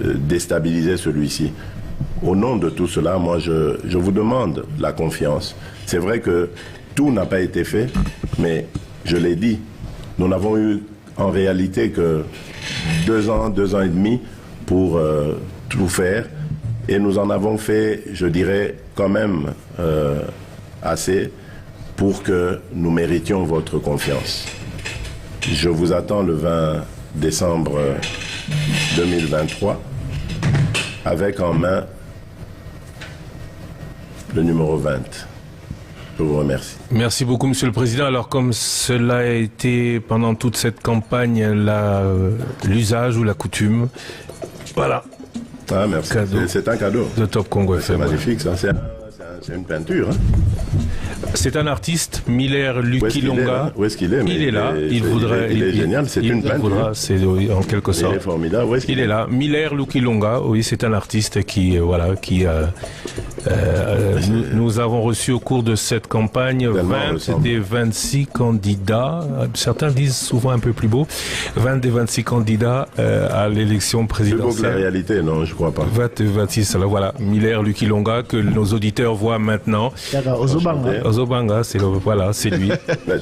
déstabiliser celui-ci. Au nom de tout cela, moi, je vous demande la confiance. C'est vrai que tout n'a pas été fait, mais je l'ai dit, nous n'avons eu en réalité que 2 ans et demi pour tout faire. Et nous en avons fait, je dirais, quand même assez pour que nous méritions votre confiance. Je vous attends le 20 décembre 2023 avec en main le numéro 20. Je vous remercie. Merci beaucoup, Monsieur le Président. Alors, comme cela a été pendant toute cette campagne l'usage ou la coutume, voilà. Ah, merci. C'est un cadeau. De Top Congo FM. C'est magnifique, ça. C'est une peinture. Hein. C'est un artiste, Miller Lukilonga. Où est-ce qu'il est? Il est là. Il est génial. C'est une peinture. C'est en quelque sorte. Il est formidable. Où est-ce qu'il est? Il est là. Miller Lukilonga. Oui, c'est un artiste qui nous avons reçu au cours de cette campagne 20 des 26 candidats. Certains disent souvent un peu plus beau. 20 des 26 candidats à l'élection présidentielle. Plus beau que la réalité, non, je crois pas. 26. Alors voilà, Miller Lukilonga que nos auditeurs voient maintenant. Ozobanga, c'est lui.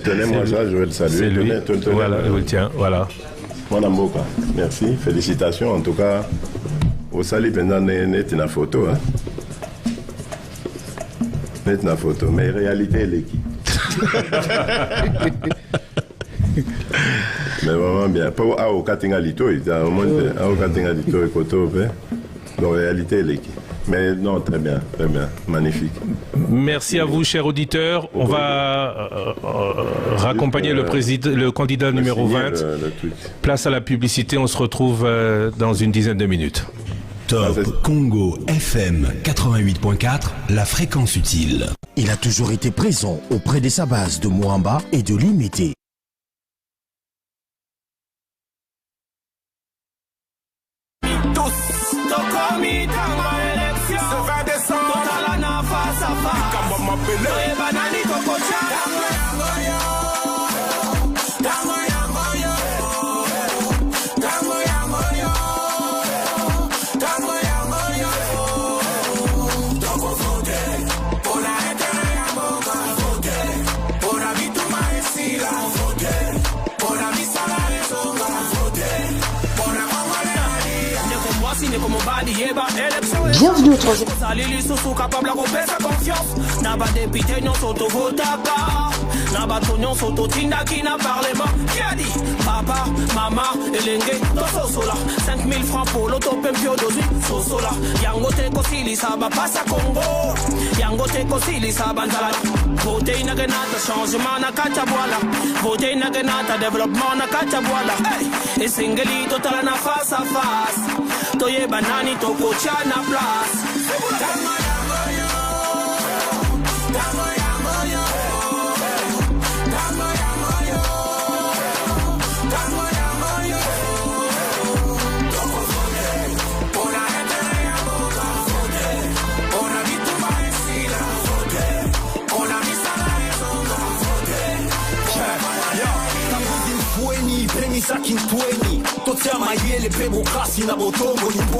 Tenez-moi ça, je vais le saluer. C'est lui. Voilà, je le tiens. Voilà. Mwanamboka, merci, félicitations. En tout cas, au salut pendant net une photo. Hein. Net une photo, mais réalité elle est qui? Mais vraiment bien. Pas au Katinga Lito, il y a un moment au Katinga Lito et Koto. Donc réalité elle est qui? Mais non, très bien, magnifique. Merci à vous, chers auditeurs. On va raccompagner le candidat numéro 20. Place à la publicité, on se retrouve dans une dizaine de minutes. Top Congo FM 88.4, la fréquence utile. Il a toujours été présent auprès de sa base de Moamba et de Limité. Bienvenue au 3e. Nabatonyon soto tinda qui n'a parlé pas. Qui a dit papa, maman, elenge, to sola. 5000 francs pour l'autopempio dosi. Sosola. Yangote kosili saba passa Congo. Yangote kosili saba ndala. Vote inagenata changement na kacha boala. Vote inagenata développement na kacha boala. Hey, et singeli total na face à face. Toye banani to kocha na place. mayele pe bokasi na botongo nimbo